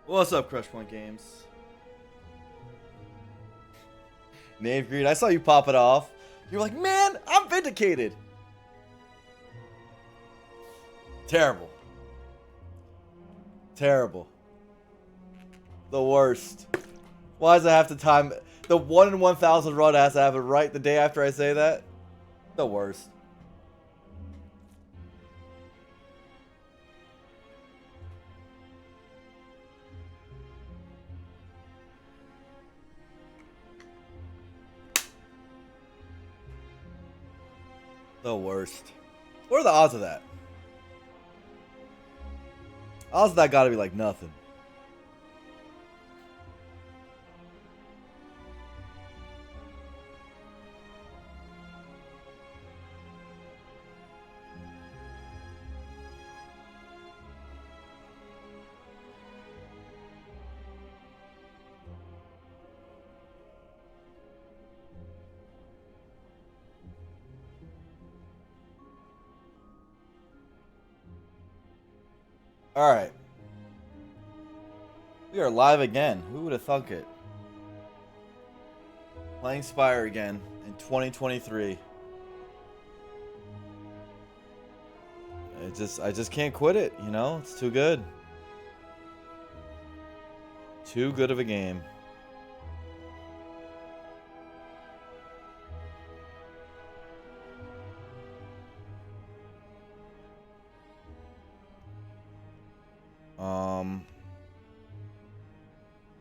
What's up, Crush Point Games? Nave Green, I saw you pop it off. You're like, man, I'm vindicated. Terrible. Terrible. The worst. Why does it have to time? The 1 in 1,000 run has to have it right the day after I say that? The worst. The worst. What are the odds of that? Odds of that gotta be like nothing. Alright. We are live again. Who would have thunk it? Playing Spire again in 2023. I just can't quit it, you know? It's too good. Too good of a game.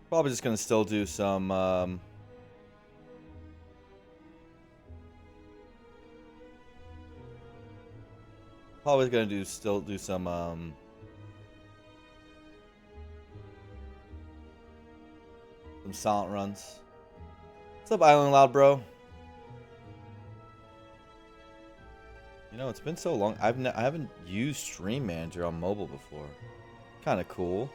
Probably just gonna still do some probably gonna still do some silent runs. What's up, Island Loud Bro? You know, it's been so long. I haven't used Stream Manager on mobile before. Kind of cool.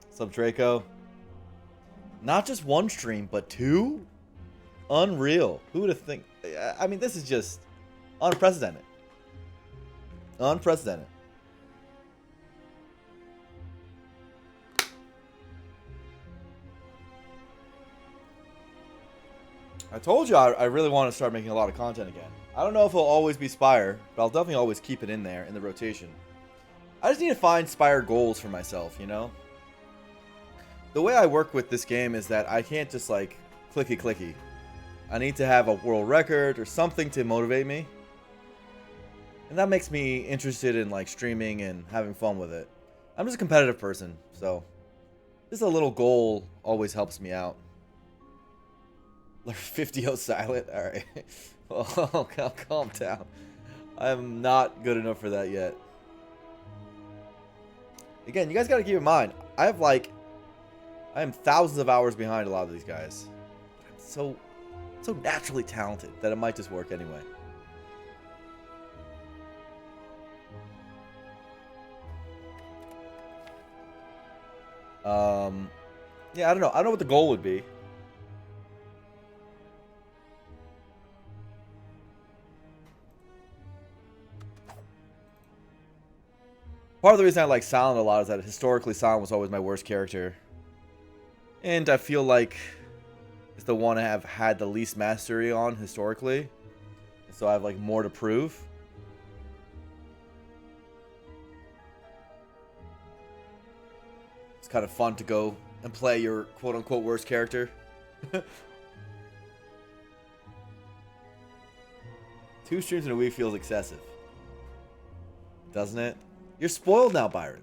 What's up, Draco? Not just one stream, but two? Unreal. Who would have think? I mean, this is just unprecedented. Unprecedented. I told you I really want to start making a lot of content again. I don't know if it'll always be Spire, but I'll definitely always keep it in there in the rotation. I just need to find Spire goals for myself, you know? The way I work with this game is that I can't just like clicky. I need to have a world record or something to motivate me. And that makes me interested in like streaming and having fun with it. I'm just a competitive person, so just a little goal always helps me out. 50 silent? Alright. Oh, calm down. I'm not good enough for that yet. Again, you guys gotta keep in mind, I am thousands of hours behind a lot of these guys. I'm so naturally talented that it might just work anyway. Yeah, I don't know. I don't know what the goal would be. Part of the reason I like Silent a lot is that historically Silent was always my worst character. And I feel like it's the one I have had the least mastery on historically. So I have like more to prove. It's kind of fun to go and play your quote-unquote worst character. 2 streams in a week feels excessive. Doesn't it? You're spoiled now, Byron.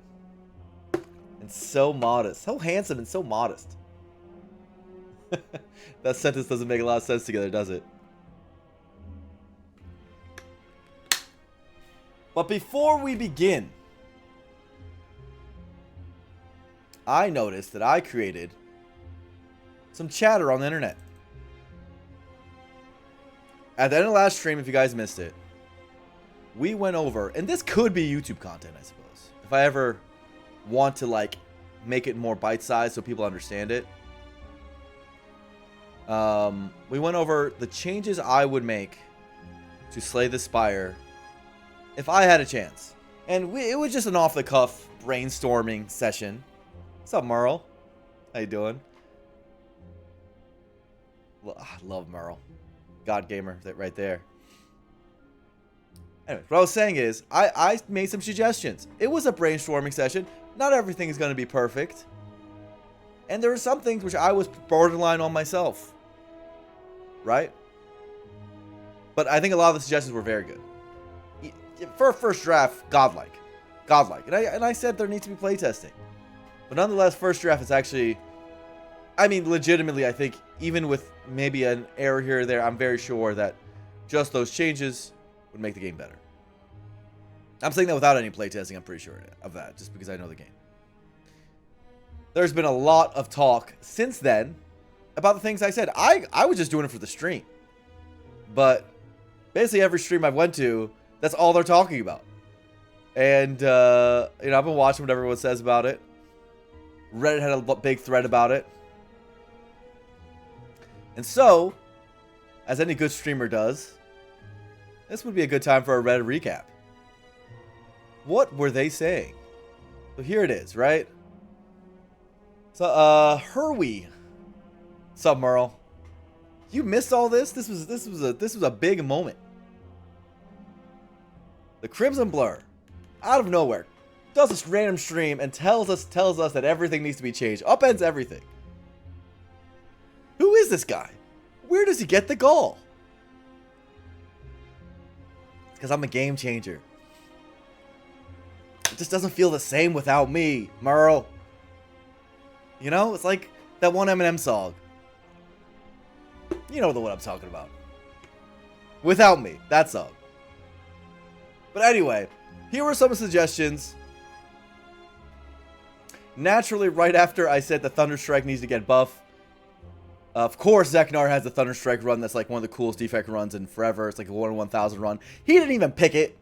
And so modest. So handsome and so modest. That sentence doesn't make a lot of sense together, does it? But before we begin, I noticed that I created some chatter on the internet. At the end of the last stream, if you guys missed it, we went over, and this could be YouTube content, I suppose. If I ever want to, like, make it more bite-sized so people understand it. We went over the changes I would make to slay the Spire if I had a chance. And it was just an off-the-cuff brainstorming session. What's up, Merle? How you doing? I love Merle. God Gamer, that right there. Anyway, what I was saying is, I made some suggestions. It was a brainstorming session. Not everything is going to be perfect. And there were some things which I was borderline on myself. Right? But I think a lot of the suggestions were very good. For a first draft, godlike. Godlike. And I said there needs to be playtesting. But nonetheless, first draft is actually... I mean, legitimately, I think, even with maybe an error here or there, I'm very sure that just those changes would make the game better. I'm saying that without any playtesting, I'm pretty sure of that, just because I know the game. There's been a lot of talk since then about the things I said. I was just doing it for the stream. But basically every stream I've went to, that's all they're talking about. And, you know, I've been watching what everyone says about it. Reddit had a big thread about it. And so, as any good streamer does, this would be a good time for a Reddit recap. What were they saying? So here it is, right? So, Herwee. What's up, Merle? You missed all this? This was a big moment. TheCrimsonBlur, out of nowhere, does this random stream and tells us that everything needs to be changed. Upends everything. Who is this guy? Where does he get the gall? It's because I'm a game changer. It just doesn't feel the same without me, Merle. You know, it's like that one Eminem song. You know the one I'm talking about. Without me, that song. But anyway, here were some suggestions. Naturally, right after I said the thunderstrike needs to get buff, of course, Zeknar has the thunderstrike run. That's like one of the coolest defect runs in forever. It's like a 1 in 1,000 run. He didn't even pick it.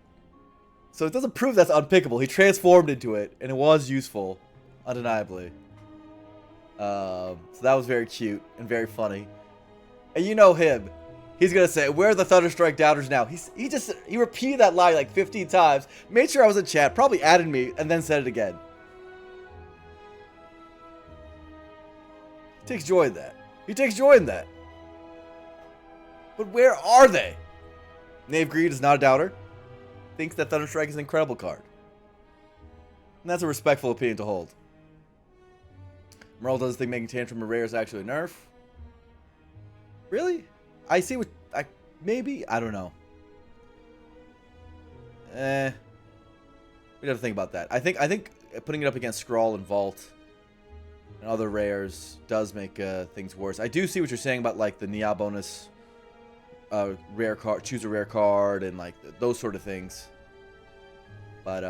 So it doesn't prove that's unpickable. He transformed into it, and it was useful, undeniably. So that was very cute and very funny. And you know him. He's going to say, where are the thunderstrike doubters now? He repeated that line like 15 times. Made sure I was in chat. Probably added me, and then said it again. He takes joy in that. He takes joy in that. But where are they? Knave Greed is not a doubter. Thinks that Thunderstrike is an incredible card. And that's a respectful opinion to hold. Merle doesn't think making Tantrum a rare is actually a nerf. Really? I see what... maybe? I don't know. We'd have to think about that. I think putting it up against Scrawl and Vault and other rares does make things worse. I do see what you're saying about like the Nia bonus, rare card, choose a rare card, and like those sort of things. But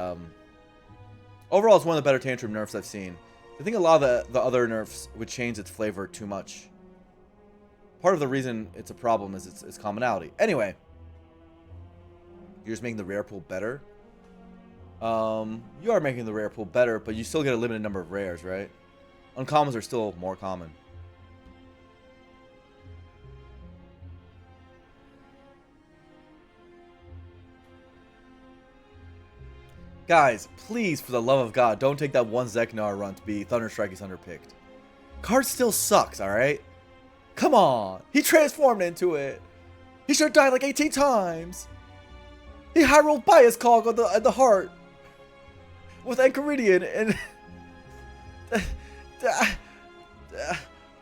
overall, it's one of the better Tantrum nerfs I've seen. I think a lot of the other nerfs would change its flavor too much. Part of the reason it's a problem is its commonality. Anyway, you're just making the rare pool better. You are making the rare pool better, but you still get a limited number of rares, right? Uncommons are still more common. Guys, please, for the love of God, don't take that one Zeknar run to be Thunderstrike is underpicked. Card still sucks, alright? Come on! He transformed into it! He should have died like 18 times! He high rolled Bias Cog at the heart! With Enchiridion and...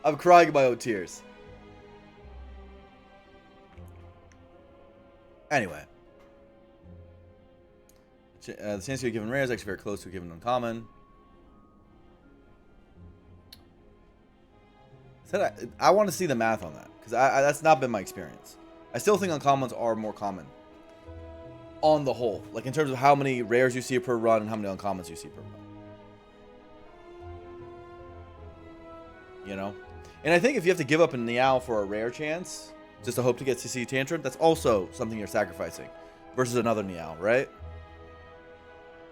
I'm crying in my own tears. Anyway. The chance to be given rare is actually very close to a given uncommon. I want to see the math on that, because that's not been my experience. I still think uncommons are more common. On the whole. Like in terms of how many rares you see per run and how many uncommons you see per run. You know? And I think if you have to give up a Niao for a rare chance, just to hope to get CC Tantrum, that's also something you're sacrificing. Versus another Niao, right?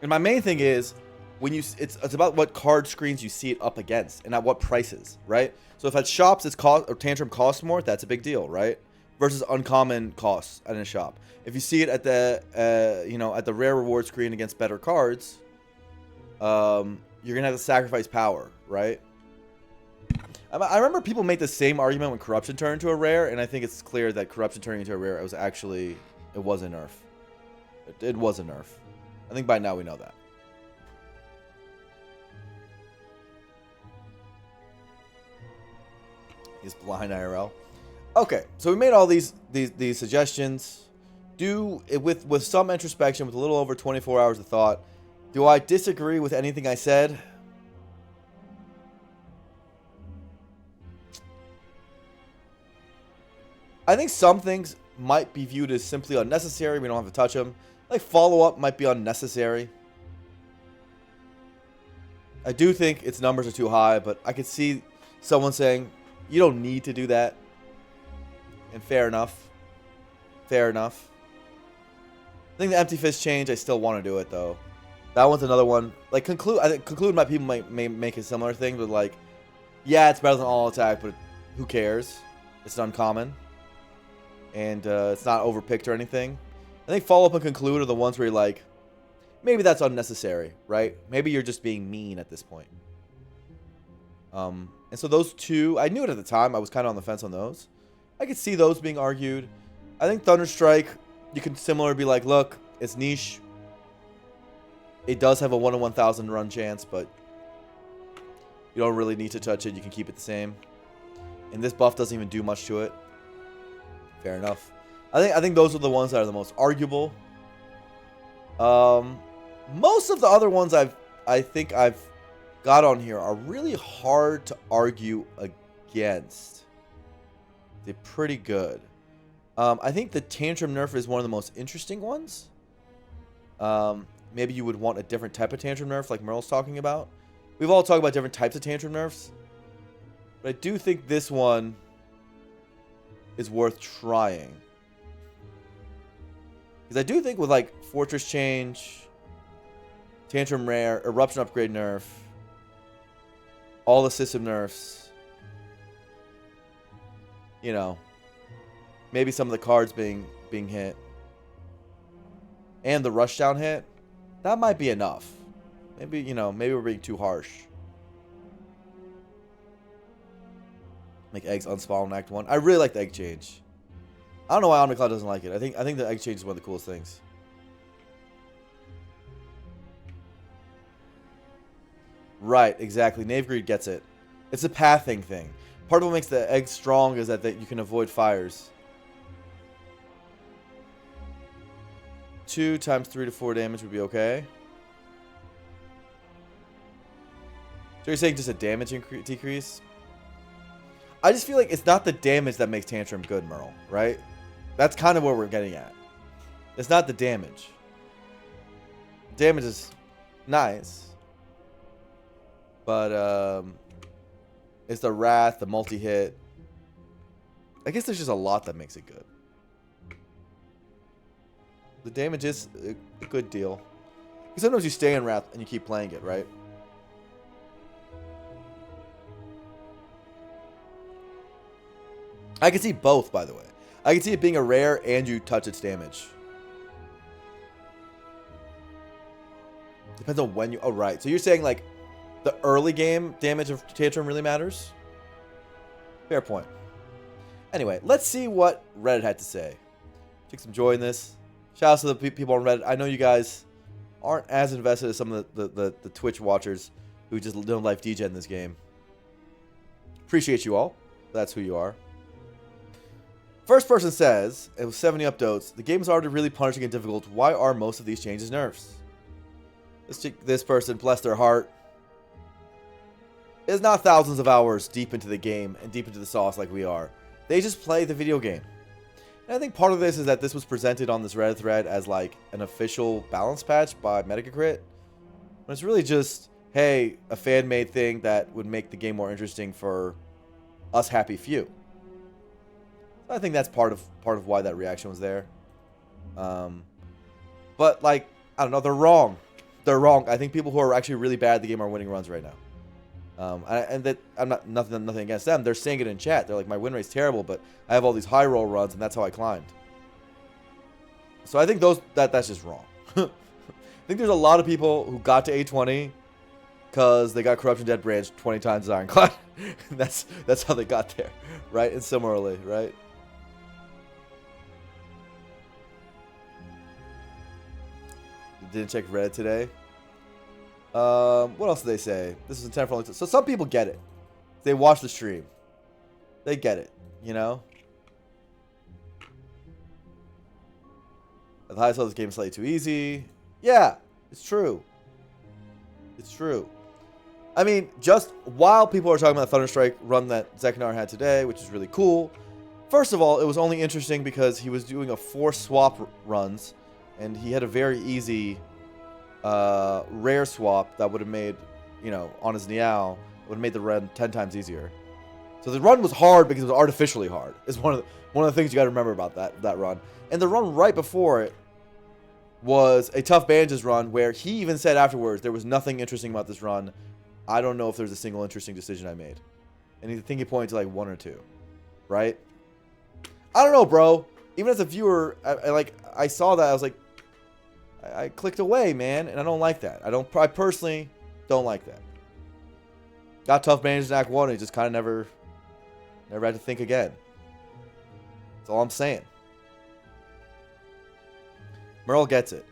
And my main thing is, when it's about what card screens you see it up against and at what prices, right? So if at shops it's cost or Tantrum costs more, that's a big deal, right? Versus uncommon costs in a shop. If you see it at the at the rare reward screen against better cards, you're gonna have to sacrifice power, right? I remember people make the same argument when Corruption turned into a rare, and I think it's clear that Corruption turning into a rare, it was a nerf. It was a nerf. I think by now we know that. He's blind IRL. Okay, so we made all these suggestions. With some introspection, with a little over 24 hours of thought, do I disagree with anything I said? I think some things might be viewed as simply unnecessary. We don't have to touch them. Like follow-up might be unnecessary. I do think its numbers are too high, but I could see someone saying, you don't need to do that. And fair enough. Fair enough. I think the Empty Fist change, I still want to do it, though. That one's another one. Like, I think Conclude my people may make a similar thing, but like, yeah, it's better than All Attack, but who cares? It's uncommon. And it's not overpicked or anything. I think Follow Up and Conclude are the ones where you're like, maybe that's unnecessary, right? Maybe you're just being mean at this point. And so those two, I knew it at the time. I was kind of on the fence on those. I could see those being argued. I think Thunderstrike, you can similarly be like, look, it's niche. It does have a 1 in 1,000 run chance, but you don't really need to touch it. You can keep it the same. And this buff doesn't even do much to it. Fair enough. I think those are the ones that are the most arguable. Most of the other ones I think I've got on here are really hard to argue against. They're pretty good. I think the Tantrum nerf is one of the most interesting ones. Maybe you would want a different type of Tantrum nerf like Merle's talking about. We've all talked about different types of Tantrum nerfs. But I do think this one is worth trying. Because I do think with like Fortress Change, Tantrum Rare, Eruption Upgrade nerf, all the system nerfs, you know, maybe some of the cards being hit, and the rushdown hit, that might be enough. Maybe, you know, maybe we're being too harsh. Make eggs unspawn in Act 1. I really like the egg change. I don't know why Omnicloud doesn't like it. I think the egg change is one of the coolest things. Right, exactly. Knave Greed gets it. It's a pathing thing. Part of what makes the egg strong is that you can avoid fires. 2 times 3 to 4 damage would be okay. So you're saying just a damage decrease? I just feel like it's not the damage that makes Tantrum good, Merle, right? That's kind of where we're getting at. It's not the damage. Damage is nice. But, it's the Wrath, the multi-hit. I guess there's just a lot that makes it good. The damage is a good deal. Because sometimes you stay in Wrath and you keep playing it, right? I can see both, by the way. I can see it being a rare and you touch its damage. Depends on when you... Oh, right. So you're saying, like, the early game damage of Tantrum really matters? Fair point. Anyway, let's see what Reddit had to say. Take some joy in this. Shout out to the people on Reddit. I know you guys aren't as invested as some of the Twitch watchers who just don't live DJ in this game. Appreciate you all. That's who you are. First person says, it was 70 upvotes, the game is already really punishing and difficult. Why are most of these changes nerfs? This person, bless their heart, is not thousands of hours deep into the game and deep into the sauce like we are. They just play the video game. And I think part of this is that this was presented on this Reddit thread as like an official balance patch by Metacrit. But it's really just, hey, a fan-made thing that would make the game more interesting for us happy few. I think that's part of why that reaction was there. But like, I don't know, they're wrong. they're wrong. I think people who are actually really bad at the game are winning runs right now. And that I'm not nothing against them. They're saying it in chat. They're like, my win rate's terrible, but I have all these high roll runs, and that's how I climbed. So I think that's just wrong. I think there's a lot of people who got to A20 because they got Corruption Dead Branch 20 times as Ironclad. that's how they got there, right? And similarly, right? Didn't check Reddit today. What else did they say? This is intent for only. So some people get it. They watch the stream. They get it, you know? At the highest level, this game is slightly too easy. Yeah, it's true. It's true. I mean, just while people are talking about the Thunderstrike run that Zekanar had today, which is really cool. First of all, it was only interesting because he was doing a 4 swap runs, and he had a very easy rare swap that would have made, you know, on his Niao, would have made the run 10 times easier. So the run was hard because it was artificially hard. Is one of the things you got to remember about that run. And the run right before it was a Tough Bandages run where he even said afterwards there was nothing interesting about this run. I don't know if there's a single interesting decision I made. And I think he pointed to like 1 or 2, right? I don't know, bro. Even as a viewer, I saw that, I was like, I clicked away, man, and I don't like that. I personally don't like that. Got Tough Bandages in Act 1, and he just kind of never had to think again. That's all I'm saying. Merle gets it.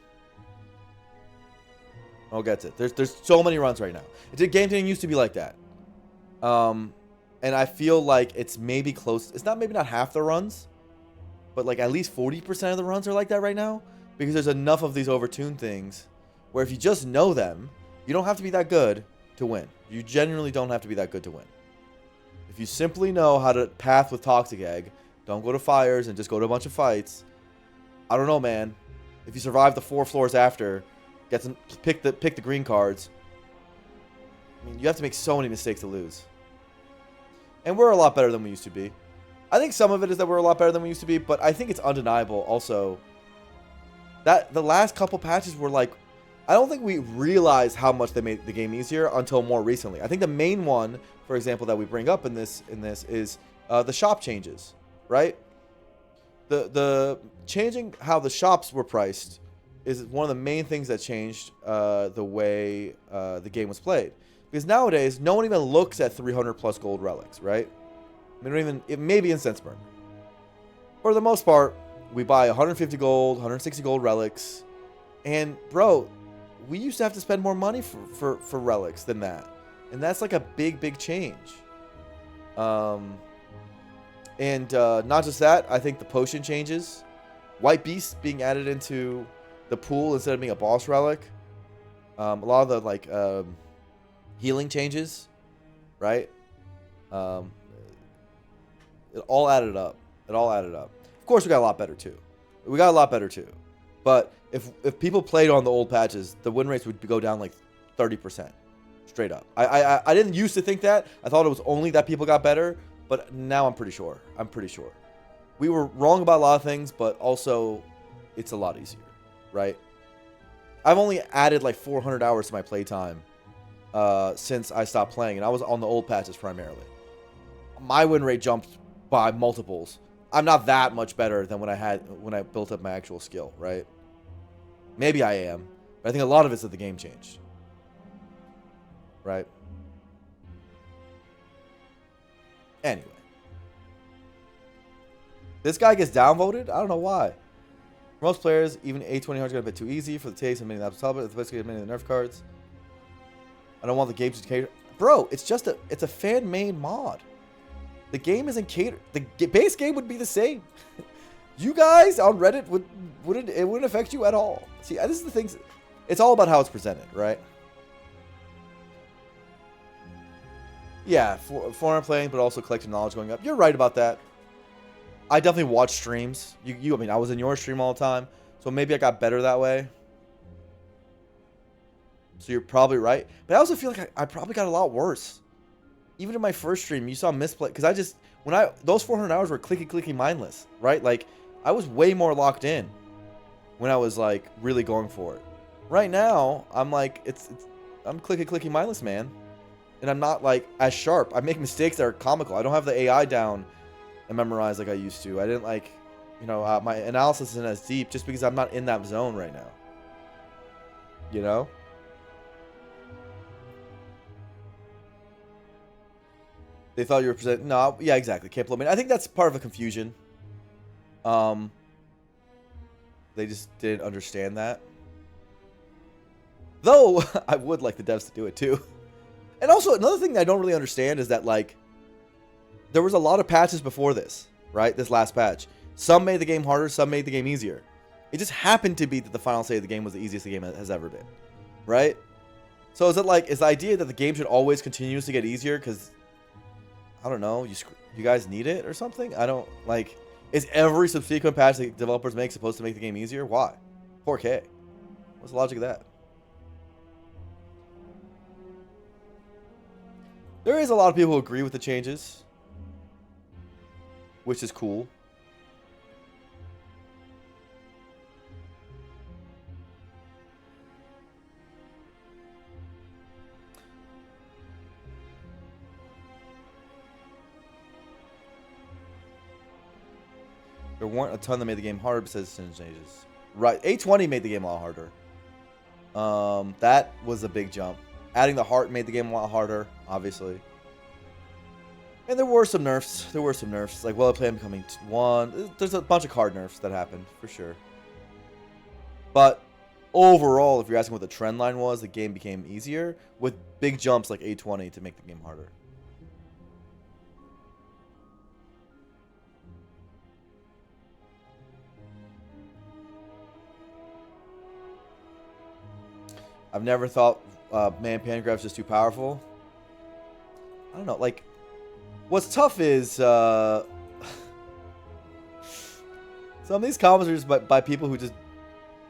Merle gets it. There's so many runs right now. The game didn't used to be like that. And I feel like it's maybe close. It's maybe not half the runs, but like at least 40% of the runs are like that right now. Because there's enough of these overtuned things where if you just know them, you don't have to be that good to win. You genuinely don't have to be that good to win. If you simply know how to path with Toxic Egg, don't go to fires and just go to a bunch of fights. I don't know, man. If you survive the 4 floors after, pick the green cards. I mean, you have to make so many mistakes to lose. And we're a lot better than we used to be. I think some of it is that we're a lot better than we used to be, but I think it's undeniable also that the last couple patches were like, I don't think we realized how much they made the game easier until more recently. I think the main one, for example, that we bring up in this is the shop changes, right? The changing how the shops were priced is one of the main things that changed the way the game was played. Because nowadays, no one even looks at 300 plus gold relics, right? I mean, it may be incense burn. For the most part, we buy 150 gold, 160 gold relics. And, bro, we used to have to spend more money for relics than that. And that's like a big change. And not just that, I think the potion changes. White Beast being added into the pool instead of being a boss relic. A lot of the, like, healing changes, right? It all added up. It all added up. Of course, we got a lot better too. But if people played on the old patches, the win rates would go down like 30%, straight up. I didn't used to think that. I thought it was only that people got better, but now I'm pretty sure. We were wrong about a lot of things, but also it's a lot easier, right? I've only added like 400 hours to my playtime since I stopped playing, and I was on the old patches primarily. My win rate jumped by multiples. I'm not that much better than when I built up my actual skill, right? Maybe I am, but I think a lot of it's that the game changed, right? Anyway, this guy gets downvoted. I don't know why. For most players, even A20 is a bit too easy for the taste of many of the basically many of the nerf cards. I don't want the game to cater. Bro, it's a fan-made mod. The game isn't catered. The base game would be the same. You guys on Reddit wouldn't affect you at all. See, this is the things. It's all about how it's presented, right? Yeah, foreign playing, but also collective knowledge going up. You're right about that. I definitely watch streams. I mean, I was in your stream all the time, so maybe I got better that way. So you're probably right, but I also feel like I probably got a lot worse. Even in my first stream, you saw misplay because those 400 hours were clicky mindless, right? Like I was way more locked in when I was like really going for it. right now, I'm like, I'm clicky mindless, man. And I'm not like as sharp. I make mistakes that are comical. I don't have the AI down and memorized like I used to. I didn't like, you know, my analysis isn't as deep just because I'm not in that zone right now. You know? They thought you were presenting. No, yeah, exactly. Can't blow me. I think that's part of a confusion. They just didn't understand that. Though, I would like the devs to do it too. And also, another thing that I don't really understand is that, like, there was a lot of patches before this, right? This last patch. Some made the game harder, some made the game easier. It just happened to be that the final state of the game was the easiest the game has ever been, right? So is it like, is the idea that the game should always continuously get easier because, I don't know, you guys need it or something? I don't, like, is every subsequent patch that developers make supposed to make the game easier? Why? 4K. What's the logic of that? There is a lot of people who agree with the changes, which is cool. There weren't a ton that made the game harder besides changes. Right, A20 made the game a lot harder. That was a big jump. Adding the heart made the game a lot harder, obviously. And there were some nerfs. Like well-played becoming 1. There's a bunch of card nerfs that happened, for sure. But overall, if you're asking what the trend line was, the game became easier with big jumps like A20 to make the game harder. I've never thought man Pangraph's just too powerful. I don't know, like, what's tough is some of these comments are just by people who just,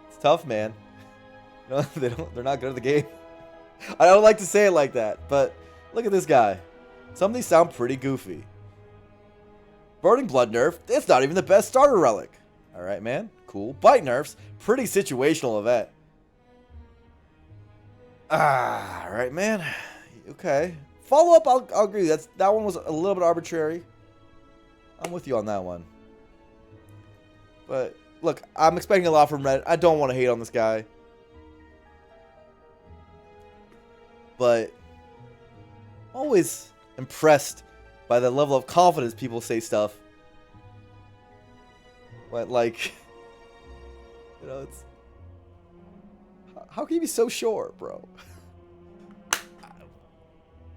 it's tough, man. You know, they're not good at the game. I don't like to say it like that, but look at this guy. Some of these sound pretty goofy. Burning Blood nerf, it's not even the best starter relic. Alright, man, cool. Bite nerfs, pretty situational event. Alright, man. Okay. Follow up, I'll agree. That one was a little bit arbitrary. I'm with you on that one. But look, I'm expecting a lot from Red. I don't want to hate on this guy. But I'm always impressed by the level of confidence people say stuff. But like, you know, it's, how can you be so sure, bro?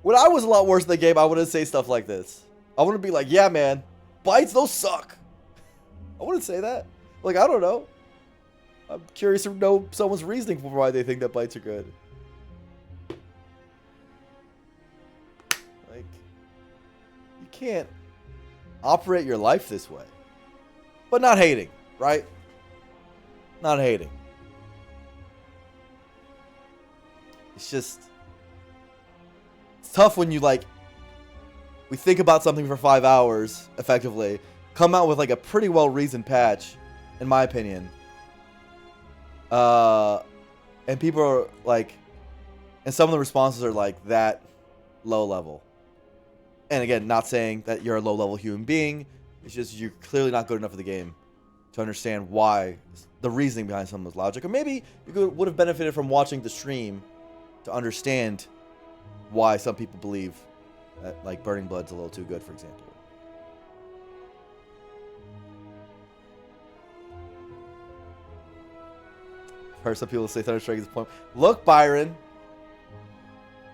When I was a lot worse in the game, I wouldn't say stuff like this. I wouldn't be like, yeah, man, bites, those suck. I wouldn't say that. Like, I don't know. I'm curious to know someone's reasoning for why they think that bites are good. Like, you can't operate your life this way. But not hating, right? Not hating. It's just, it's tough when you, like, we think about something for 5 hours, effectively, come out with, like, a pretty well-reasoned patch, in my opinion. And people are, like, and some of the responses are, like, that low level. And again, not saying that you're a low-level human being, it's just you're clearly not good enough at the game to understand why, the reasoning behind someone's logic. Or maybe you would have benefited from watching the stream to understand why some people believe that, like, Burning Blood's a little too good, for example. I've heard some people say Thunderstrike is a point. Look, Byron.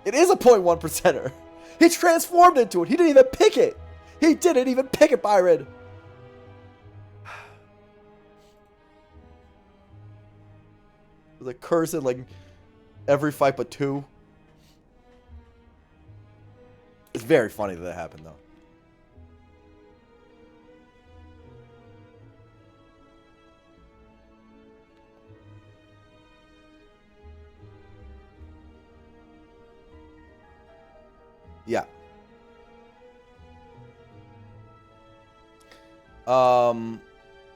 It is a 0.1%er. He transformed into it. He didn't even pick it. He didn't even pick it, Byron. There's a curse in, like, every fight but 2. It's very funny that happened, though. Yeah.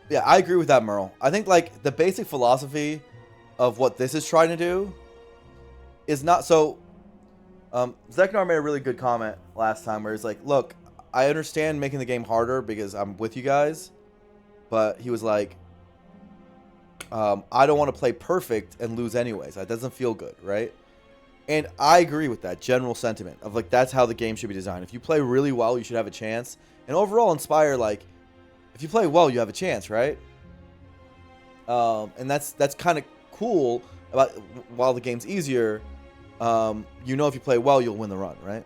Yeah, I agree with that, Merle. I think, like, the basic philosophy of what this is trying to do is not so. Zeknar made a really good comment last time where he's like, look, I understand making the game harder because I'm with you guys, but he was like, I don't want to play perfect and lose anyways. That doesn't feel good, right? And I agree with that general sentiment of like, that's how the game should be designed. If you play really well, you should have a chance. And overall in Spire, like, if you play well, you have a chance, right? And that's kind of cool about while the game's easier. You know, if you play well, you'll win the run, right?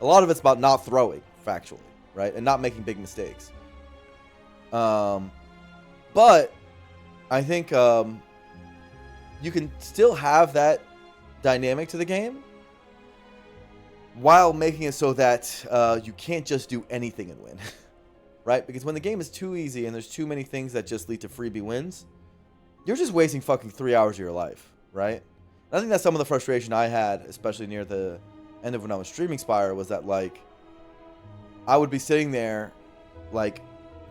A lot of it's about not throwing factually, right? And not making big mistakes. But I think you can still have that dynamic to the game while making it so that you can't just do anything and win. Right? Because when the game is too easy and there's too many things that just lead to freebie wins, you're just wasting fucking 3 hours of your life, right? And I think that's some of the frustration I had, especially near the end of when I was streaming Spire, was that, like, I would be sitting there, like,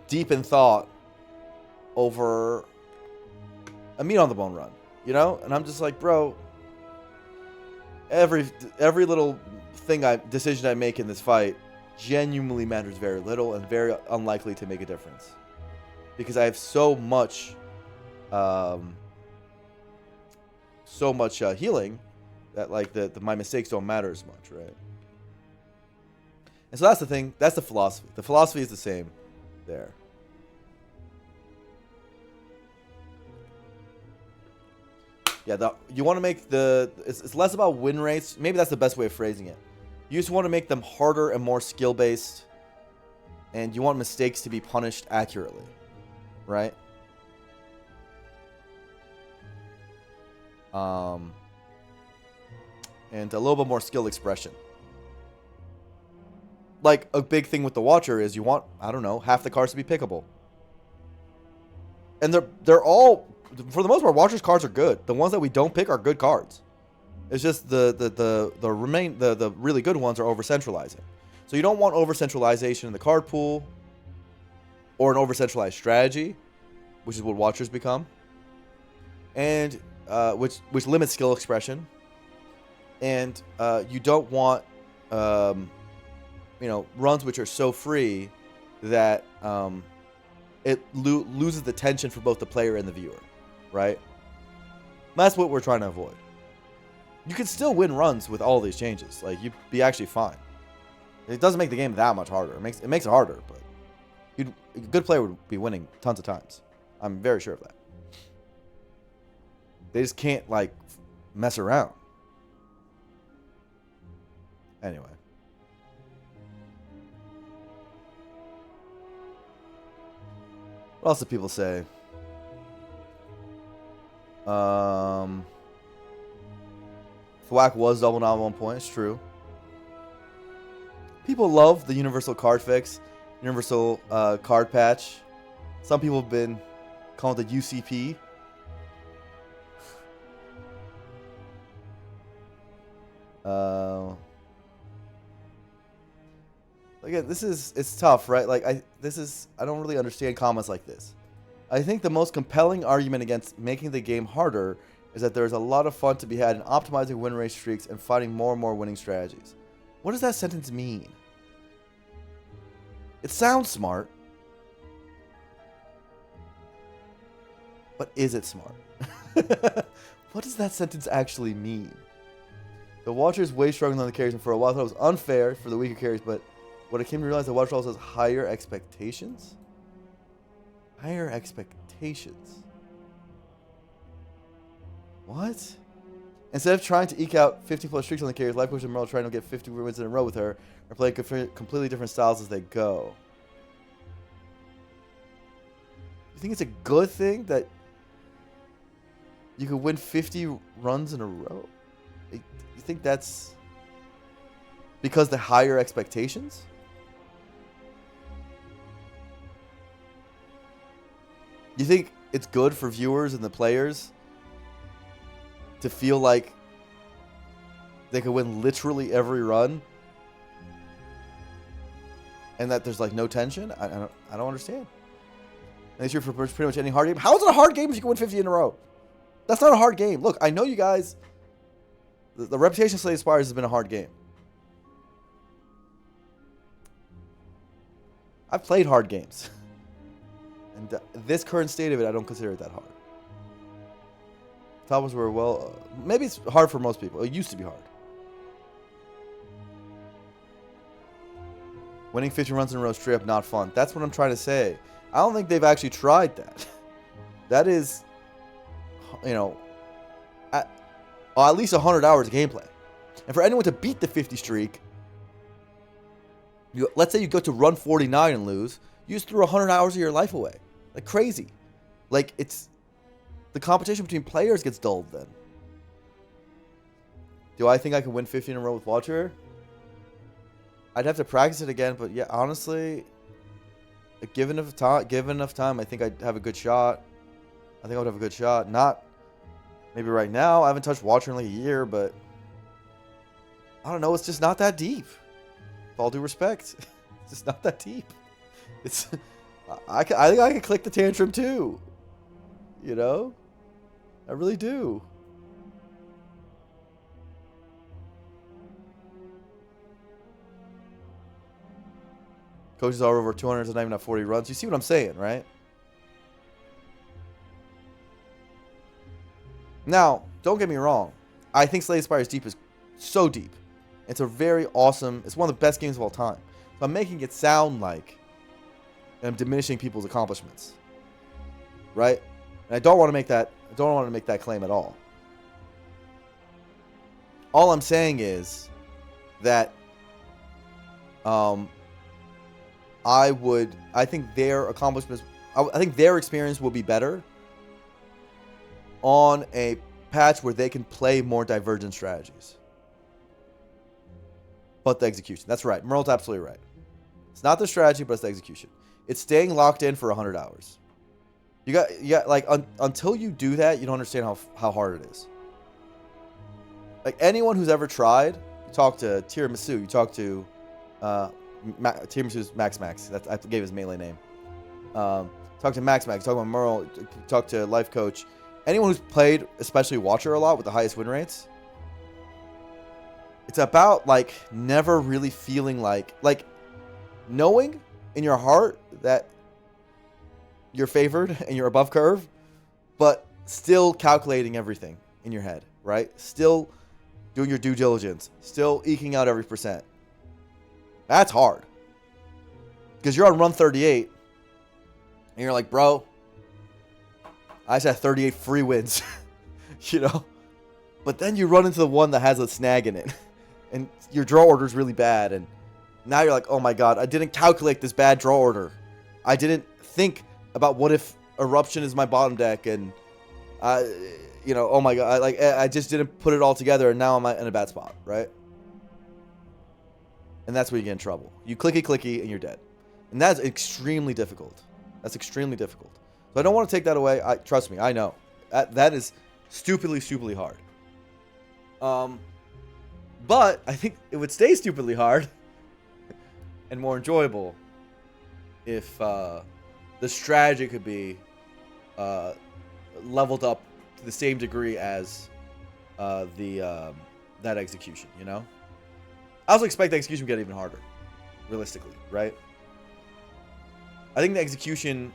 deep in thought over a meat on the bone run, you know? And I'm just like, bro, every little decision I make in this fight genuinely matters very little and very unlikely to make a difference, because I have so much healing that, like, my mistakes don't matter as much, right? And so that's the thing. That's the philosophy. The philosophy is the same there. Yeah, you want to make it's less about win rates. Maybe that's the best way of phrasing it. You just want to make them harder and more skill-based, and you want mistakes to be punished accurately, right? And a little bit more skill expression. Like, a big thing with the Watcher is you want, I don't know, half the cards to be pickable. And they're all, for the most part, Watcher's cards are good. The ones that we don't pick are good cards. It's just the really good ones are over-centralizing. So you don't want over-centralization in the card pool or an over-centralized strategy, which is what Watchers become, and which limits skill expression. And you don't want runs which are so free that it loses the tension for both the player and the viewer, right? That's what we're trying to avoid. You can still win runs with all these changes. Like, you'd be actually fine. It doesn't make the game that much harder. It makes it harder, but a good player would be winning tons of times. I'm very sure of that. They just can't, like, mess around. Anyway. What else do people say? Thwack was double down at one point. It's true. People love the universal card fix, universal card patch. Some people have been calling it the UCP. Again, it's tough, right? Like, I don't really understand comments like this. I think the most compelling argument against making the game harder is that there's a lot of fun to be had in optimizing win rate streaks and finding more and more winning strategies. What does that sentence mean? It sounds smart, but is it smart? What does that sentence actually mean? The Watcher is way stronger than the carries, and for a while I thought it was unfair for the weaker carries, but what I came to realize, the Watcher also has higher expectations? Higher expectations. What? Instead of trying to eke out 50 plus streaks on the carries, Life Coach and Merle trying to get 50 wins in a row with her, or play completely different styles as they go. You think it's a good thing that you could win 50 runs in a row? You think that's because the higher expectations? You think it's good for viewers and the players to feel like they could win literally every run, and that there's, like, no tension? I don't understand. And it's true for pretty much any hard game. How is it a hard game if you can win 50 in a row? That's not a hard game. Look, I know you guys. The reputation of Slay Spires has been a hard game. I've played hard games. And this current state of it, I don't consider it that hard. Problems were, well, maybe it's hard for most people. It used to be hard. Winning 50 runs in a row straight up, not fun. That's what I'm trying to say. I don't think they've actually tried that. That is, you know, at least 100 hours of gameplay. And for anyone to beat the 50 streak, let's say you go to run 49 and lose, you just threw 100 hours of your life away. Like crazy. Like, it's... The competition between players gets dulled then. Do I think I can win 50 in a row with Watcher? I'd have to practice it again, but yeah, honestly, given enough time, I think I'd have a good shot. I think I would have a good shot. Not maybe right now. I haven't touched Watcher in like a year, but I don't know. It's just not that deep. With all due respect, it's just not that deep. It's I think I could click the tantrum too. You know, I really do. Coaches are over 200 and not even have 40 runs. You see what I'm saying, right? Now, don't get me wrong. I think Slay Spire's deep is so deep. It's a very awesome... It's one of the best games of all time. So I'm making it sound like I'm diminishing people's accomplishments. Right? And I don't want to make that... I don't want to make that claim at all. All I'm saying is that... I think their accomplishments, I think their experience will be better on a patch where they can play more divergent strategies. But the execution, that's right. Merle's absolutely right. It's not the strategy, but it's the execution. It's staying locked in for 100 hours. You got like, until you do that, you don't understand how hard it is. Like, anyone who's ever tried, you talk to Tiramisu, you talk to, Tiramisu's Max. I gave his melee name. Talk to Max. Talk about Merle. Talk to Life Coach. Anyone who's played, especially Watcher a lot with the highest win rates. It's about like never really feeling like knowing in your heart that you're favored and you're above curve, but still calculating everything in your head, right? Still doing your due diligence. Still eking out every percent. That's hard. Because you're on run 38. And you're like, bro, I just had 38 free wins. You know? But then you run into the one that has a snag in it. And your draw order is really bad. And now you're like, oh my god, I didn't calculate this bad draw order. I didn't think about what if Eruption is my bottom deck. And, you know, oh my god. I just didn't put it all together. And now I'm in a bad spot, right? And that's where you get in trouble. You clicky, and you're dead. And that's extremely difficult. That's extremely difficult. So I don't want to take that away. Trust me, I know. That is stupidly hard. But I think it would stay stupidly hard and more enjoyable if the strategy could be leveled up to the same degree as that execution, you know? I also expect the execution to get even harder, realistically, right? I think the execution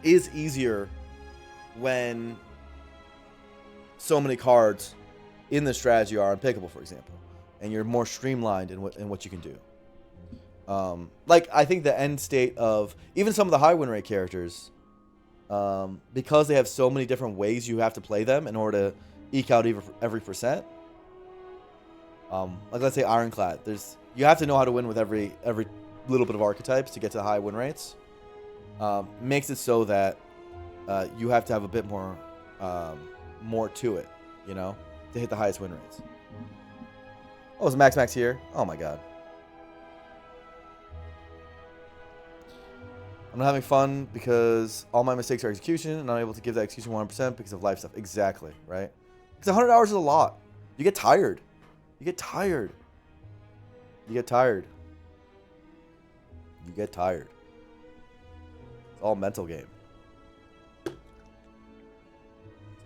is easier when so many cards in the strategy are unpickable, for example, and you're more streamlined in what you can do. Like, I think the end state of even some of the high win rate characters, because they have so many different ways you have to play them in order to eke out every percent. Like, let's say Ironclad. You have to know how to win with every little bit of archetypes to get to the high win rates. Makes it so that you have to have a bit more to it, you know, to hit the highest win rates. Oh, is Max here? Oh my god. I'm not having fun because all my mistakes are execution, and I'm able to give that execution 100% because of life stuff. Exactly, right? Because 100 hours is a lot. You get tired. You get tired. It's all mental game.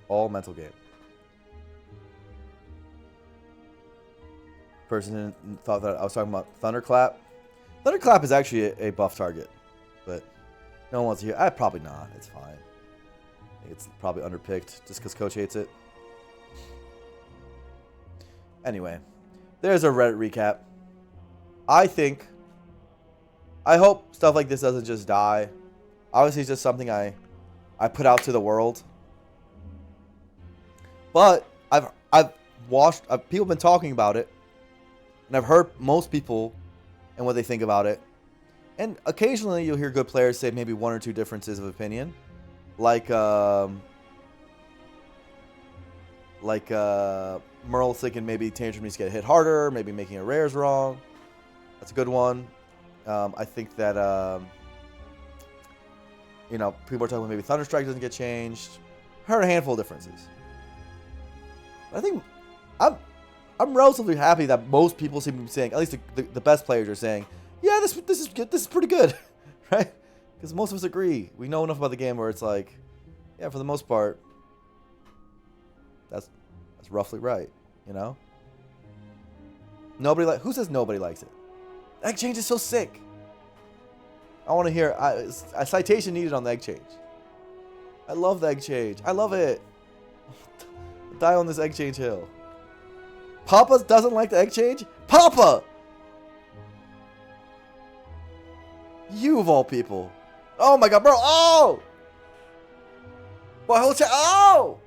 all mental game. Person thought that I was talking about Thunderclap. Thunderclap is actually a buff target, but no one wants to hear. Probably not. It's fine. It's probably underpicked just because Coach hates it. Anyway, there's a Reddit recap. I hope stuff like this doesn't just die. Obviously, it's just something I put out to the world. But I've watched people have been talking about it, and I've heard most people and what they think about it. And occasionally, you'll hear good players say maybe one or two differences of opinion, like Merle thinking maybe Tantrum needs to get hit harder, maybe making a rares wrong. That's a good one. I think that people are talking about maybe Thunderstrike doesn't get changed. I heard a handful of differences. I think I'm relatively happy that most people seem to be saying, at least the best players are saying, yeah, this is good. This is pretty good, right? Because most of us agree. We know enough about the game where it's like, yeah, for the most part, that's roughly right, you know? Who says nobody likes it? Egg change is so sick. I want to hear a citation needed on the egg change. I love the egg change. I love it. Die on this egg change hill. Papa doesn't like the egg change? Papa! You of all people. Oh my god, bro. Oh! My whole chat. Oh!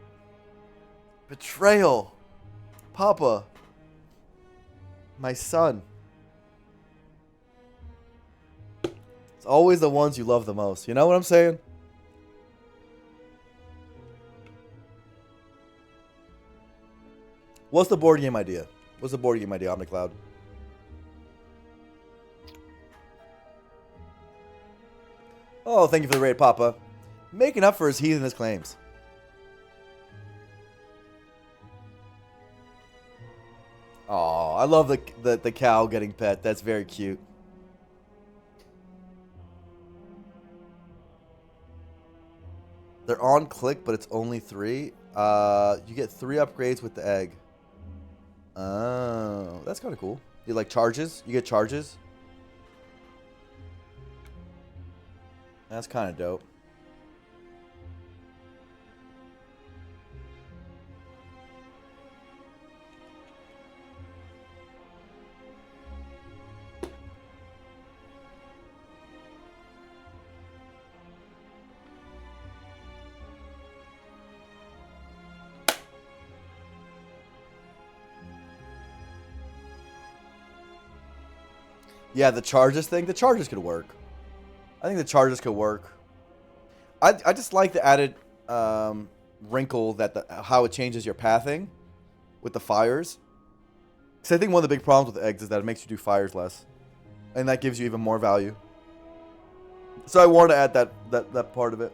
Betrayal. Papa. My son. It's always the ones you love the most. You know what I'm saying? What's the board game idea? What's the board game idea, OmniCloud? Oh, thank you for the raid, Papa. Making up for his heathenist claims. Oh, I love the cow getting pet. That's very cute. They're on click, but it's only 3. You get 3 upgrades with the egg. Oh, that's kind of cool. You like charges? You get charges? That's kind of dope. Yeah, the charges thing. The charges could work. I think the charges could work. I just like the added wrinkle that how it changes your pathing with the fires. Because I think one of the big problems with eggs is that it makes you do fires less, and that gives you even more value. So I wanted to add that part of it.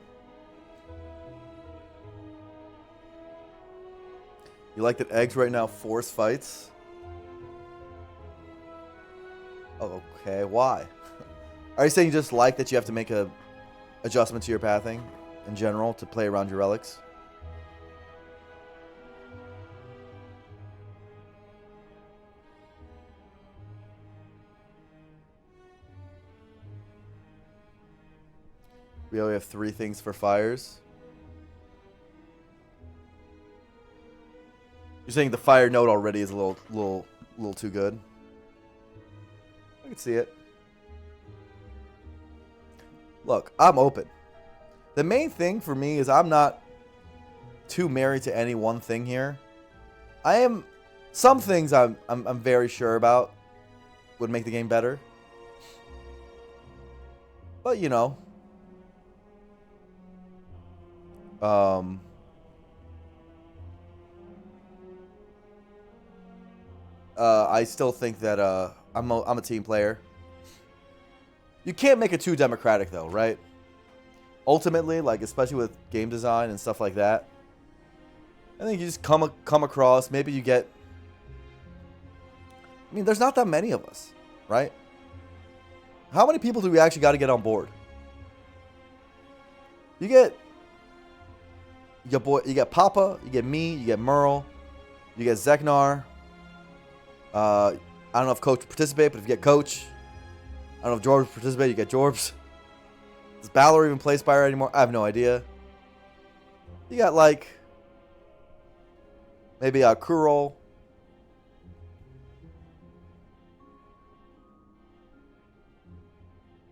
You like that eggs right now force fights? Oh, okay, why? Are you saying you just like that you have to make a adjustment to your pathing in general to play around your relics? We only have 3 things for fires. You're saying the fire node already is a little too good? I can see it. Look, I'm open. The main thing for me is I'm not too married to any one thing here. Some things I'm very sure about would make the game better. But you know, I still think that I'm a team player. You can't make it too democratic though, right? Ultimately, like especially with game design and stuff like that, I think you just come across. Maybe you get. I mean, there's not that many of us, right? How many people do we actually got to get on board? You you get Papa, you get me, you get Merle, you get Zeknar. I don't know if Coach participate, but if you get Coach, I don't know if Jorbs participate, you get Jorbs. Does Balor even play Spire anymore? I have no idea. You got like maybe a Kurol.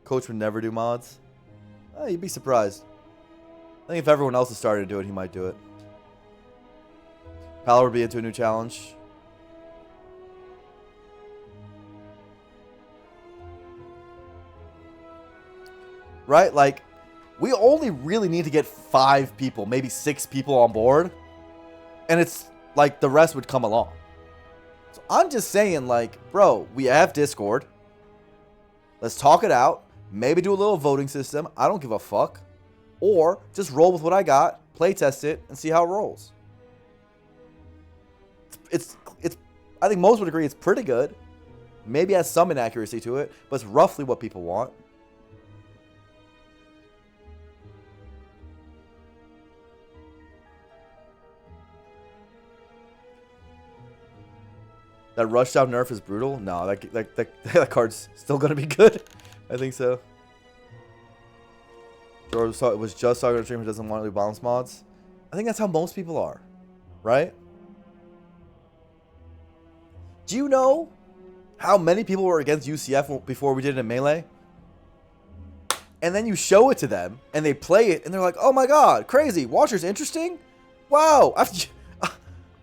Coach would never do mods. You'd be surprised. I think if everyone else is starting to do it, he might do it. Balor would be into a new challenge. Right? Like, we only really need to get 5 people, maybe 6 people on board. And it's like the rest would come along. So I'm just saying, like, bro, we have Discord. Let's talk it out. Maybe do a little voting system. I don't give a fuck. Or just roll with what I got, play test it, and see how it rolls. It's I think most would agree it's pretty good. Maybe has some inaccuracy to it, but it's roughly what people want. That rush down nerf is brutal. No, that card's still gonna be good. I think so. George was just talking to a streamer who doesn't want to do balance mods. I think that's how most people are, right? Do you know how many people were against UCF before we did it in Melee? And then you show it to them, and they play it, and they're like, oh my god, crazy. Watcher's interesting? Wow,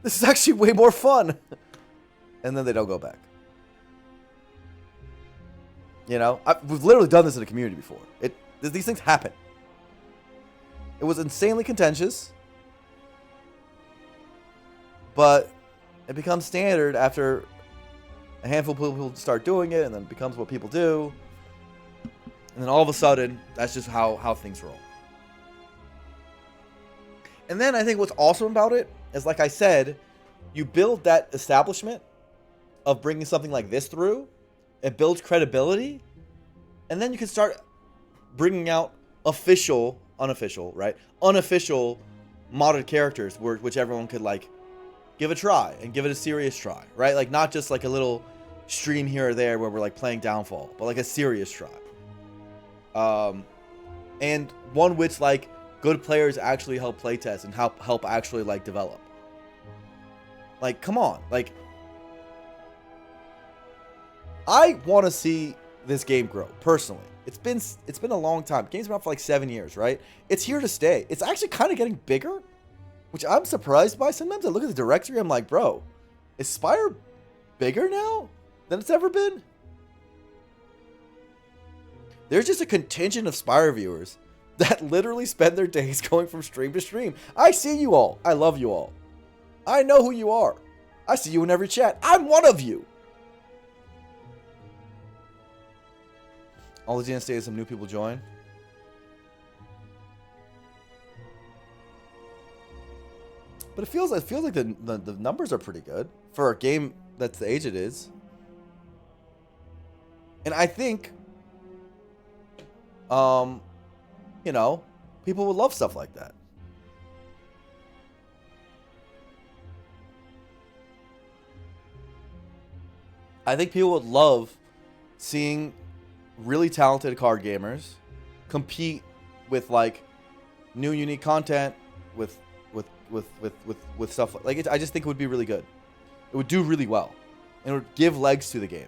this is actually way more fun. And then they don't go back. You know? We've literally done this in the community before. These things happen. It was insanely contentious. But it becomes standard after a handful of people start doing it, and then it becomes what people do. And then all of a sudden, that's just how things roll. And then I think what's awesome about it is, like I said, you build that establishment of bringing something like this through. It builds credibility. And then you can start bringing out unofficial, right? Unofficial modded characters which everyone could, like, give a try and give it a serious try, right? Like, not just like a little stream here or there where we're like playing Downfall, but like a serious try. And one which, like, good players actually help playtest and help actually, like, develop. Like, come on. Like, I want to see this game grow, personally. It's been a long time. The game's been out for like 7 years, right? It's here to stay. It's actually kind of getting bigger, which I'm surprised by. Sometimes I look at the directory, I'm like, bro, is Spire bigger now than it's ever been? There's just a contingent of Spire viewers that literally spend their days going from stream to stream. I see you all. I love you all. I know who you are. I see you in every chat. I'm one of you. All the DNS days, some new people join. But it feels like the numbers are pretty good for a game that's the age it is. And I think, you know, people would love stuff like that. I think people would love seeing really talented card gamers compete with, like, new unique content with stuff like it. I just think it would be really good. It would do really well, and it would give legs to the game.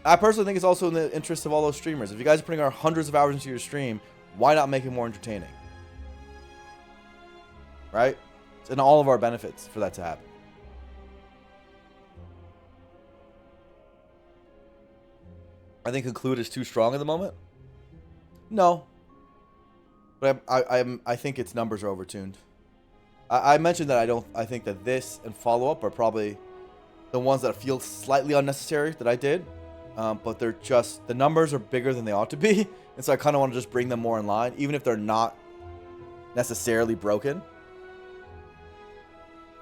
I personally think it's also in the interest of all those streamers. If you guys are putting hundreds of hours into your stream, why not make it more entertaining? Right? It's in all of our benefits for that to happen. I think conclude is too strong at the moment. No. But I think its numbers are overtuned. I mentioned that I think that this and follow-up are probably the ones that feel slightly unnecessary that I did. But they're just, the numbers are bigger than they ought to be. And so I kind of want to just bring them more in line, even if they're not necessarily broken.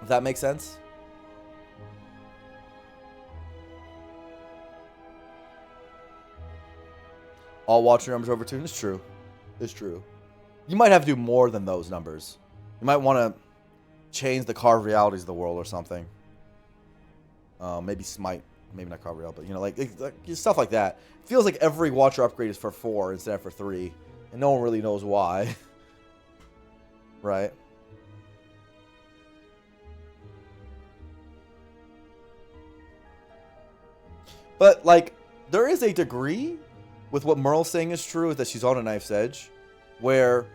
If that makes sense. All watcher numbers overtuned. It's true. It's true. You might have to do more than those numbers. You might want to change the carved realities of the world or something. Maybe smite. Maybe not carved real, but, you know, like stuff like that. It feels like every Watcher upgrade is for 4 instead of for 3. And no one really knows why. Right? But, like, there is a degree with what Merle's saying is true, is that she's on a knife's edge, where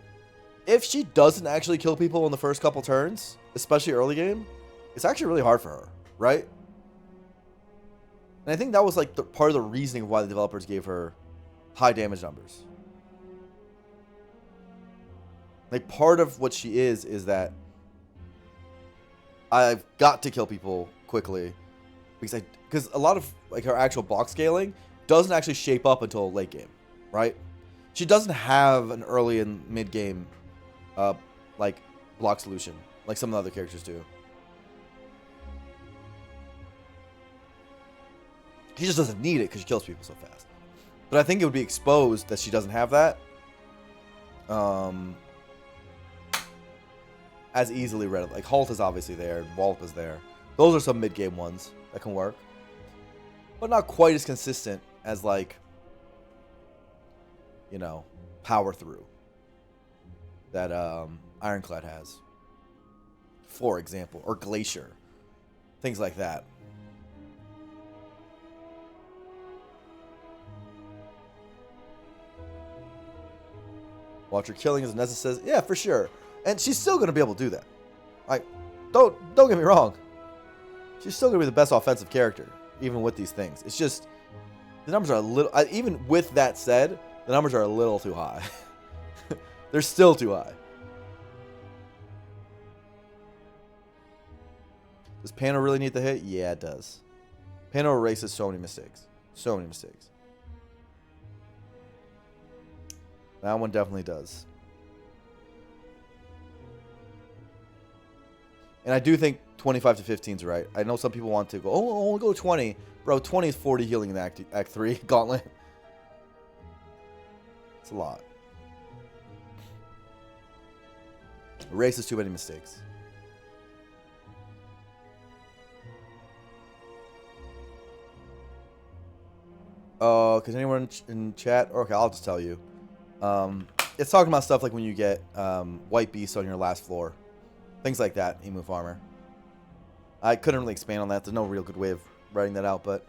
if she doesn't actually kill people in the first couple turns, especially early game, it's actually really hard for her, right? And I think that was, like, part of the reasoning why the developers gave her high damage numbers. Like, part of what she is that I've got to kill people quickly, because a lot of, like, her actual block scaling doesn't actually shape up until late game, right? She doesn't have an early and mid game, like, block solution like some of the other characters do. She just doesn't need it because she kills people so fast. But I think it would be exposed that she doesn't have that as easily read. Like, Halt is obviously there, Wallop is there. Those are some mid game ones that can work, but not quite as consistent as, like, you know, Power Through that Ironclad has, for example, or Glacier, things like that. Watcher killing as Nessa says, yeah, for sure, and she's still gonna be able to do that. Like, don't get me wrong, she's still gonna be the best offensive character, even with these things. It's just the numbers are a little. Even with that said, the numbers are a little too high. They're still too high. Does Pano really need the hit? Yeah, it does. Pano erases so many mistakes. So many mistakes. That one definitely does. And I do think 25 to 15 is right. I know some people want to go, oh, I want to go to 20. Bro, 20 is 40 healing in Act 3 Gauntlet. It's a lot. Erases too many mistakes. Because anyone in chat? Okay, I'll just tell you. It's talking about stuff like when you get White Beast on your last floor. Things like that, Emu Farmer. I couldn't really expand on that. There's no real good way of writing that out, but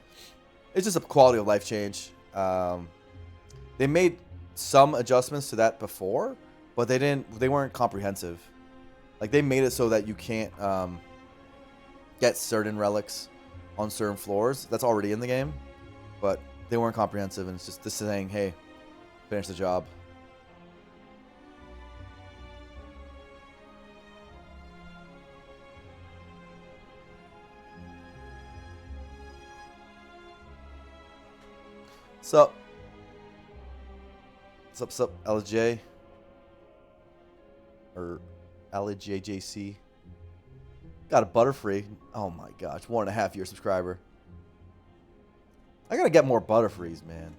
it's just a quality of life change. They made some adjustments to that before, but they weren't comprehensive. Like, they made it so that you can't get certain relics on certain floors. That's already in the game, but they weren't comprehensive, and it's just this saying, hey, finish the job. Sup, LJ? Or LJJC? Got a Butterfree. Oh my gosh, 1.5 year subscriber. I gotta get more Butterfrees, man.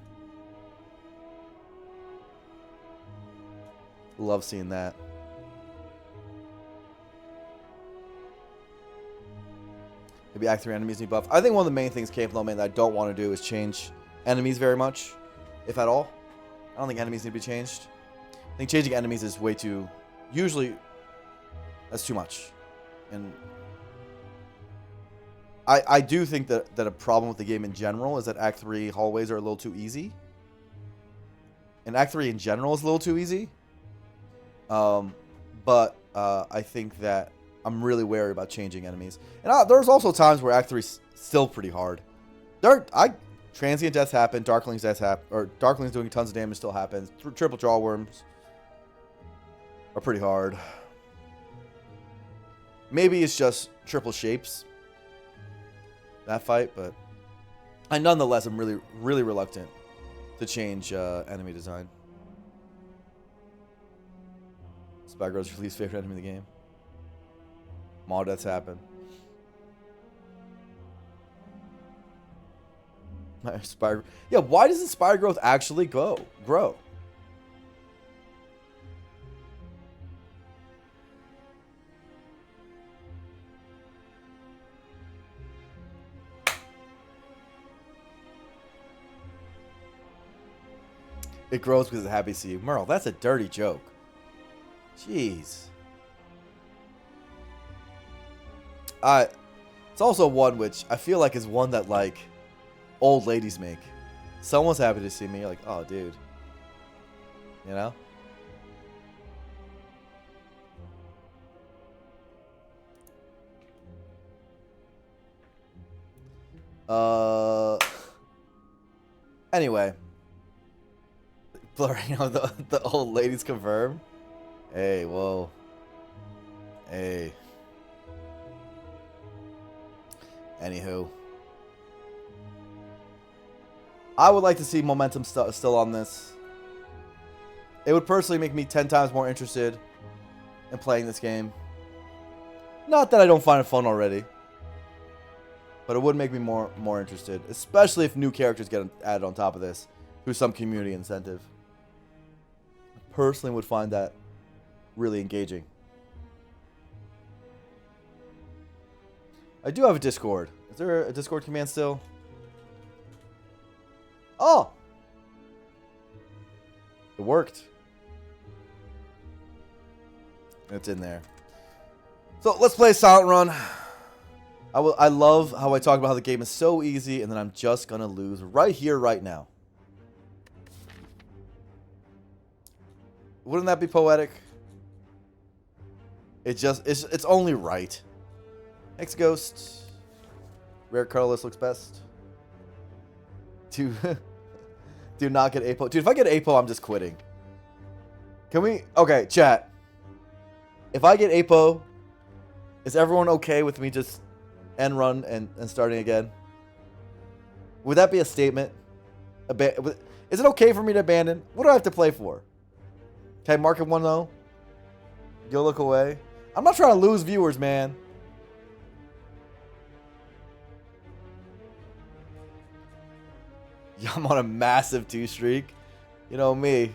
Love seeing that. Maybe Act 3 enemies need buff. I think one of the main things Cape Low Man that I don't want to do is change enemies very much, if at all. I don't think enemies need to be changed. I think changing enemies is way too... Usually, that's too much. And I do think that a problem with the game in general is that Act 3 hallways are a little too easy. And Act 3 in general is a little too easy. But I think that I'm really wary about changing enemies. And there's also times where Act 3 is still pretty hard. Transient deaths happen, Darkling's deaths happen, or Darkling's doing tons of damage still happens. Triple Jaw Worms are pretty hard. Maybe it's just triple shapes, that fight, but I nonetheless am really, really reluctant to change enemy design. Spygro's your least favorite enemy in the game. Maw deaths happen. Spire. Yeah, why doesn't Spire growth actually grow? It grows because it's happy to see you. Merle, that's a dirty joke. Jeez. It's also one which I feel like is one that, like, old ladies make. Someone's happy to see me. You're like, oh, dude. You know? Anyway. Blurring on the old ladies confirm. Hey, whoa. Hey. Anywho. I would like to see momentum still on this. It would personally make me 10 times more interested in playing this game. Not that I don't find it fun already. But it would make me more interested. Especially if new characters get added on top of this. Through some community incentive. I personally would find that really engaging. I do have a Discord. Is there a Discord command still? Oh! It worked. It's in there. So let's play Silent Run. I love how I talk about how the game is so easy and then I'm just gonna lose right here, right now. Wouldn't that be poetic? It's only right. X Ghost. Rare colorless looks best. Do not get APO. Dude, if I get APO, I'm just quitting. Can we? Okay, chat. If I get APO, is everyone okay with me just end run and starting again? Would that be a statement? Is it okay for me to abandon? What do I have to play for? Okay, mark it 1-0. Go look away. I'm not trying to lose viewers, man. Yeah, I'm on a massive 2 streak. You know me.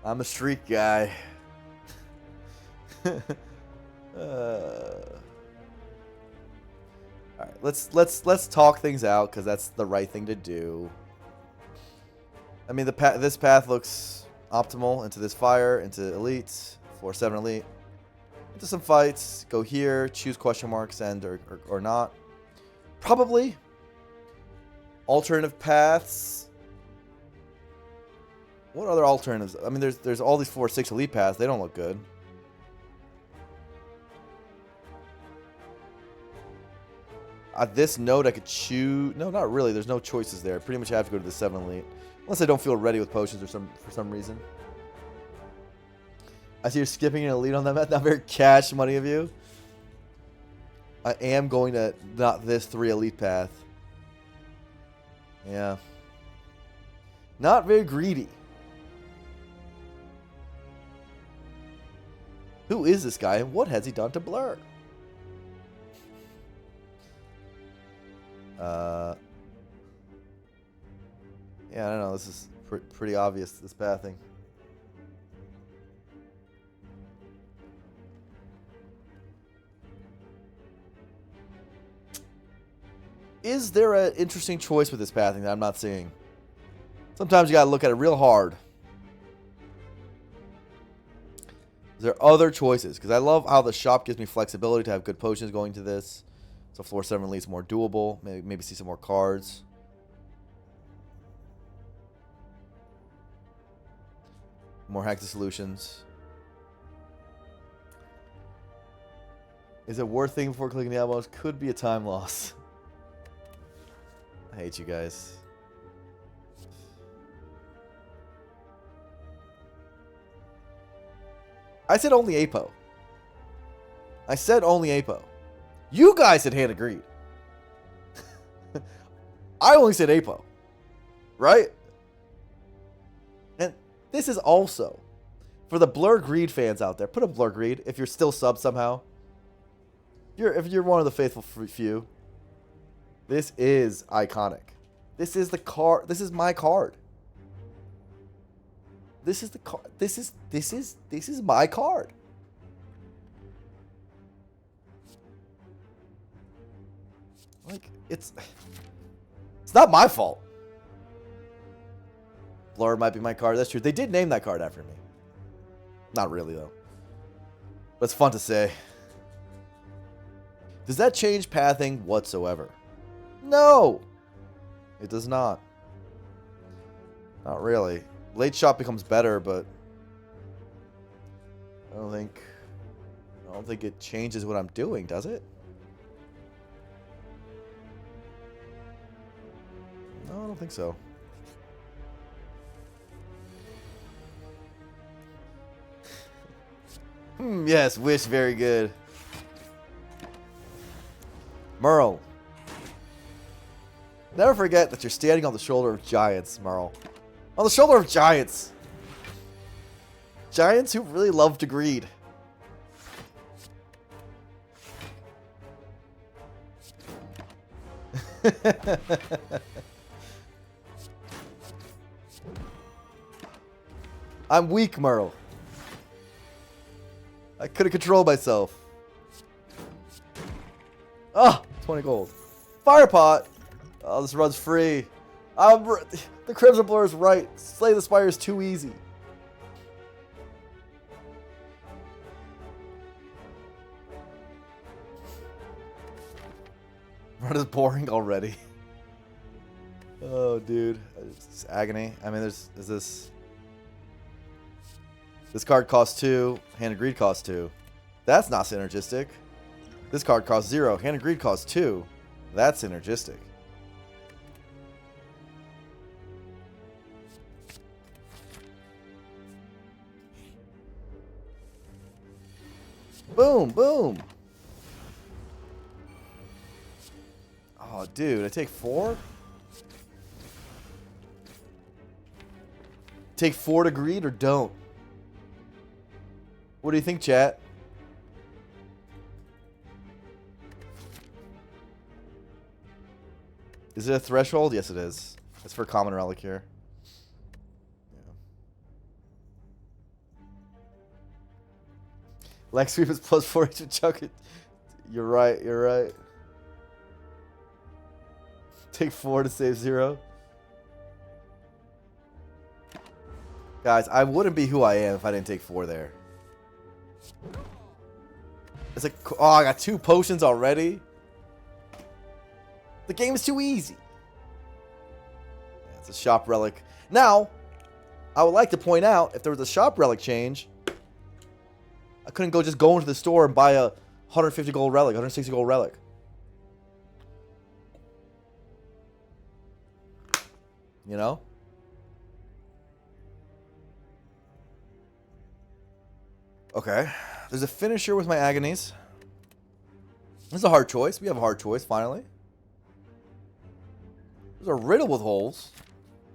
I'm a streak guy. Alright, let's talk things out because that's the right thing to do. I mean, this path looks optimal into this fire, into elite, floor 7 elite, into some fights. Go here, choose question marks, end or not. Probably. Alternative paths. What other alternatives? I mean, there's all these 4-6 elite paths. They don't look good. At this node, I could choose. No, not really. There's no choices there. Pretty much have to go to the 7 elite, unless I don't feel ready with potions for some reason. I see you're skipping an elite on that map. Not very cash money of you. I am going to not this 3 elite path. Yeah. Not very greedy. Who is this guy and what has he done to Blur? Yeah, I don't know. This is pretty obvious, this pathing. Is there an interesting choice with this pathing that I'm not seeing? Sometimes you gotta look at it real hard. Is there other choices? Because I love how the shop gives me flexibility to have good potions going to this. So floor 7 elite's more doable. Maybe see some more cards. More hack to solutions. Is it worth thinking before clicking the elbows? Could be a time loss. I hate you guys. I said only APO. I said only APO. You guys said Hand of Greed. I only said APO. Right? And this is also for the Blur Greed fans out there. Put a Blur Greed if you're still sub somehow. If you're one of the faithful few. This is iconic. This is the card. This is my card. This is the card. This is my card. Like it's not my fault. Blur might be my card. That's true. They did name that card after me. Not really, though. But it's fun to say. Does that change pathing whatsoever? No! It does not. Not really. Late shot becomes better, but I don't think it changes what I'm doing, does it? No, I don't think so. Yes, Wish, very good. Merle. Never forget that you're standing on the shoulder of giants, Merle. On the shoulder of giants. Giants who really love to greed. I'm weak, Merle. I could have controlled myself. Oh, 20 gold. Fire pot. Oh, this run's free. The Crimson Blur is right. Slay the Spire is too easy. Run is boring already. Oh, dude. It's agony. I mean, is this... This card costs 2. Hand of Greed costs 2. That's not synergistic. This card costs 0. Hand of Greed costs 2. That's synergistic. Boom, boom. Oh, dude, I take 4? Take 4 to greed or don't? What do you think, chat? Is it a threshold? Yes, it is. It's for common relic here. Yeah. Lex sweep is plus 4 to chuck it. You're right. You're right. Take 4 to save 0. Guys, I wouldn't be who I am if I didn't take 4 there. It's like, oh, I got 2 potions already. The game is too easy. Yeah, it's a shop relic. Now, I would like to point out, if there was a shop relic change, I couldn't just go into the store and buy a 150 gold relic, 160 gold relic. You know? Okay. There's a finisher with my agonies. This is a hard choice. We have a hard choice, finally. There's a riddle with holes,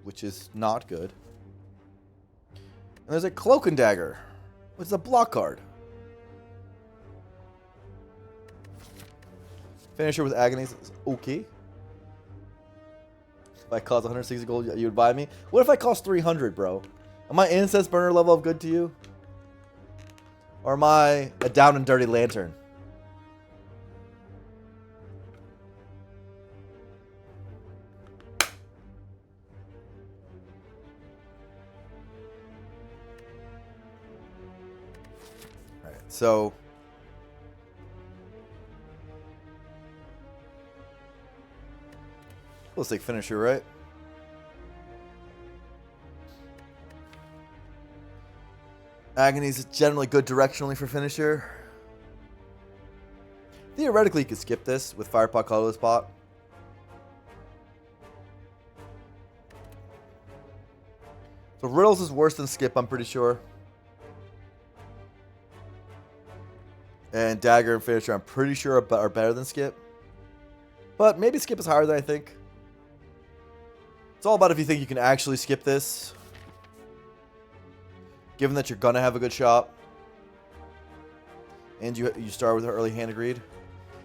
which is not good. And there's a cloak and dagger, which is a block card. Finisher with agonies is okay. If I cost 160 gold, you would buy me? What if I cost 300, bro? Am I incense burner level of good to you? Or am I a down and dirty lantern? Alright, so... Let's take finisher, right? Agony's is generally good directionally for finisher. Theoretically, you could skip this with Firepot, Colorless Pot. So Riddles is worse than skip, I'm pretty sure. And Dagger and Finisher, I'm pretty sure are better than skip. But maybe skip is higher than I think. It's all about if you think you can actually skip this. Given that you're going to have a good shot. And you start with an early hand of greed.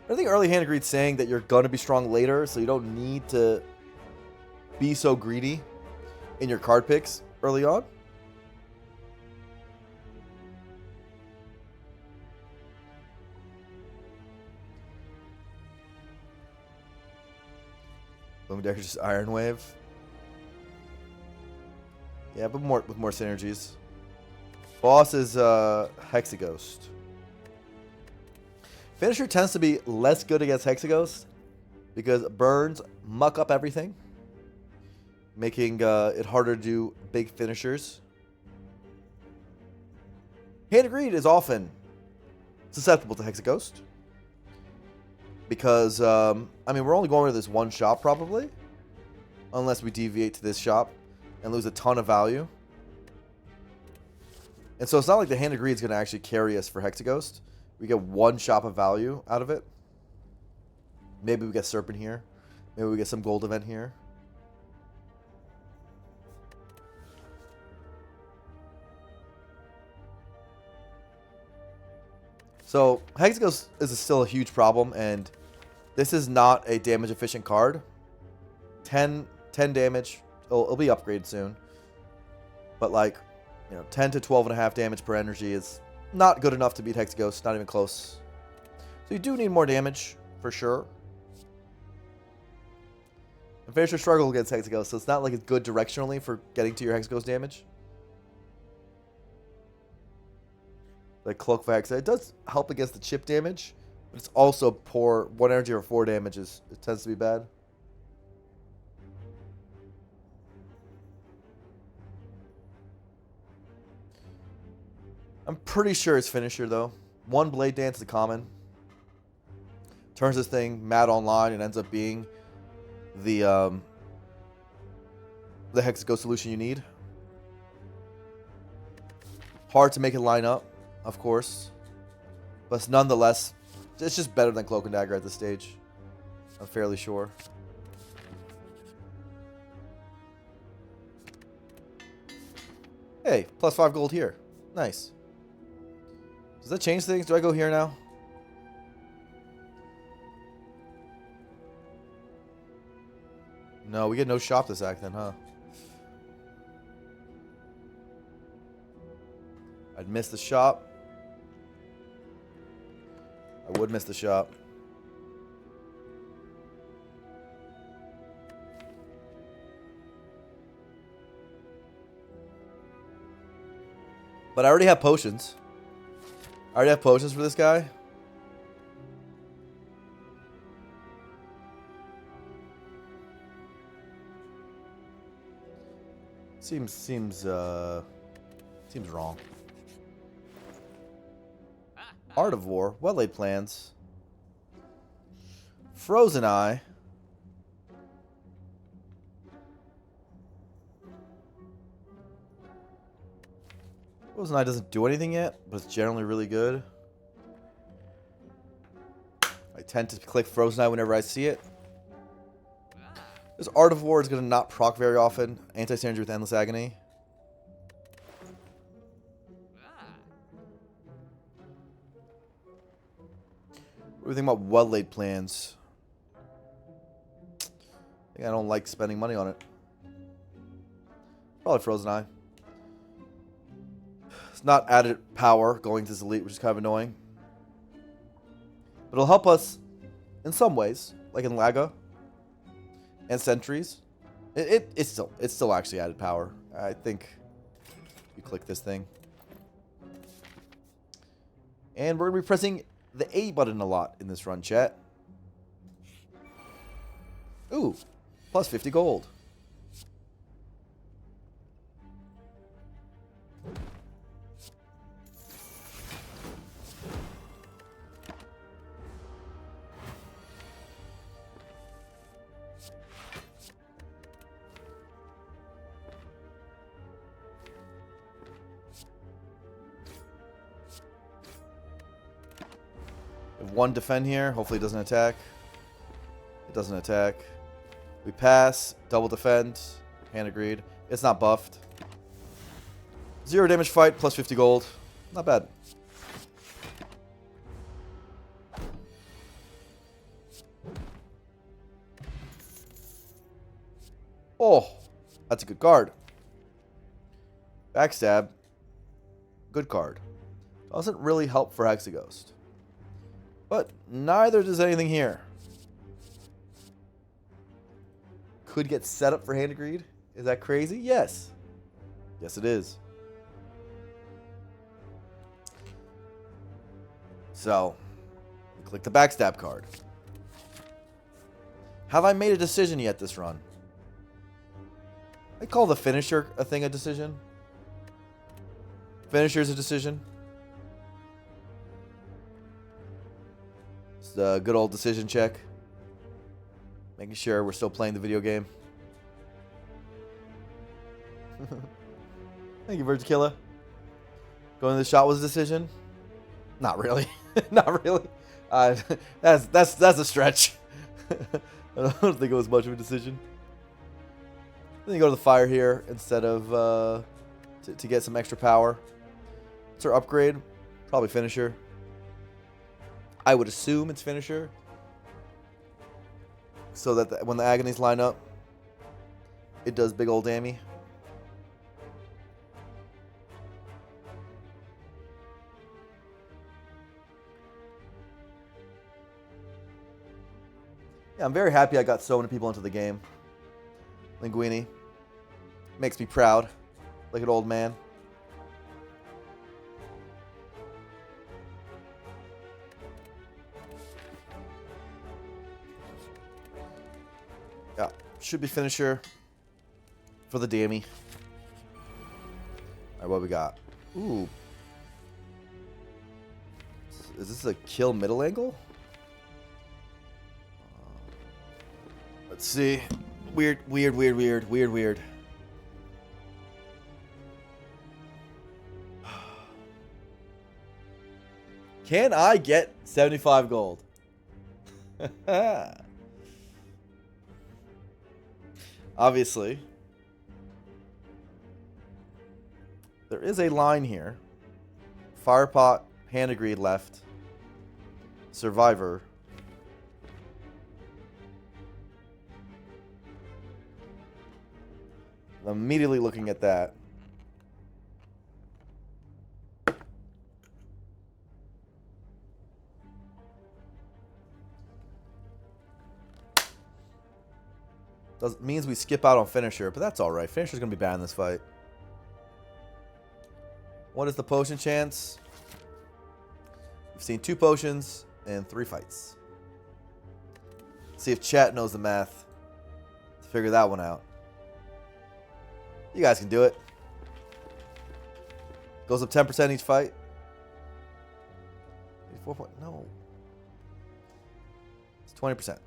I think early hand of greed saying that you're going to be strong later. So you don't need to be so greedy in your card picks early on. Boom Decker just Iron Wave. Yeah, but with more synergies. Boss is Hexaghost. Finisher tends to be less good against Hexaghost because burns muck up everything, making it harder to do big finishers. Hand of Greed is often susceptible to Hexaghost because, I mean, we're only going to this one shop probably, unless we deviate to this shop and lose a ton of value. And so it's not like the Hand of Greed is going to actually carry us for Hexaghost. We get one shop of value out of it. Maybe we get Serpent here. Maybe we get some gold event here. So Hexaghost is still a huge problem, and this is not a damage efficient card. 10 damage. It'll be upgraded soon. But like, you know, 10 to 12.5 damage per energy is not good enough to beat Hexaghost. Not even close. So you do need more damage, for sure. And Finisher struggle against Hexaghost, so it's not like it's good directionally for getting to your Hexaghost damage. Like Cloak for Hex. It does help against the chip damage, but it's also poor. 1 energy or 4 damage it tends to be bad. I'm pretty sure it's Finisher, though. 1 Blade Dance is common. Turns this thing mad online and ends up being the Hexaghost solution you need. Hard to make it line up, of course. But nonetheless, it's just better than Cloak and Dagger at this stage. I'm fairly sure. Hey, plus 5 gold here. Nice. Does that change things? Do I go here now? No, we get no shop this act then, huh? I'd miss the shop. I would miss the shop. But I already have potions. I already have potions for this guy. Seems wrong. Art of War, well laid plans. Frozen Eye. Frozen Eye doesn't do anything yet, but it's generally really good. I tend to click Frozen Eye whenever I see it. This Art of War is going to not proc very often. Anti-synergy with Endless Agony. What do you think about well-laid plans? I think I don't like spending money on it. Probably Frozen Eye. It's not added power going to this elite, which is kind of annoying. But it'll help us in some ways, like in Laga and Sentries. It's still actually added power. I think you click this thing. And we're going to be pressing the A button a lot in this run, chat. Ooh, plus 50 gold. One defend here. Hopefully it doesn't attack. It doesn't attack. We pass. Double defend. Hand agreed. It's not buffed. 0 damage fight. Plus 50 gold. Not bad. Oh. That's a good card. Backstab. Good card. Doesn't really help for Hexaghost. But neither does anything here. Could get set up for Hand of Greed. Is that crazy? Yes. Yes, it is. So, click the backstab card. Have I made a decision yet this run? I call the finisher a decision. Finisher's a decision. It's a good old decision check. Making sure we're still playing the video game. Thank you, Virgin Killer. Going to the shot was a decision? Not really. Not really. That's a stretch. I don't think it was much of a decision. Then you go to the fire here instead of to get some extra power. What's our upgrade? Probably finisher. I would assume it's finisher. So that when the agonies line up, it does big old dammy. Yeah, I'm very happy I got so many people into the game. Linguini. Makes me proud. Like an old man. Yeah, should be finisher for the dammy. Alright, what we got? Ooh. Is this a kill middle angle? Let's see. Weird. Can I get 75 gold? Obviously. There is a line here. Firepot, hand agreed left. Survivor. I'm immediately looking at that. Means we skip out on finisher, but that's alright. Finisher's going to be bad in this fight. What is the potion chance? We've seen 2 potions and 3 fights. See if chat knows the math to figure that one out. You guys can do it. Goes up 10% each fight. 84 point. No. It's 20%.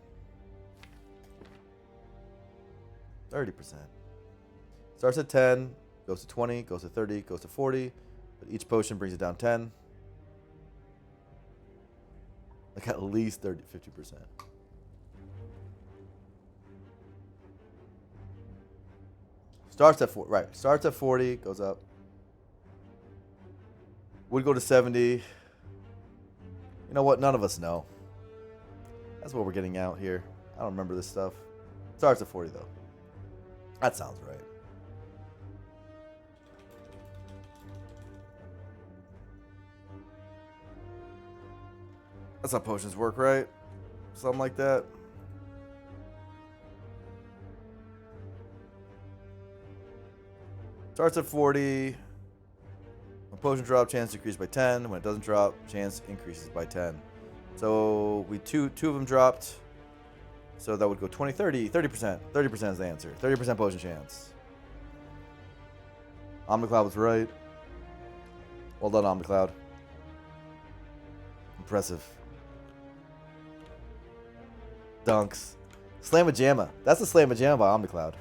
30%. Starts at 10, goes to 20, goes to 30, goes to 40. But each potion brings it down 10. Like at least 50%. Starts at 40, right? Starts at 40, goes up. Would go to 70. You know what? None of us know. That's what we're getting out here. I don't remember this stuff. Starts at 40 though. That sounds right. That's how potions work, right? Something like that. Starts at 40. When potion drop, chance decreases by 10. When it doesn't drop, chance increases by 10. So we two of them dropped. So that would go 20, 30, 30%. 30% is the answer. 30% potion chance. Omnicloud was right. Well done, Omnicloud. Impressive. Dunks. Slamma-jamma. That's a Slamma-jamma by Omnicloud.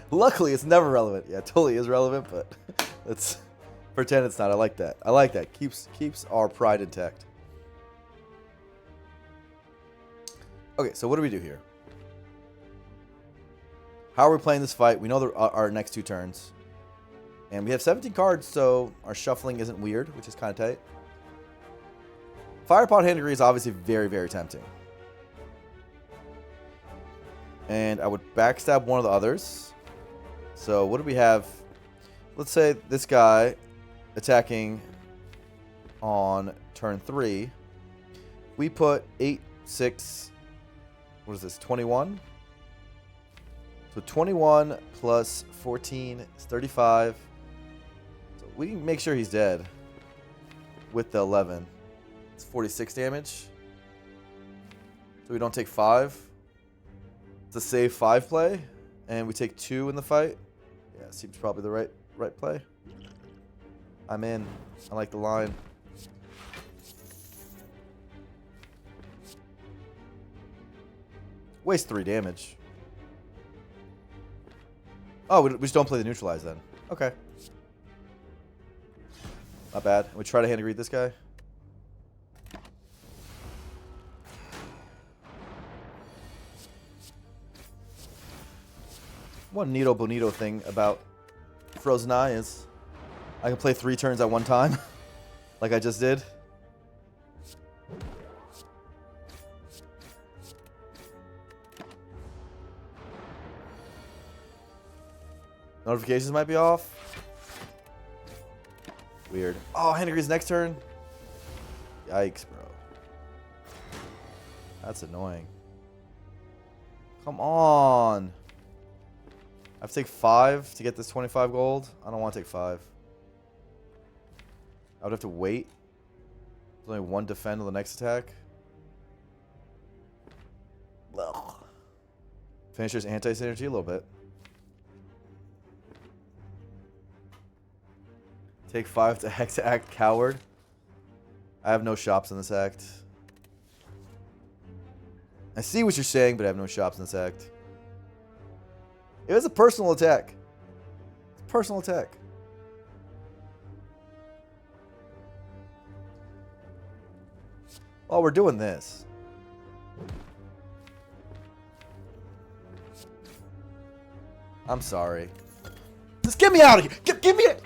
Luckily, it's never relevant. Yeah, it totally is relevant, but let's pretend it's not. I like that. I like that. Keeps our pride intact. Okay, so what do we do here? How are we playing this fight? We know our next 2 turns. And we have 17 cards, so our shuffling isn't weird, which is kind of tight. Firepot hand degree is obviously very, very tempting. And I would backstab one of the others. So what do we have? Let's say this guy attacking on turn 3. We put 8, 6... What is this? 21? So 21 plus 14 is 35. So we can make sure he's dead with the 11. It's 46 damage. So we don't take 5. It's a save 5 play. And we take 2 in the fight. Yeah, seems probably the right play. I'm in. I like the line. Waste 3 damage. Oh, we just don't play the neutralize then. Okay. Not bad. We try to hand greet this guy. One neato bonito thing about Frozen Eye is I can play 3 turns at one time, like I just did. Notifications might be off. Weird. Oh, Henry's next turn. Yikes, bro. That's annoying. Come on. I have to take 5 to get this 25 gold. I don't want to take 5. I would have to wait. There's only 1 defend on the next attack. Ugh. Finisher's anti-synergy a little bit. Take 5 to Hex Act Coward. I have no shops in this act. I see what you're saying, but I have no shops in this act. It was a personal attack. It's a personal attack. Oh, we're doing this. I'm sorry. Just get me out of here. Get me it.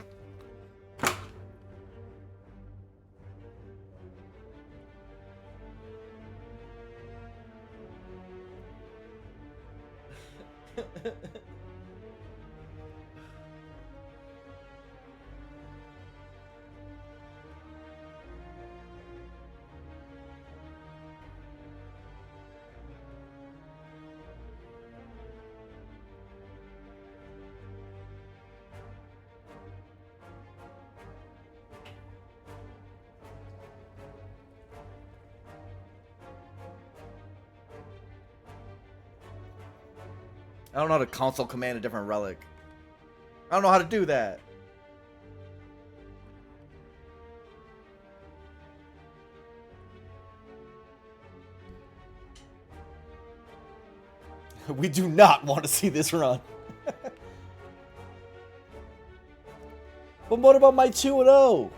I don't know how to console command a different relic. I don't know how to do that. We do not want to see this run. But what about my 2-0?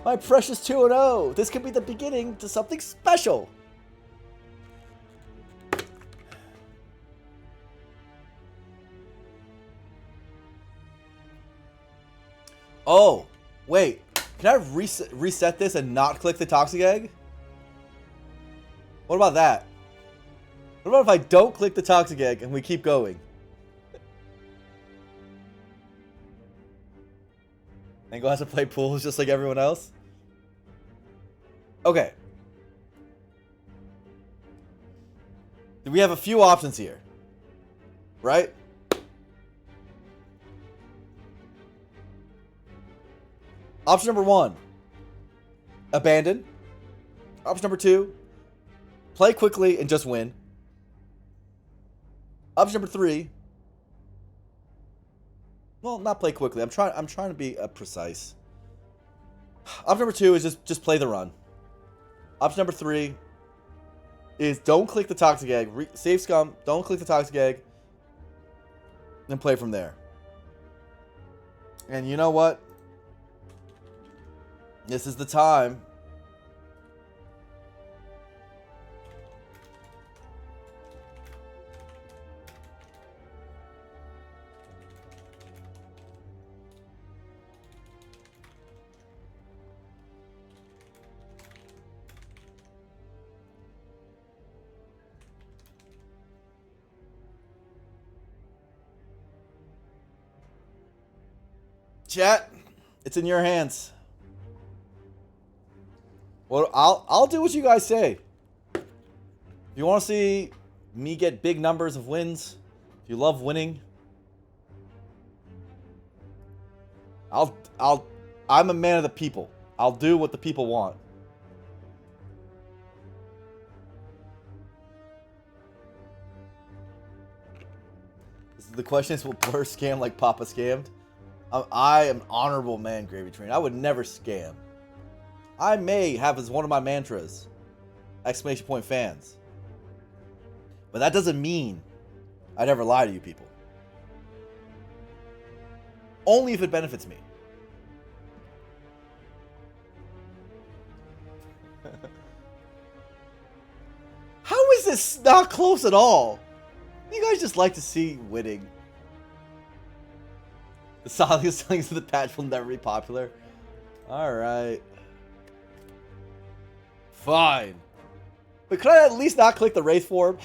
My precious 2-0. This could be the beginning to something special. Oh, wait. Can I reset this and not click the Toxic Egg? What about that? What about if I don't click the Toxic Egg and we keep going? Angle has to play pools just like everyone else? Okay. We have a few options here. Right? Option number 1, abandon. Option number 2, play quickly and just win. Option number 3, well, not play quickly. I'm trying to be precise. Option number 2 is just play the run. Option number 3 is don't click the Toxic Egg. Save scum. Don't click the Toxic Egg. And play from there. And you know what? This is the time. Chat, it's in your hands. Well, I'll do what you guys say. If you want to see me get big numbers of wins, If you love winning, I'm a man of the people. I'll do what the people want. The question is, will Blur scam like Papa scammed? I am an honorable man, Gravy Train. I would never scam. I may have as one of my mantras, exclamation point fans. But that doesn't mean I'd ever lie to you people. Only if it benefits me. How is this not close at all? You guys just like to see winning. The solidest things of the patch will never be popular. Alright. Fine. But could I at least not click the Wraith form?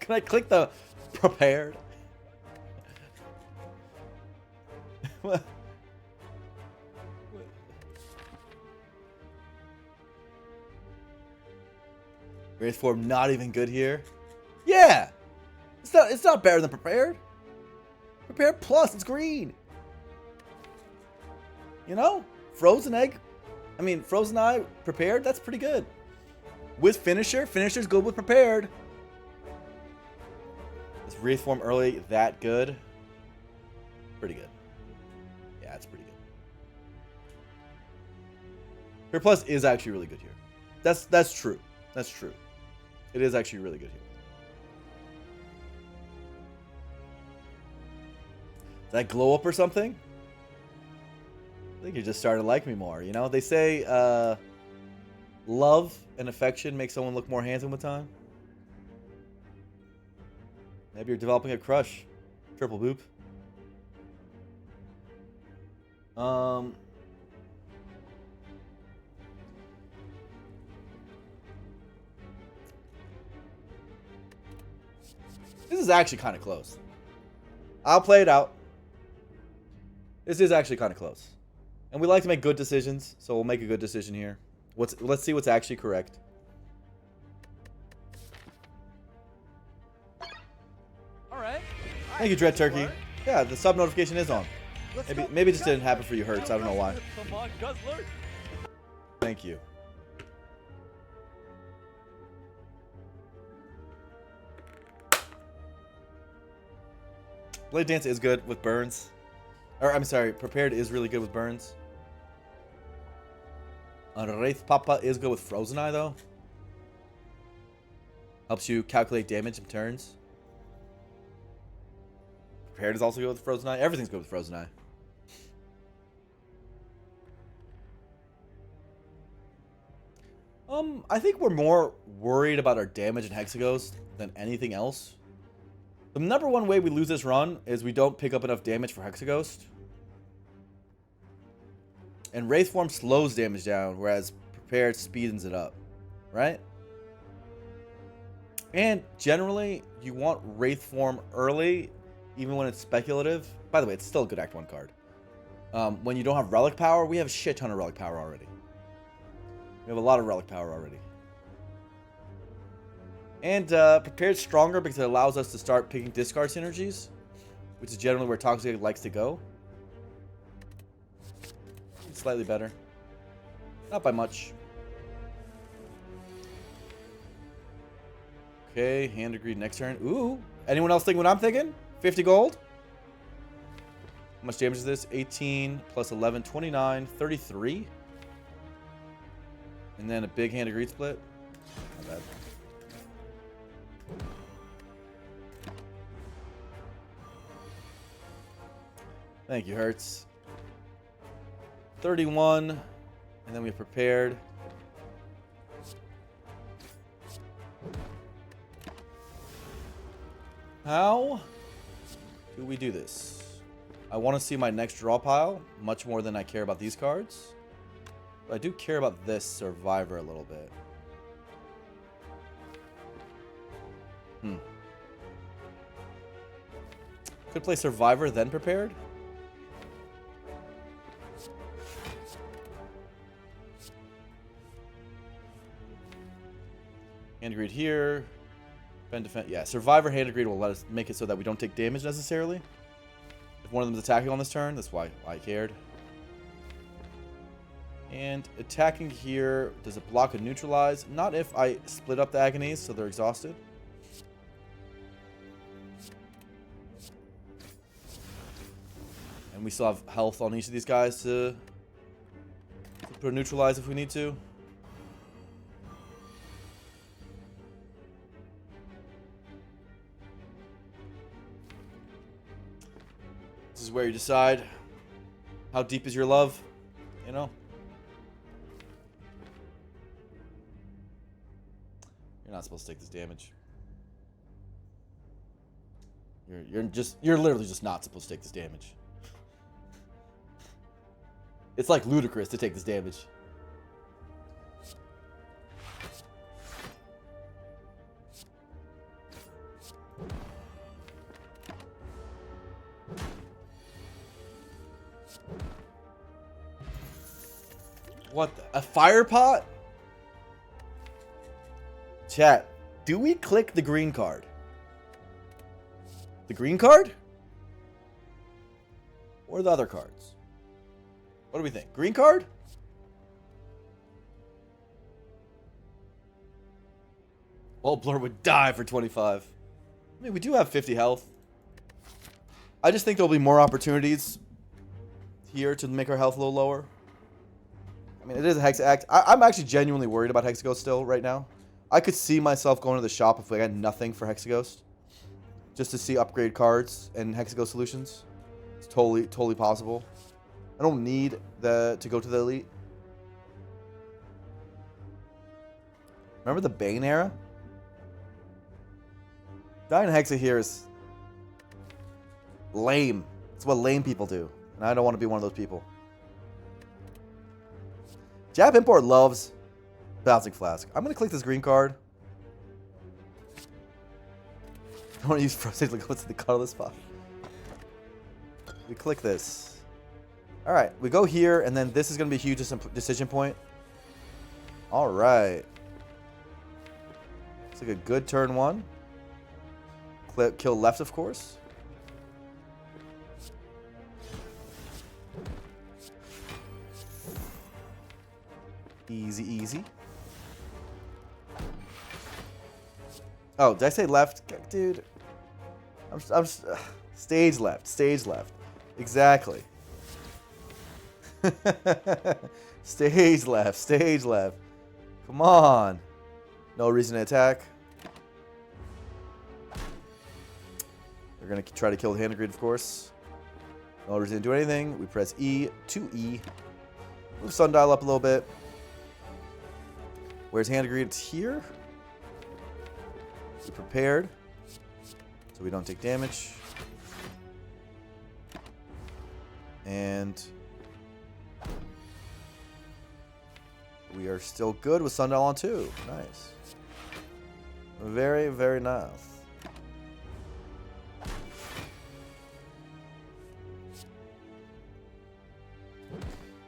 Can I click the prepared? Wraith form not even good here? Yeah! It's not better than prepared. Prepared plus, it's green. You know? Frozen egg. I mean, frozen eye, prepared, that's pretty good. With finisher, finisher's good with prepared. Is Wraith form early that good? Pretty good. Yeah, it's pretty good. Prepared plus is actually really good here. That's true. That's true. It is actually really good here. Did I glow up or something? I think you just started to like me more, you know? They say love and affection make someone look more handsome with time. Maybe you're developing a crush. Triple boop. This is actually kind of close. I'll play it out. This is actually kind of close. And we like to make good decisions, so we'll make a good decision here. Let's see what's actually correct. All right. Thank you, Dread Turkey. Yeah, the sub notification is on. Maybe it just didn't happen for you, Hurts. I don't know why. Come on, Guzzler. Thank you. Blade Dance is good with burns. Or, I'm sorry, Prepared is really good with burns. Wraith Papa is good with Frozen Eye, though. Helps you calculate damage in turns. Prepared is also good with Frozen Eye. Everything's good with Frozen Eye. I think we're more worried about our damage in Hexaghost than anything else. The number one way we lose this run is we don't pick up enough damage for Hexaghost. And Wraith form slows damage down, whereas Prepared speeds it up. Right? And generally, you want Wraith form early, even when it's speculative. By the way, it's still a good Act 1 card. When you don't have Relic Power, we have a shit ton of Relic Power already. We have a lot of Relic Power already. And Prepared's stronger because it allows us to start picking discard synergies, which is generally where Toxic likes to go. It's slightly better. Not by much. Okay, Hand of Greed next turn. Ooh. Anyone else think what I'm thinking? 50 gold? How much damage is this? 18 plus 11, 29, 33. And then a big Hand of Greed split. Not bad. Thank you, Hertz. 31. And then we have Prepared. How do we do this? I want to see my next draw pile much more than I care about these cards. But I do care about this Survivor a little bit. Could play Survivor, then Prepared. Hand Greed here. Defend. Yeah, Survivor Hand Greed will let us make it so that we don't take damage necessarily. If one of them is attacking on this turn, that's why I cared. And attacking here, does it block and neutralize? Not if I split up the Agonies so they're exhausted. And we still have health on each of these guys to put a neutralize if we need to. This is where you decide how deep is your love, you know? You're not supposed to take this damage. You're literally just not supposed to take this damage. It's like ludicrous to take this damage. What? A fire pot? Chat, do we click the green card? The green card? Or the other cards? What do we think? Green card? Well, Blur would die for 25. I mean, we do have 50 health. I just think there'll be more opportunities here to make our health a little lower. I mean, it is a Hex Act. I'm actually genuinely worried about Hexaghost still right now. I could see myself going to the shop if I had nothing for Hexaghost. Just to see upgrade cards and Hexaghost solutions. It's totally possible. I don't need to go to the Elite. Remember the Bane era? Dying Hexa here is lame. It's what lame people do. And I don't want to be one of those people. Jab Import loves Bouncing Flask. I'm going to click this green card. I want to use Frozen to go to the colorless spot. We click this. Alright, we go here, and then this is going to be a huge decision point. Alright. Looks like a good turn one. Kill left, of course. Easy, easy. Oh, did I say left? Dude. I'm stage left. Stage left. Exactly. Stage left. Stage left. Come on. No reason to attack. We're going to try to kill the Hand of Greed, of course. No reason to do anything. We press E, 2E. Move Sundial up a little bit. Where's Hand of Greed? It's here. Be prepared so we don't take damage. And we are still good with Sundial on 2. Nice. Very, very nice.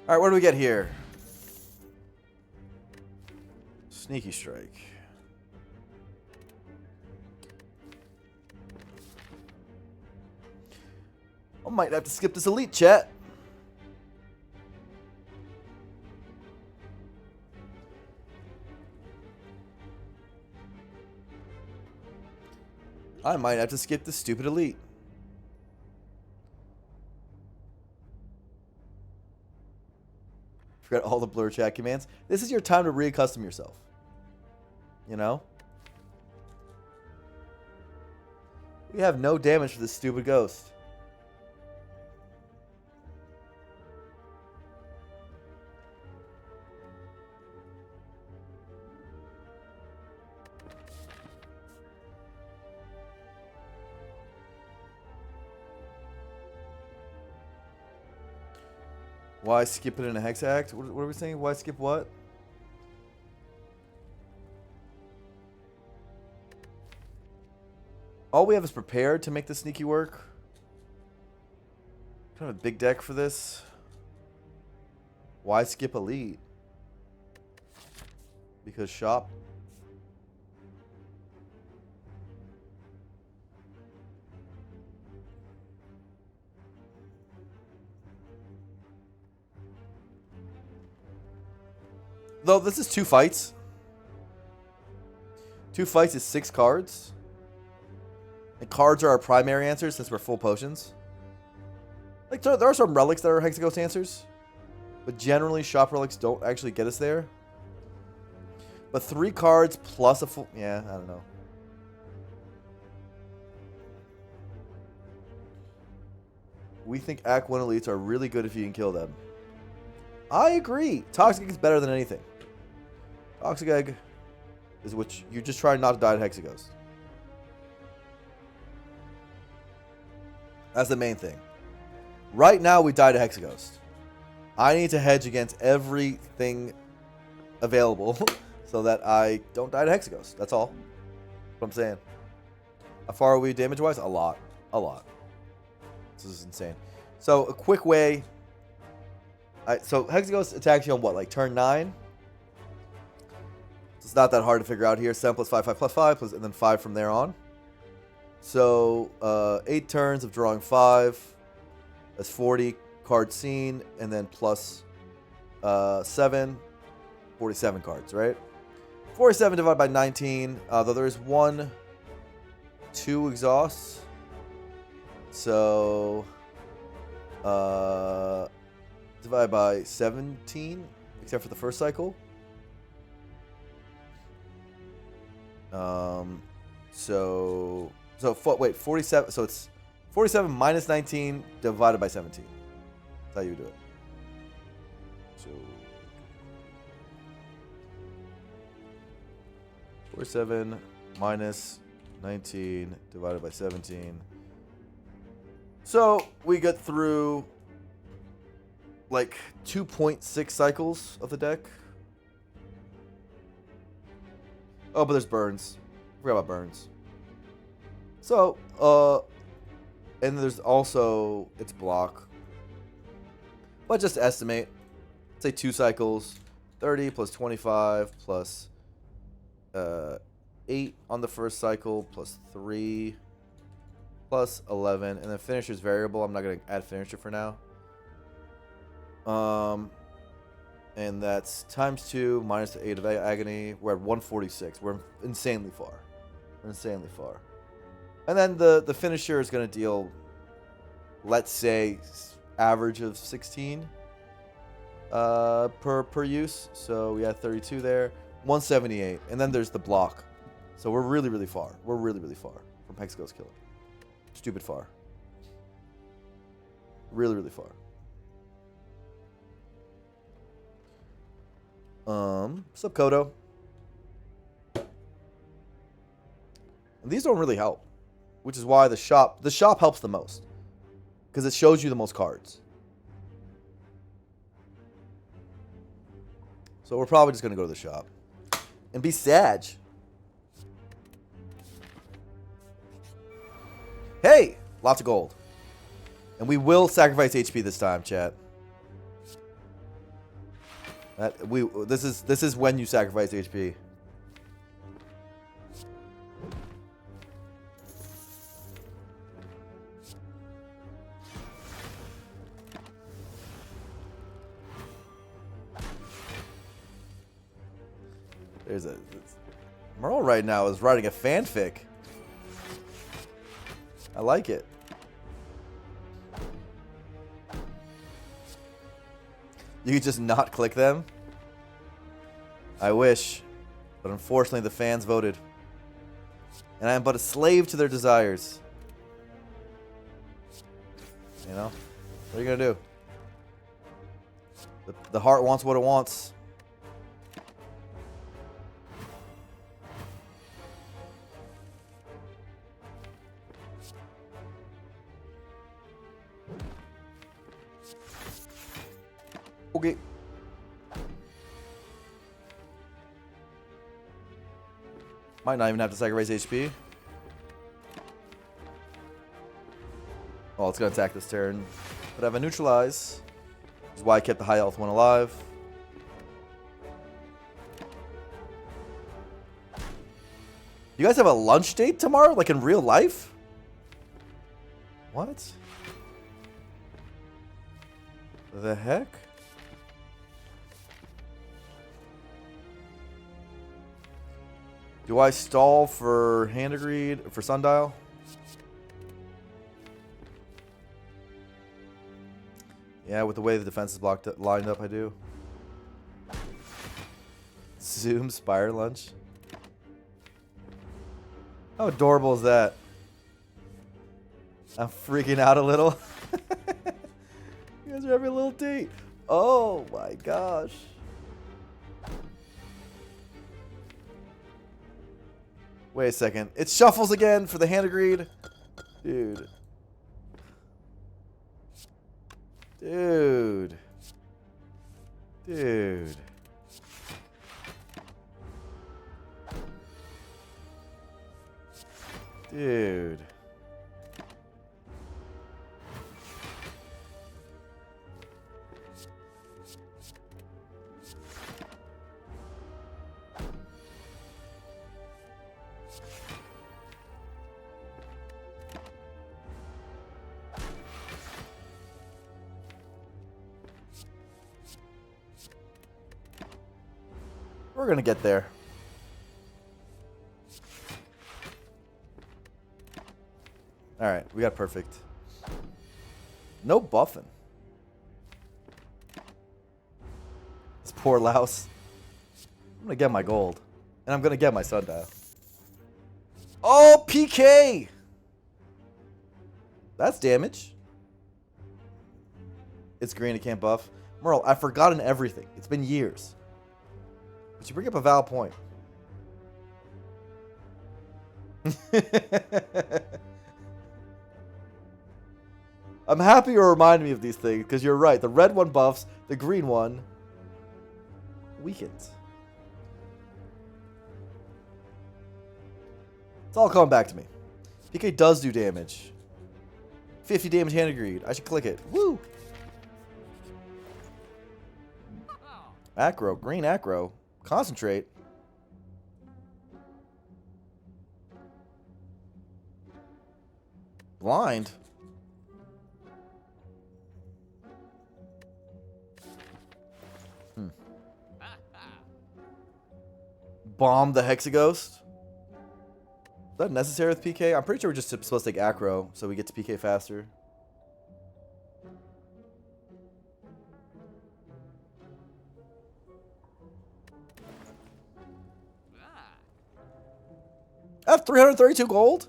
Alright, what do we get here? Sneaky Strike. I might have to skip this Elite, chat. I might have to skip this stupid Elite. Forgot all the Blur chat commands. This is your time to reaccustom yourself. You know? We have no damage for this stupid ghost. Why skip it in a Hex Act? What are we saying? Why skip what? All we have is prepared to make the sneaky work. Kind of a big deck for this. Why skip Elite? Because shop. though this is 2 fights. 2 fights is 6 cards. And cards are our primary answers since we're full potions. Like, there are some relics that are Hexaghost answers. But generally, shop relics don't actually get us there. But 3 cards plus a full... Yeah, I don't know. We think Act 1 elites are really good if you can kill them. I agree. Toxic Egg is better than anything. Toxic Egg is what you're just trying not to die to Hexaghost. That's the main thing. Right now, we die to Hexaghost. I need to hedge against everything available so that I don't die to Hexaghost. That's all. That's what I'm saying. How far are we damage-wise? A lot. A lot. This is insane. So, a quick way... so, Hexaghost attacks you on what? Like, turn 9? So it's not that hard to figure out here. 7 plus 5, 5 plus 5, plus, and then 5 from there on. So, 8 turns of drawing 5. That's 40 cards seen, and then plus 7, 47 cards, right? 47 divided by 19, though there is 2 exhausts. So, divided by 17, except for the first cycle. Wait, 47, so it's 47 minus 19 divided by 17. That's how you do it. So 47 minus 19 divided by 17. So we get through like 2.6 cycles of the deck. Oh, but there's burns. Forgot about burns. So, and there's also its block. But just to estimate, say 2 cycles, 30 plus 25 plus 8 on the first cycle plus 3 plus 11, and then finisher's variable. I'm not going to add finisher for now. And that's times 2 minus the 8 of agony. We're at 146. We're insanely far. We're insanely far. And then the finisher is going to deal, let's say, average of 16 per use. So we had 32 there. 178. And then there's the block. So we're really, really far. We're really, really far from Hexaghost Killer. Stupid far. Really, really far. Sup, Kodo? And these don't really help, which is why the shop helps the most, because it shows you the most cards. So we're probably just gonna go to the shop and be Sag. Hey, lots of gold, and we will sacrifice HP this time, chat. This is when you sacrifice HP. Merle right now is writing a fanfic. I like it. You could just not click them? I wish. But unfortunately, the fans voted. And I am but a slave to their desires. You know? What are you going to do? The heart wants what it wants. Okay. Might not even have to sacrifice HP. Oh, it's going to attack this turn. But I have a neutralize. Which is why I kept the high health one alive. You guys have a lunch date tomorrow? Like in real life? What? The heck? Do I stall for Hand of Greed, for Sundial? Yeah, with the way the defense is lined up, I do. Zoom Spire Lunch. How adorable is that? I'm freaking out a little. You guys are having a little date. Oh my gosh. Wait a second. It shuffles again for the Hand of Greed. Dude. Dude. Dude. Dude. We're gonna get there. Alright, we got perfect. No buffing. This poor louse. I'm gonna get my gold. And I'm gonna get my sundial. Oh, PK! That's damage. It's green, it can't buff. Merle, I've forgotten everything. It's been years. But you bring up a valid point. I'm happy you're reminding me of these things, because you're right. The red one buffs, the green one weakens. It's all coming back to me. PK does do damage. 50 damage Hand of Greed. I should click it. Woo! Acro. Green acro. Concentrate. Blind. Bomb the Hexaghost. Is that necessary with PK? I'm pretty sure we're just supposed to take acro so we get to PK faster. I have 332 gold?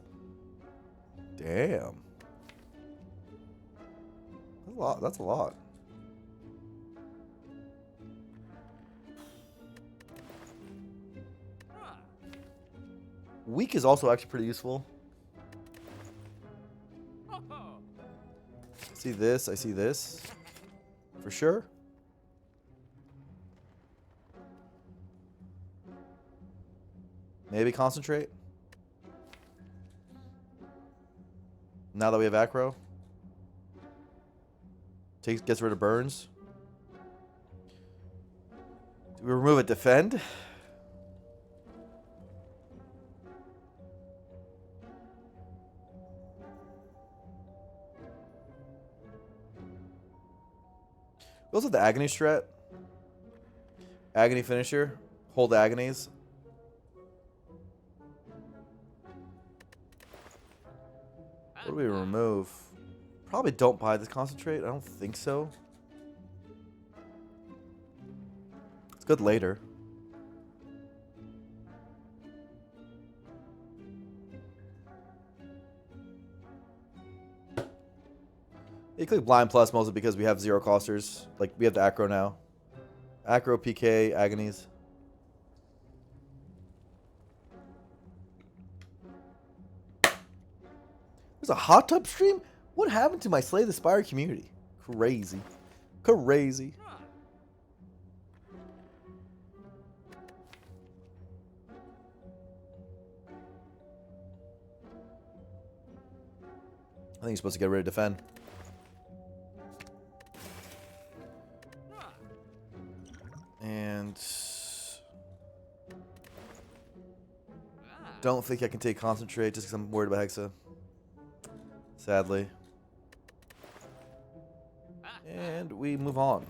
Damn. That's a lot. That's a lot. Weak is also actually pretty useful. I see this. I see this. For sure. Maybe concentrate. Now that we have acro. Gets rid of burns. Do we remove a defend? We also have the Agony strat. Agony finisher. Hold agonies. What do we remove? Probably don't buy this concentrate. I don't think so. It's good later. You click blind plus mostly because we have zero costers. Like we have the acro now. Acro, PK, agonies. There's a hot tub stream? What happened to my Slay the Spire community? Crazy. Crazy. I think you're supposed to get ready to defend. And don't think I can take concentrate just because I'm worried about Hexa. Sadly. And we move on.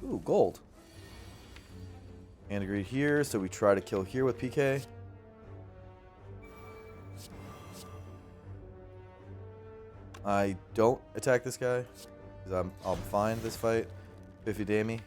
Ooh, gold. And agreed here, so we try to kill here with PK. I don't attack this guy because I'm fine this fight. Biffy Dammy.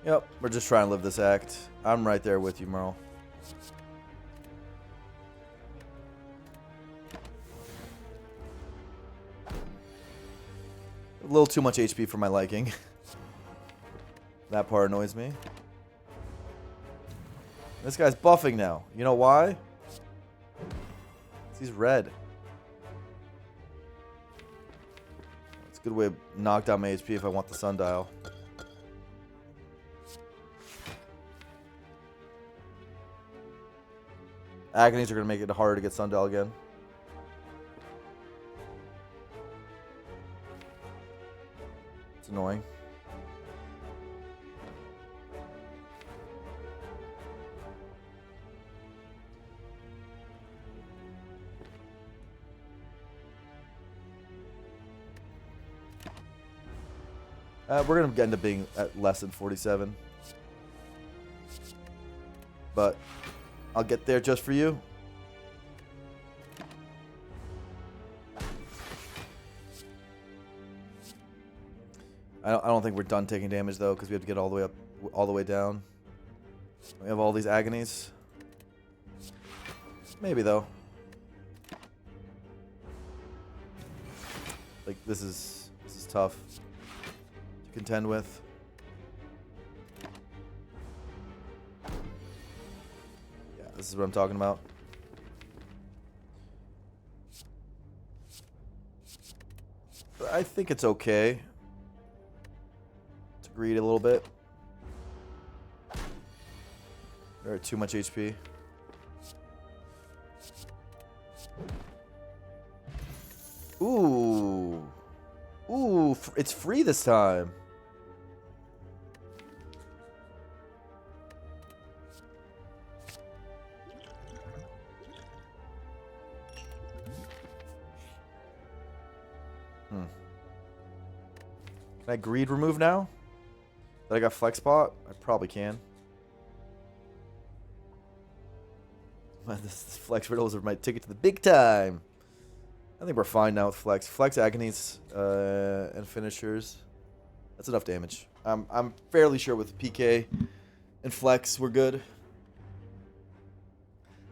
Yep, we're just trying to live this act. I'm right there with you, Merle. A little too much HP for my liking. That part annoys me. This guy's buffing now. You know why? He's red. It's a good way to knock down my HP if I want the sundial. Agonies are going to make it harder to get sundial again. It's annoying. We're going to end up being at less than 47. But I'll get there just for you. I don't think we're done taking damage though, because we have to get all the way up, all the way down. We have all these agonies. Maybe though. Like this is tough to contend with. Yeah, this is what I'm talking about. But I think it's okay to greed a little bit. They're at too much HP. Ooh. Ooh, it's free this time. Can I greed remove now? That I got flex spot? I probably can. This flex riddles are my ticket to the big time. I think we're fine now with flex. Flex agonies and finishers. That's enough damage. I'm fairly sure with PK and flex we're good.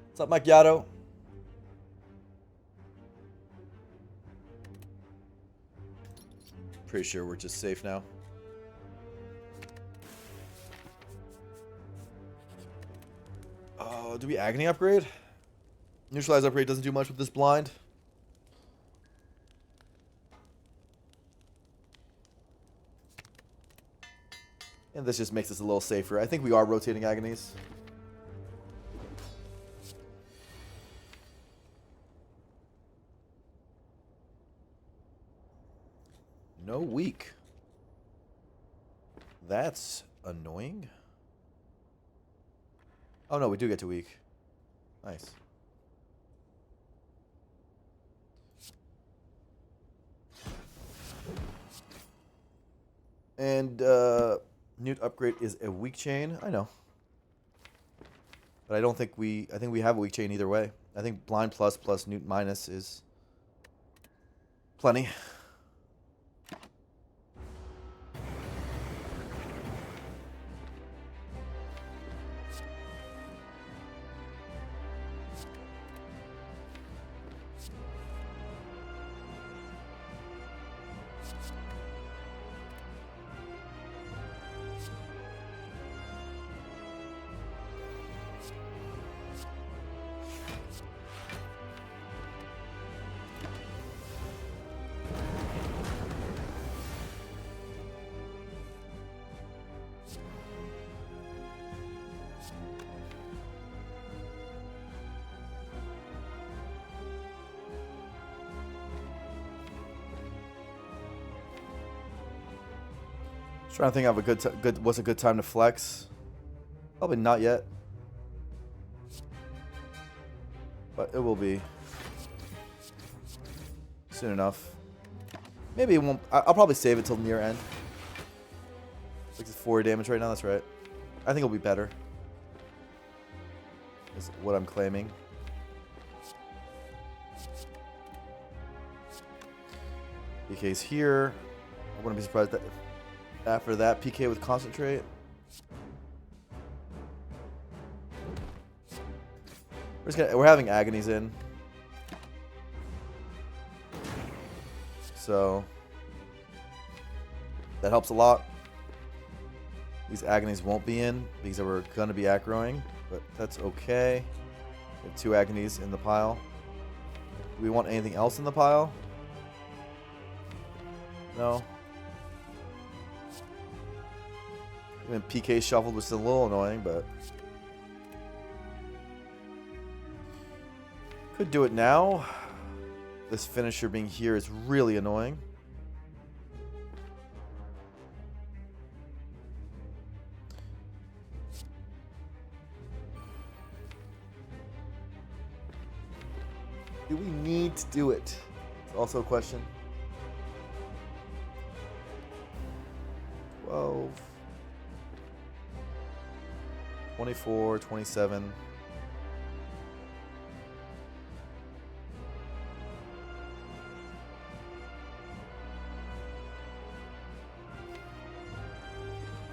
What's up, Macchiato? Pretty sure we're just safe now. Do we agony upgrade? Neutralize upgrade doesn't do much with this blind. And this just makes us a little safer. I think we are rotating agonies. No weak. That's annoying. Oh no, we do get to weak. Nice. And Newt upgrade is a weak chain. I know. But I don't think I think we have a weak chain either way. I think blind plus plus Newt minus is plenty. Trying to think of what's a good time to flex. Probably not yet, but it will be soon enough. Maybe it won't. I'll probably save it till near end. Like it's 40 damage right now. That's right. I think it'll be better. Is what I'm claiming. PK's here. I wouldn't be surprised that after that PK with concentrate. We're having agonies in. So that helps a lot. These agonies won't be in because we're going to be aggroing, but that's okay. We have 2 agonies in the pile. Do we want anything else in the pile? No. Even PK shuffled, which is a little annoying, but could do it now. This finisher being here is really annoying. Do we need to do it? It's also a question. 12, 24, 27.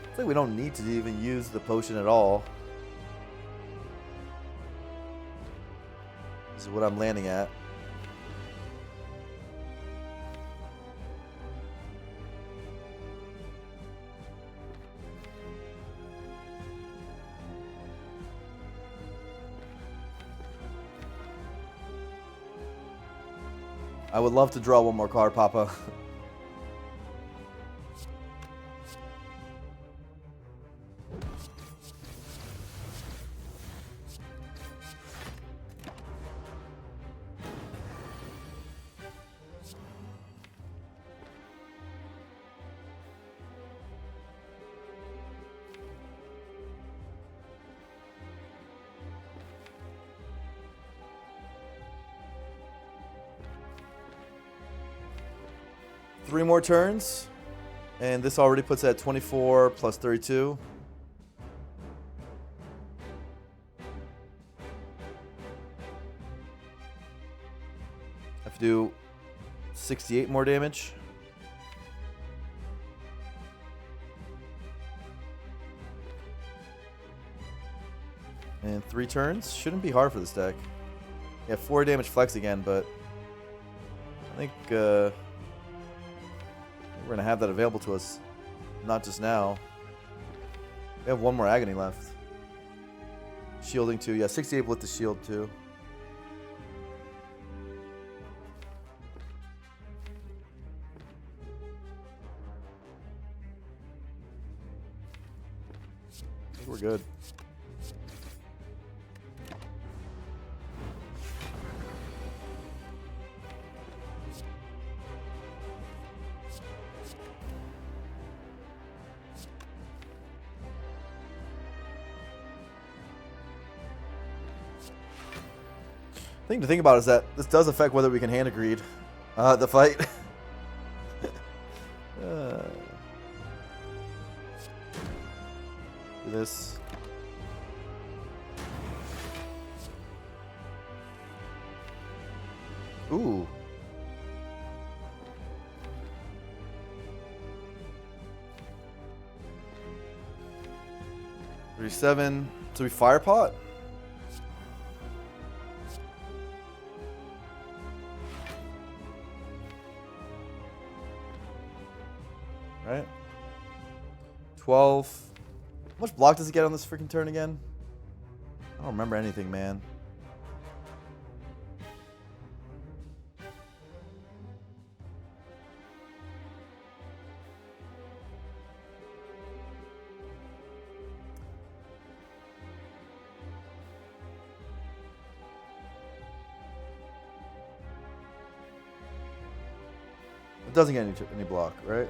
I think we don't need to even use the potion at all. This is what I'm landing at. I would love to draw one more card, Papa. Three more turns, and this already puts it at 24 plus 32. I have to do 68 more damage. And 3 turns. Shouldn't be hard for this deck. Yeah, 4 damage flex again, but I think we're going to have that available to us. Not just now. We have 1 more agony left. Shielding too. Yeah, 68 with the shield too. I think we're good. The thing to think about is that this does affect whether we can hand a greed the fight. Do this. Ooh. $37. So we fire pot? Right? 12. How much block does he get on this freaking turn again? I don't remember anything, man. It doesn't get any block, right?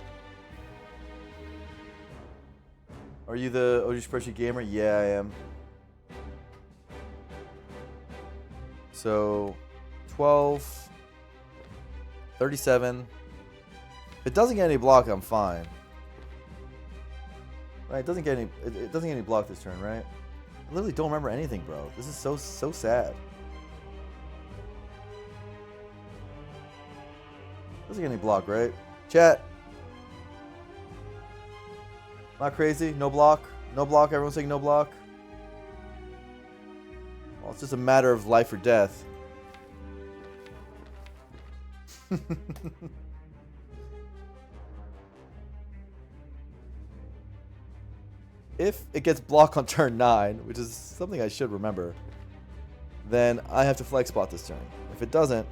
Are you the OG spreadsheet gamer? Yeah, I am. So, 12, 37. If it doesn't get any block, I'm fine. Right? It doesn't get any block this turn, right? I literally don't remember anything, bro. This is so sad. Doesn't get any block, right? Chat. Not crazy. No block. No block. Everyone's saying no block. Well, it's just a matter of life or death. If it gets blocked on turn 9, which is something I should remember, then I have to flex spot this turn. If it doesn't,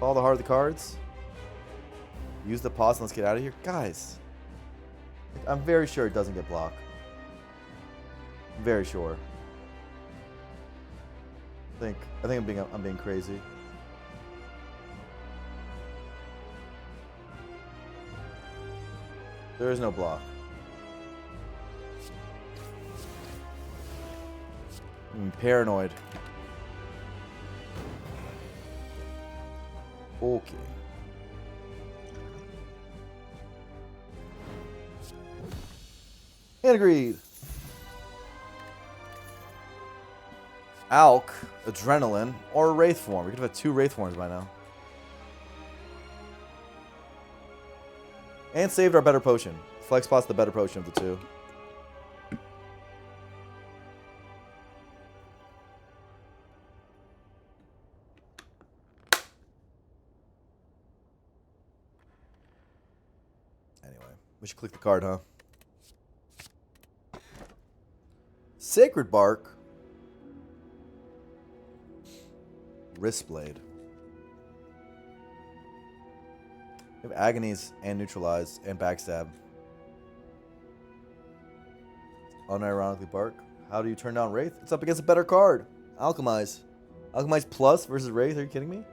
follow the heart of the cards. Use the pause and let's get out of here. Guys, I'm very sure it doesn't get blocked. Very sure. I think I'm being crazy. There is no block. I'm paranoid. Okay. And agreed. Alk, Adrenaline, or Wraith form. We could have had 2 Wraith forms by now. And saved our better potion. Flex spot's the better potion of the 2. Anyway, we should click the card, huh? Sacred Bark. Wristblade. We have Agonies and Neutralize and Backstab. Unironically Bark. How do you turn down Wraith? It's up against a better card. Alchemize. Alchemize Plus versus Wraith. Are you kidding me?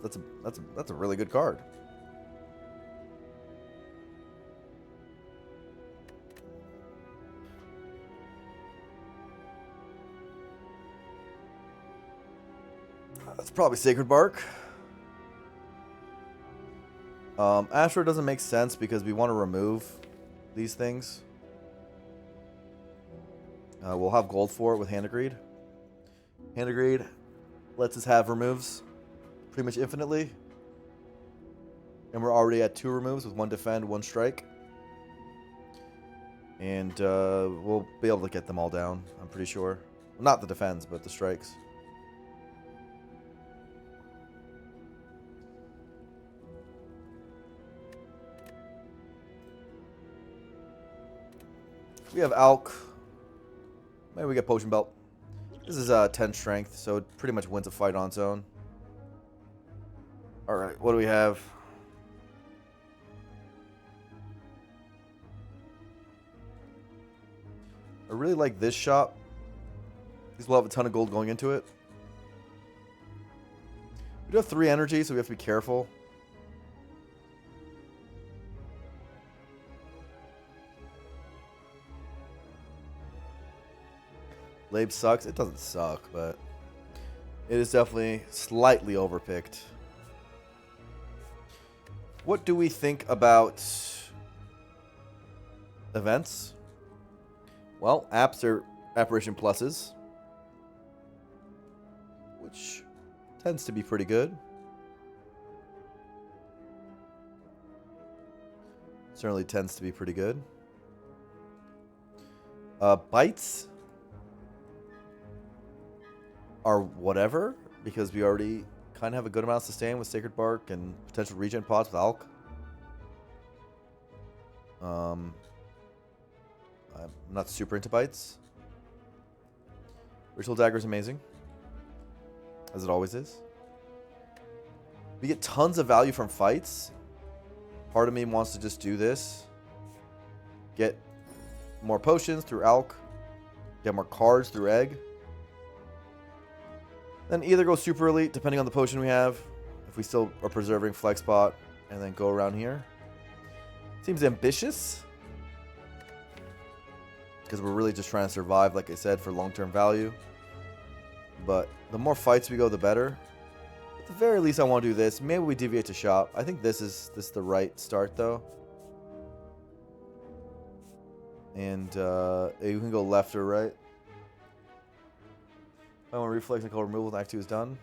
That's a really good card. That's probably Sacred Bark. Astro doesn't make sense because we want to remove these things. We'll have gold for it with Hand of Greed. Hand of Greed lets us have removes pretty much infinitely. And we're already at 2 removes with 1 defend, 1 strike. And we'll be able to get them all down, I'm pretty sure. Well, not the defends, but the strikes. We have Alk. Maybe we get Potion Belt. This is 10 strength, so it pretty much wins a fight on its own. Alright, what do we have? I really like this shop. These will have a ton of gold going into it. We do have 3 energy, so we have to be careful. Labe sucks. It doesn't suck, but it is definitely slightly overpicked. What do we think about events? Well, apps are Apparition Pluses, which tends to be pretty good. Certainly tends to be pretty good. Bites are whatever, because we already kind of have a good amount of sustain with Sacred Bark and potential regen pods with Alk. I'm not super into bites. Ritual Dagger is amazing, as it always is. We get tons of value from fights. Part of me wants to just do this. Get more potions through Alk. Get more cards through Egg. Then either go super elite, depending on the potion we have, if we still are preserving Flex Spot, and then go around here. Seems ambitious. Because we're really just trying to survive, like I said, for long-term value. But the more fights we go, the better. At the very least, I want to do this. Maybe we deviate to shop. I think this is the right start, though. And you can go left or right. I want reflex and color removal. Act 2 is done.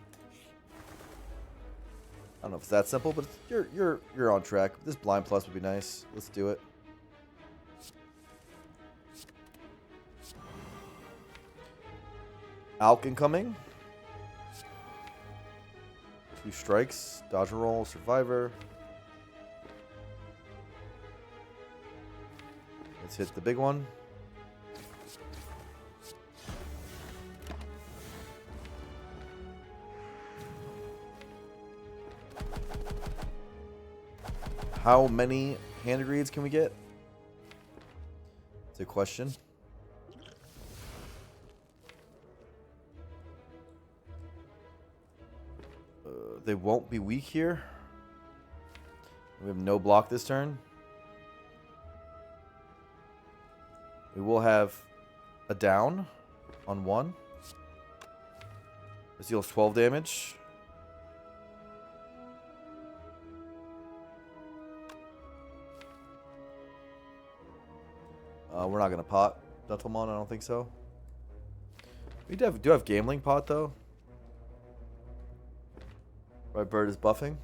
I don't know if it's that simple, but you're on track. This blind plus would be nice. Let's do it. Alk incoming. 2 strikes. Dodge and roll. Survivor. Let's hit the big one. How many hand grenades can we get? It's a question. They won't be weak here. We have no block this turn. We will have a down on 1. This deals 12 damage. We're not going to pot Dentalmon, I don't think so. We do have Gambling Pot, though. Right, Bird is buffing.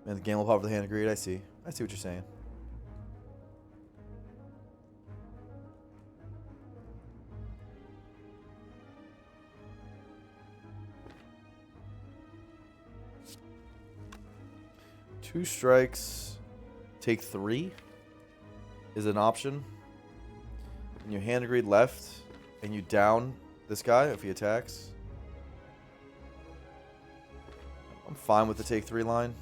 And the game will pop for the hand agreed. I see what you're saying. Two strikes, take 3 is an option. And you hand agreed left, and you down this guy if he attacks. I'm fine with the take 3 line.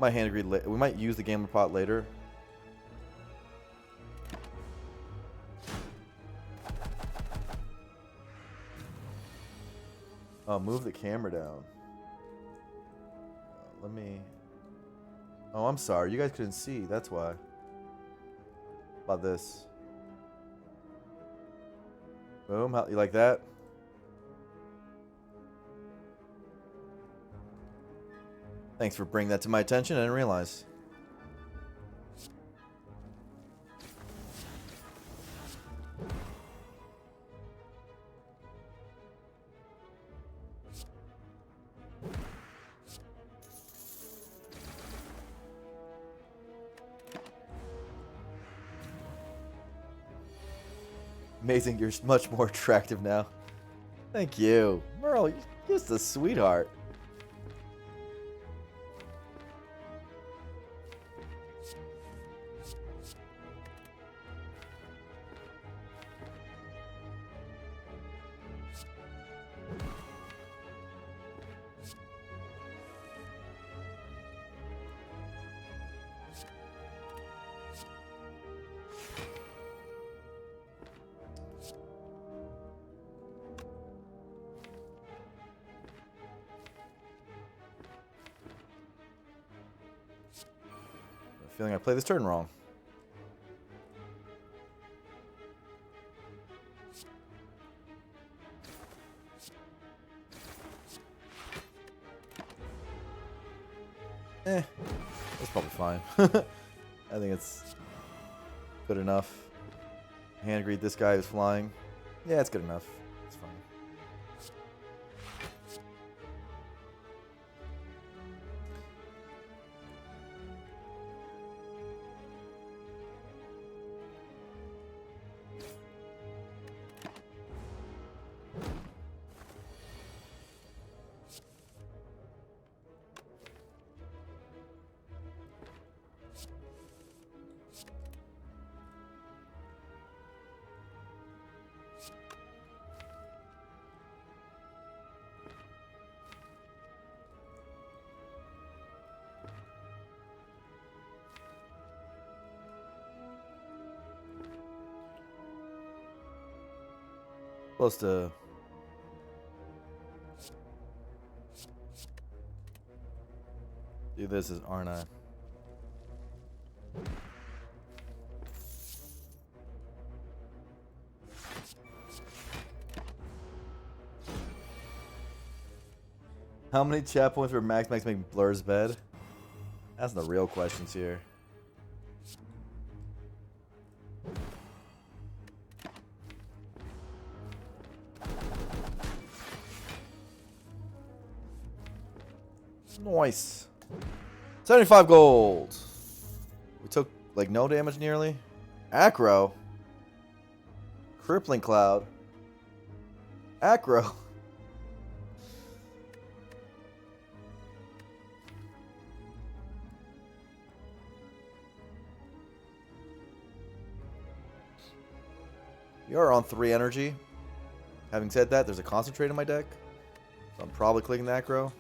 Might hand agreed. We might use the Gambler Pot later. Oh, move the camera down. Let me. Oh, I'm sorry. You guys couldn't see. That's why. About this. Boom. How, you like that? Thanks for bringing that to my attention. I didn't realize. Amazing, you're much more attractive now. Thank you. Merle, you're just a sweetheart. Feeling I play this turn wrong. That's probably fine. I think it's good enough. Hand greet this guy who's flying. Yeah, it's good enough. It's fine. Supposed to... do this, aren't I? How many chat points for Max making Blur's bed? That's the real questions here. Nice. 75 gold. We took like no damage nearly. Acro. Crippling Cloud. Acro. We are on 3 energy. Having said that, there's a concentrate in my deck. So I'm probably clicking the Acro.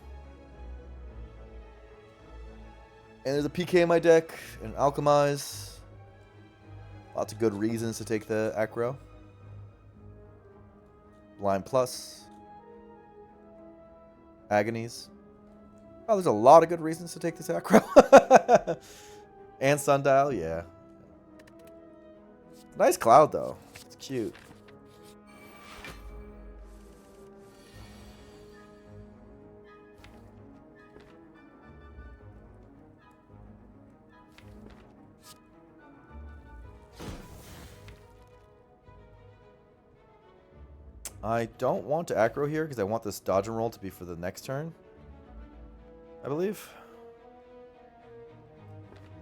And there's a PK in my deck, and Alchemize. Lots of good reasons to take the Acro. Blind Plus. Agonies. Oh, there's a lot of good reasons to take this Acro. And Sundial, yeah. Nice cloud, though. It's cute. I don't want to Acro here because I want this dodge and roll to be for the next turn. I believe.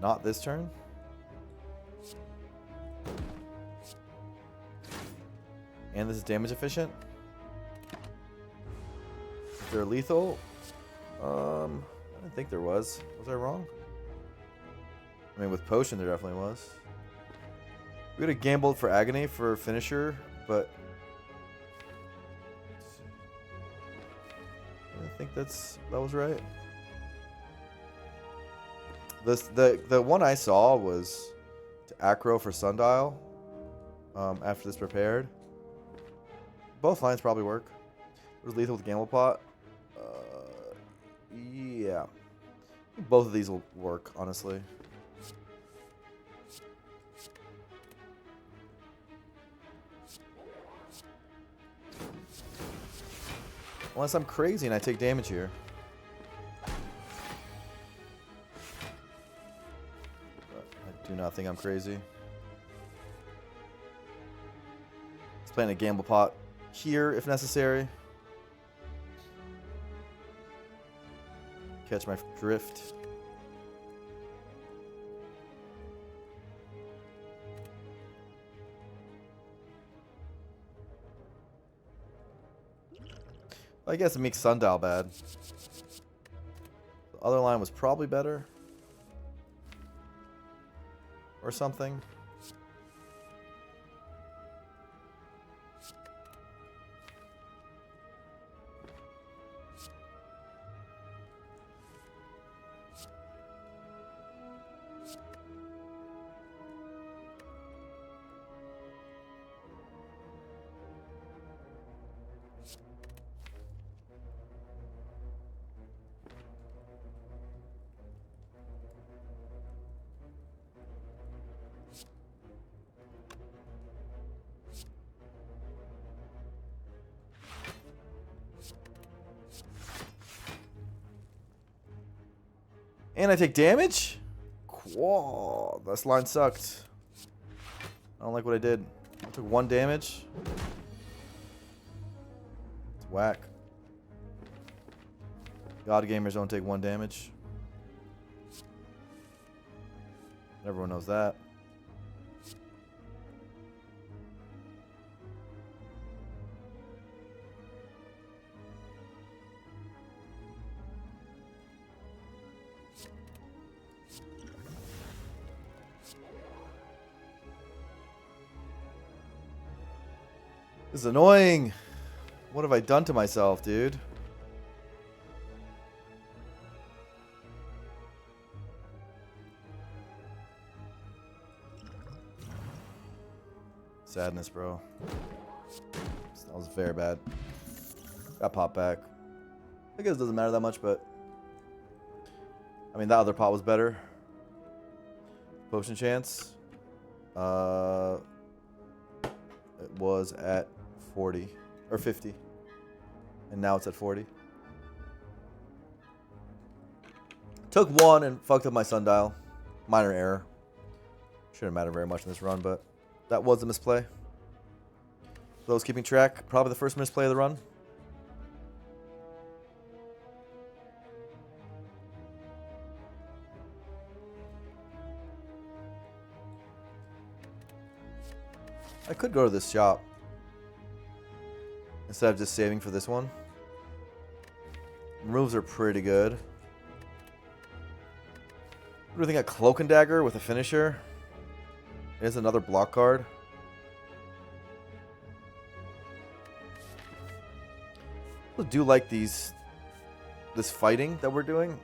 Not this turn. And this is damage efficient. Is there lethal? I didn't think there was. Was I wrong? I mean, with potion there definitely was. We would have gambled for agony for finisher, but I think that was right. The one I saw was to Acro for Sundial. After this prepared. Both lines probably work. It was lethal with Gamble Pot. Yeah. I think both of these will work, honestly. Unless I'm crazy and I take damage here. But I do not think I'm crazy. Let's play in a Gamble Pot here if necessary. Catch my drift. I guess it makes Sundial bad. The other line was probably better. Or something. And I take damage? Whoa, this line sucked. I don't like what I did. I took 1 damage. It's whack. God gamers don't take 1 damage. Everyone knows that. This is annoying. What have I done to myself, dude? Sadness, bro. That was very bad. Got popped back. I guess it doesn't matter that much, but... I mean, that other pot was better. Potion chance. It was at 40. Or 50. And now it's at 40. Took one and fucked up my sundial. Minor error. Shouldn't matter very much in this run, but that was a misplay. For those keeping track, probably the first misplay of the run. I could go to this shop instead of just saving for this one. Moves are pretty good. What do you think? A Cloak and Dagger with a finisher? There's another block card. I do like this fighting that we're doing.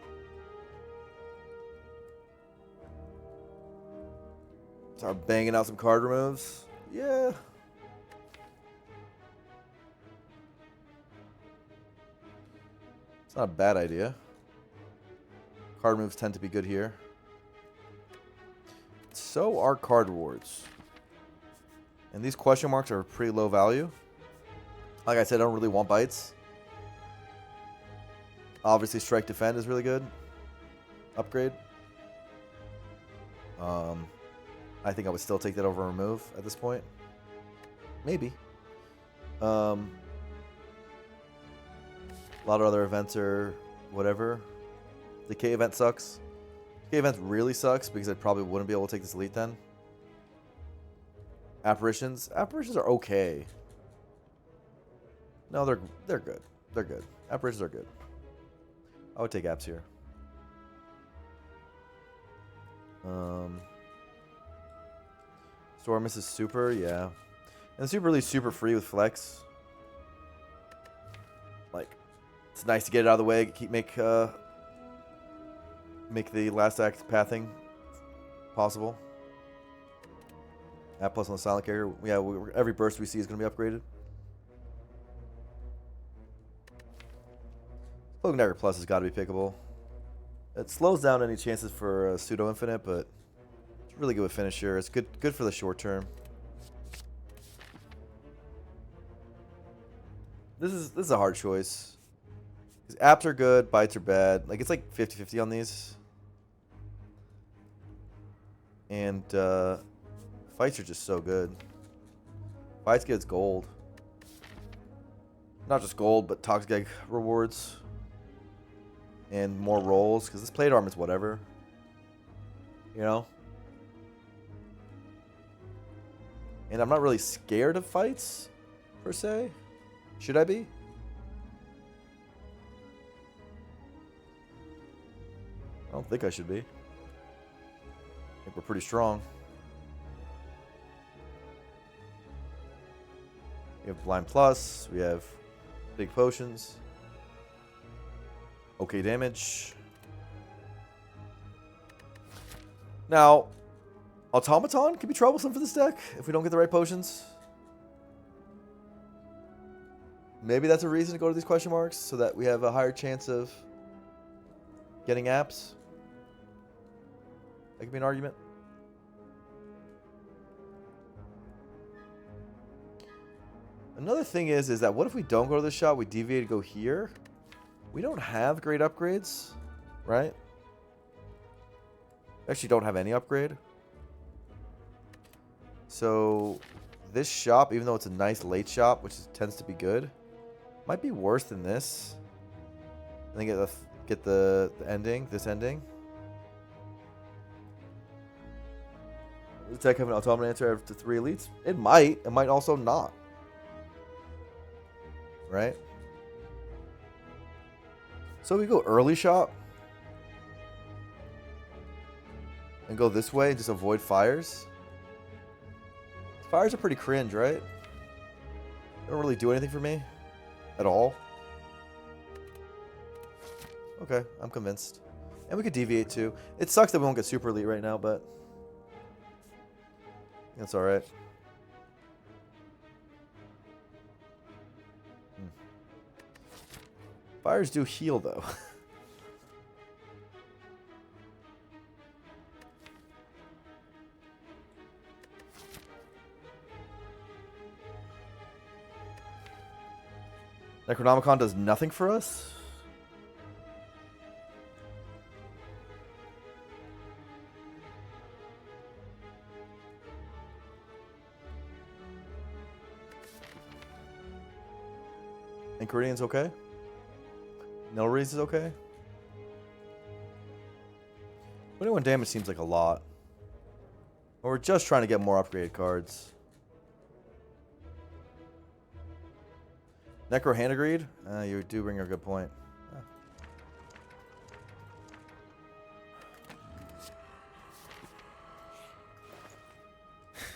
Start banging out some card removes. Yeah. It's not a bad idea. Card moves tend to be good here. So are card rewards. And these question marks are pretty low value. Like I said, I don't really want bites. Obviously, Strike Defend is really good. Upgrade. I think I would still take that over Remove at this point. Maybe. A lot of other events are whatever. Decay event sucks. Decay event really sucks because I probably wouldn't be able to take this elite then. Apparitions. Apparitions are okay. No, they're good. They're good. Apparitions are good. I would take apps here. Stormus is super, yeah. And super really super free with flex. Like, it's nice to get it out of the way. Make the last act pathing possible. App plus on the silent character. Yeah, every burst we see is going to be upgraded. Cloak and Dagger Plus has got to be pickable. It slows down any chances for pseudo infinite, but it's really good with finisher. It's good for the short term. This is a hard choice. Because apps are good, bites are bad. Like, it's like 50-50 on these. And fights are just so good. Fights gets gold. Not just gold, but Toxic Egg rewards. And more rolls, because this plate arm is whatever. You know? And I'm not really scared of fights, per se. Should I be? I don't think I should be. I think we're pretty strong. We have Blind Plus. We have big potions. Okay damage. Now, Automaton can be troublesome for this deck if we don't get the right potions. Maybe that's a reason to go to these question marks so that we have a higher chance of getting apps. That could be an argument. Another thing is that what if we don't go to this shop, we deviate to go here? We don't have great upgrades, right? We actually don't have any upgrade. So this shop, even though it's a nice late shop, which tends to be good, might be worse than this. I think get the ending, this ending. Does the deck have an automaton answer after 3 elites? It might. It might also not. Right? So we go early shop. And go this way and just avoid fires. Fires are pretty cringe, right? They don't really do anything for me. At all. Okay, I'm convinced. And we could deviate too. It sucks that we won't get super elite right now, but that's alright. Fires do heal, though. Necronomicon does nothing for us? Incuridian's okay? Nilrees is okay? 21 damage seems like a lot. But we're just trying to get more upgraded cards. Necro Hand Agreed? You do bring a good point.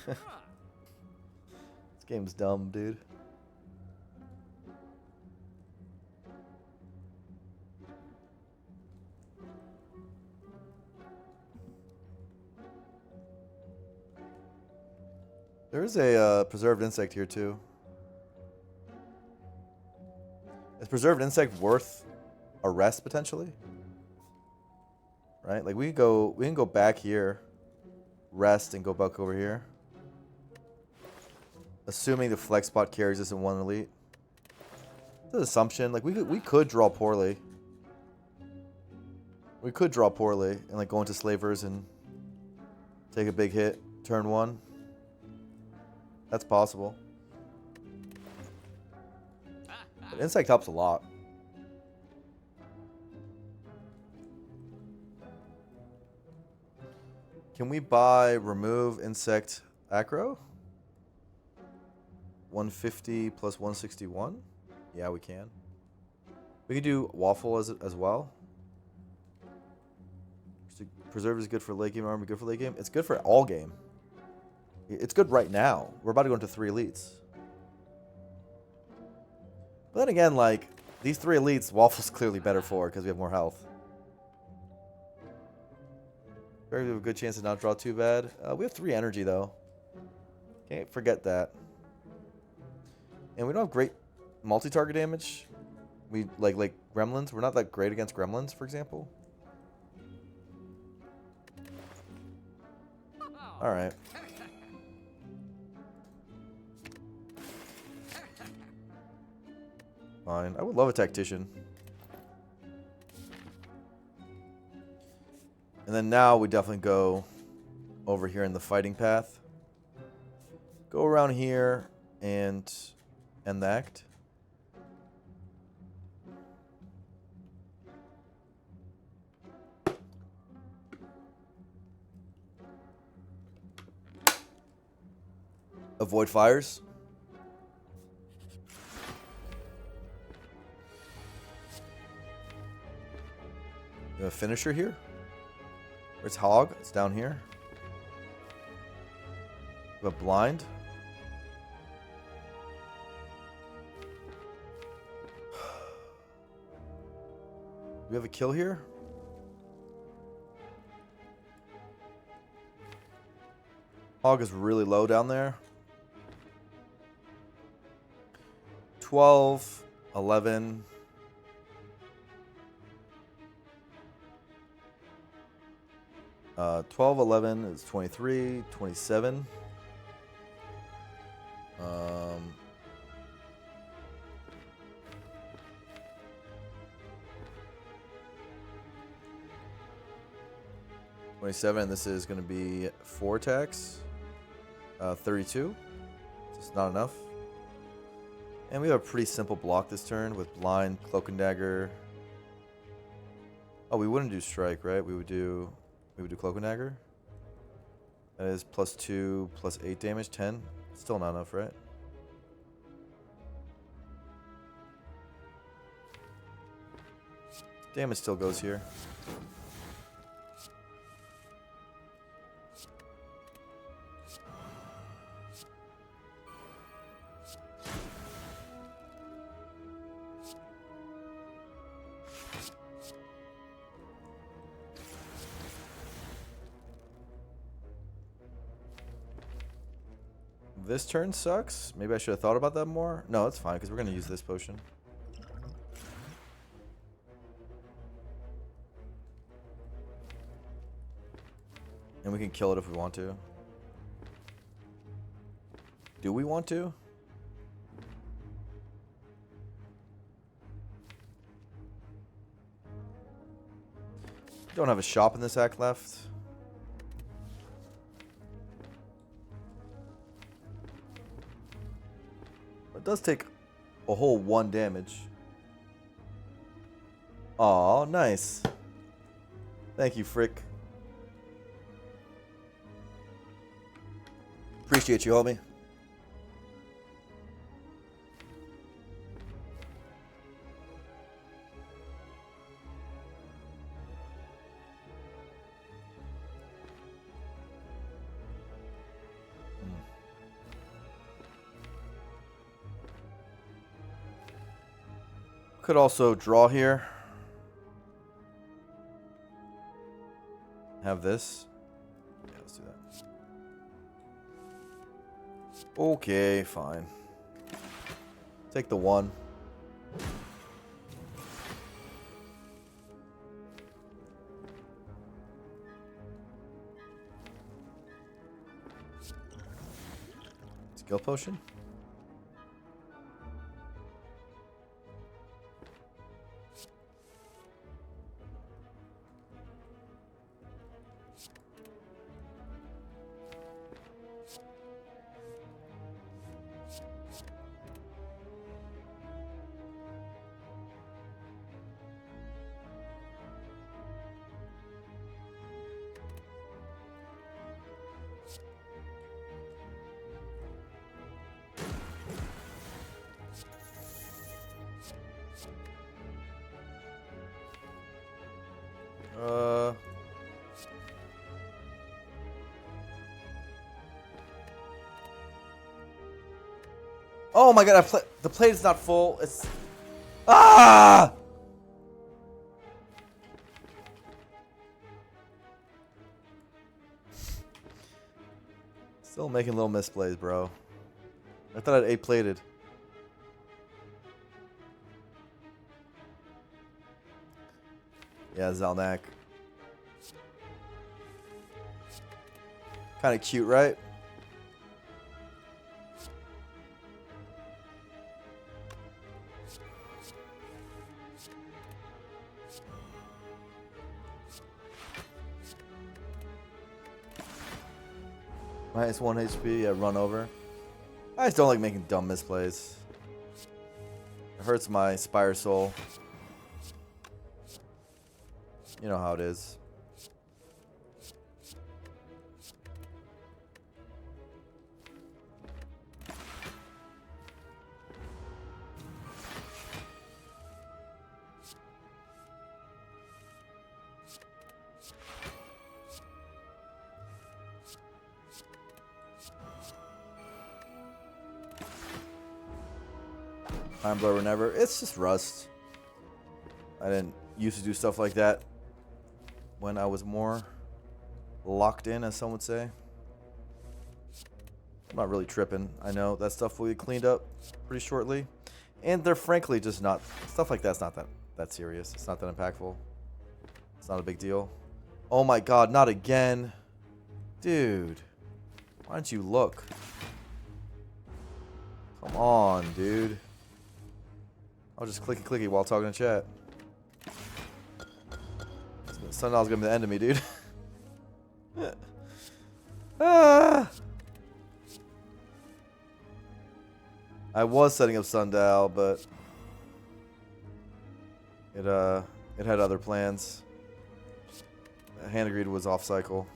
This game's dumb, dude. There is a preserved insect here too. Is preserved insect worth a rest potentially? Right? Like we can go back here, rest, and go back over here. Assuming the flex spot carries us in one elite. It's an assumption. Like we could draw poorly. We could draw poorly and like go into slavers and take a big hit turn one. That's possible. But insect helps a lot. Can we buy remove insect aggro? 150 plus 161? Yeah, we can. We can do waffle as well. Preserve is good for late game. Armor good for late game. It's good for all game. It's good right now. We're about to go into 3 elites. But then again, like, these 3 elites, Waffle's clearly better for because we have more health. Very have a good chance to not draw too bad. We have 3 energy, though. Can't forget that. And we don't have great multi-target damage. We like gremlins. We're not that great against gremlins, for example. All right. Fine. I would love a tactician. And then now we definitely go over here in the fighting path. Go around here and end the act. Avoid fires. You have a finisher here? Where's Hog? It's down here. We have blind. Do we have a kill here? Hog is really low down there. 12, 11. Uh, 12, 11 is 23, 27. 27, this is going to be 4 attacks. 32. It's not enough. And we have a pretty simple block this turn with blind, cloak and dagger. Oh, we wouldn't do strike, right? We would do cloak and dagger. That is +2, +8 damage, 10. Still not enough, right? Damage still goes here. This turn sucks. Maybe I should have thought about that more. No, it's fine because we're going to use this potion. we can kill it if we want to. Do we want to? Don't have a shop in this act left. It does take a whole 1 damage. Aw, nice. Thank you, Frick. Appreciate you, homie. Could also draw here. Have this. Yeah, let's do that. Okay, fine. Take the 1. Skill potion. Oh my god, the plate is not full. It's... Ah! Still making little misplays, bro. I thought I'd 8-plated. Yeah, Zelnak. Kind of cute, right? Minus 1 HP, yeah, run over. I just don't like making dumb misplays. It hurts my Spire soul. You know how it is. Time Blur whenever. It's just rust. I didn't used to do stuff like that when I was more locked in, as some would say. I'm not really tripping. I know that stuff will be cleaned up pretty shortly. And they're frankly just not... Stuff like that's not that serious. It's not that impactful. It's not a big deal. Oh my god, not again. Dude. Why don't you look? Come on, dude. I'll just clicky while talking to chat. Sundial's gonna be the end of me, dude. Ah! I was setting up Sundial, but it had other plans. Hand Greed was off cycle.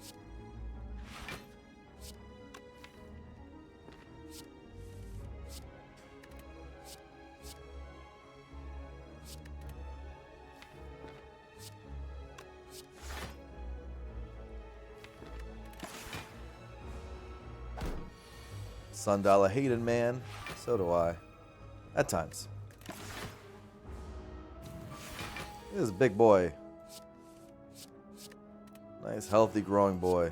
Sundial, I hate it, man. So do I. At times. This is a big boy. Nice, healthy, growing boy.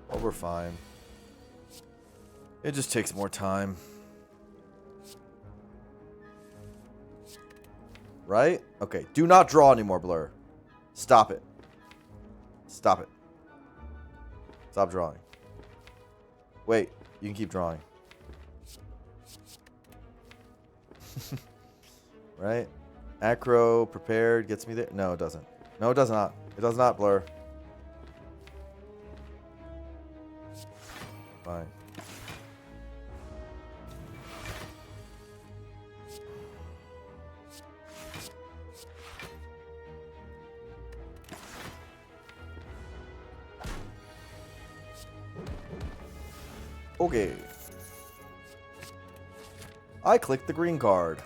Well, we're fine. It just takes more time. Right? Okay, do not draw anymore, Blur. Stop it. Stop it. Stop drawing. Wait, you can keep drawing. Right? Acro, prepared, gets me there. No, it doesn't. No, it does not. It does not, Blur. Fine. Okay. I clicked the green card.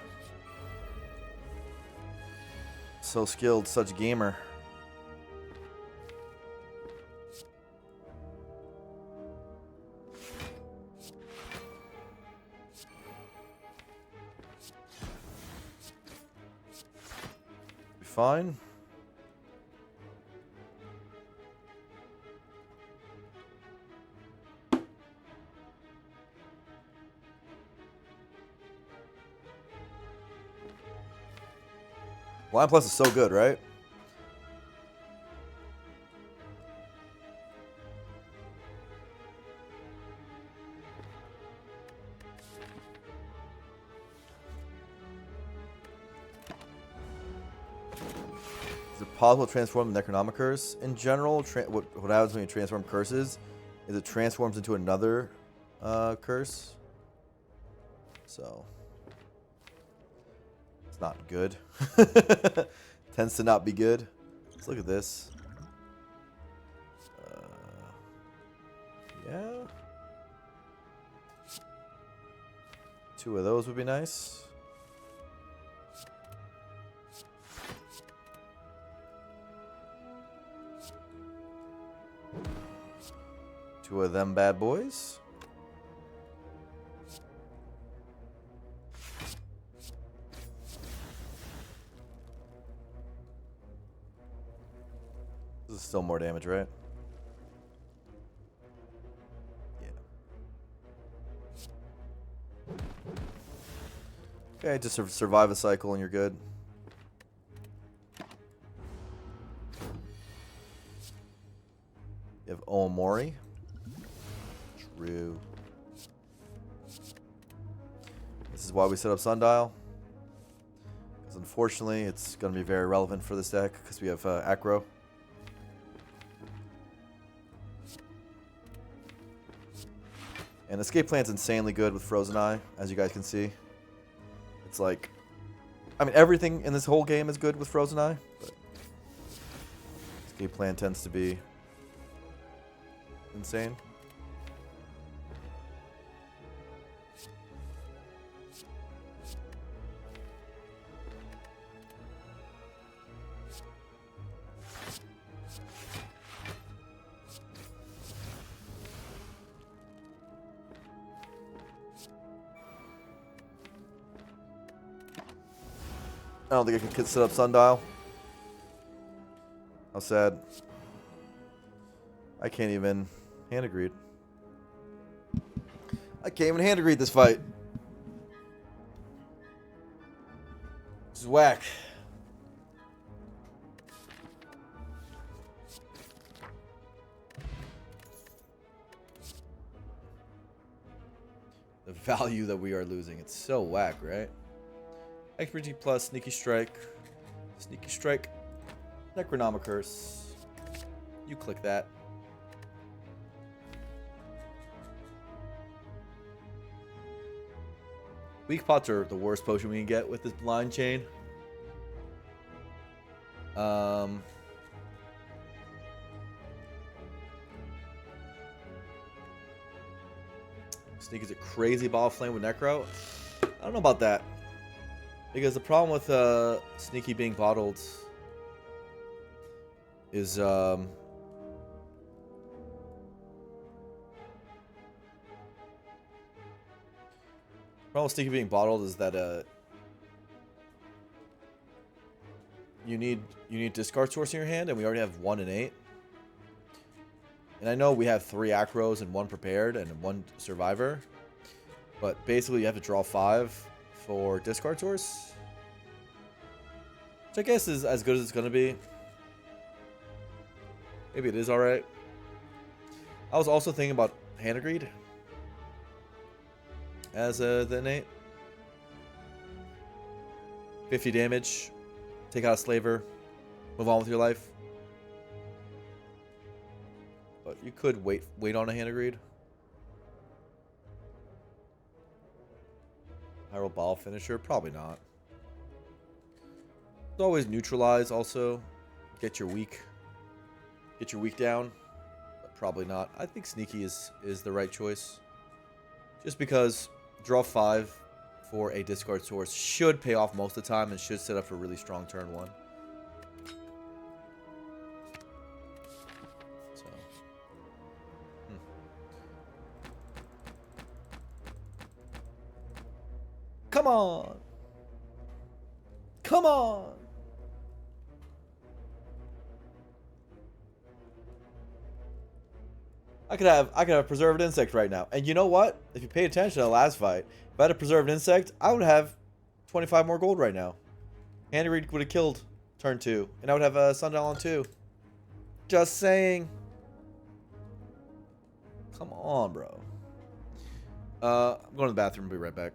So skilled, such gamer. Be fine. Line Plus is so good, right? Is it possible to transform the Necronomicurse? In general, what happens when you transform curses is it transforms into another curse. So it's not good. Tends to not be good. Let's look at this. Yeah. 2 of those would be nice. Two of them bad boys. This is still more damage, right? Yeah. Okay, just survive a cycle and you're good. You have Omori. True. This is why we set up Sundial. Because unfortunately, it's going to be very relevant for this deck because we have Acro. And Escape Plan's insanely good with Frozen Eye, as you guys can see. It's like, I mean, everything in this whole game is good with Frozen Eye, but Escape Plan tends to be insane. I don't think I can set up Sundial. How sad. I can't even hand agreed. I can't even hand agreed this fight. This is whack. The value that we are losing. It's so whack, right? XPG plus Sneaky Strike. Sneaky Strike. Necronomicurse. You click that. Weak pots are the worst potion we can get with this blind chain. Sneak is a crazy ball of flame with Necro. I don't know about that. Because the problem with Sneaky being bottled is problem with Sneaky being bottled is that you need discard source in your hand, and we already have 1 and 8. And I know we have 3 Acros and 1 prepared and 1 survivor, but basically you have to draw 5 for discard source, which I guess is as good as it's going to be. Maybe it is alright. I was also thinking about Hand of Greed as the innate. 50 damage. Take out a slaver. Move on with your life. But you could wait on a Hand of Greed. Hyrule Ball finisher? Probably not. It's always neutralize also. Get your weak down. But probably not. I think Sneaky is the right choice. Just because draw 5 for a discard source should pay off most of the time and should set up for a really strong turn 1. So. Come on! Come on! I could have Preserved Insect right now. And you know what? If you paid attention to the last fight, if I had a Preserved Insect, I would have 25 more gold right now. Hand of Greed would have killed turn 2. And I would have a Sundial on 2. Just saying. Come on, bro. I'm going to the bathroom. Be right back.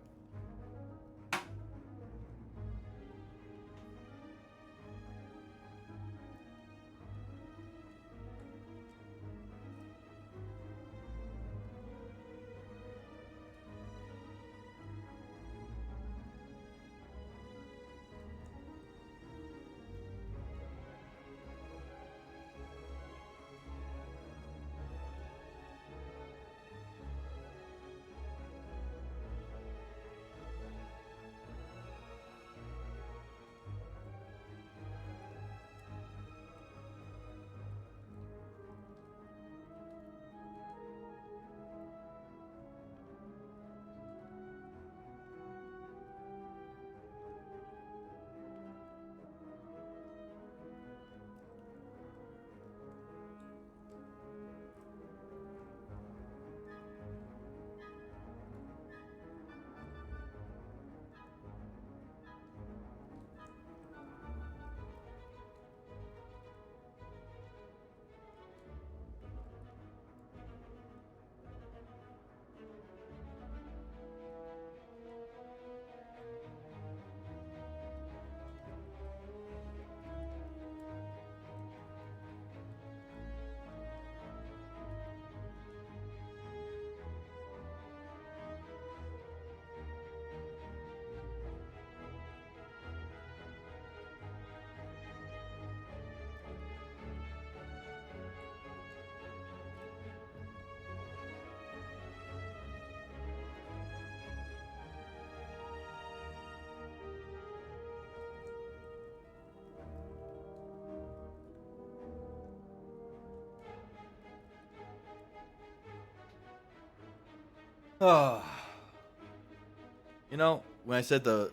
You know, when I said the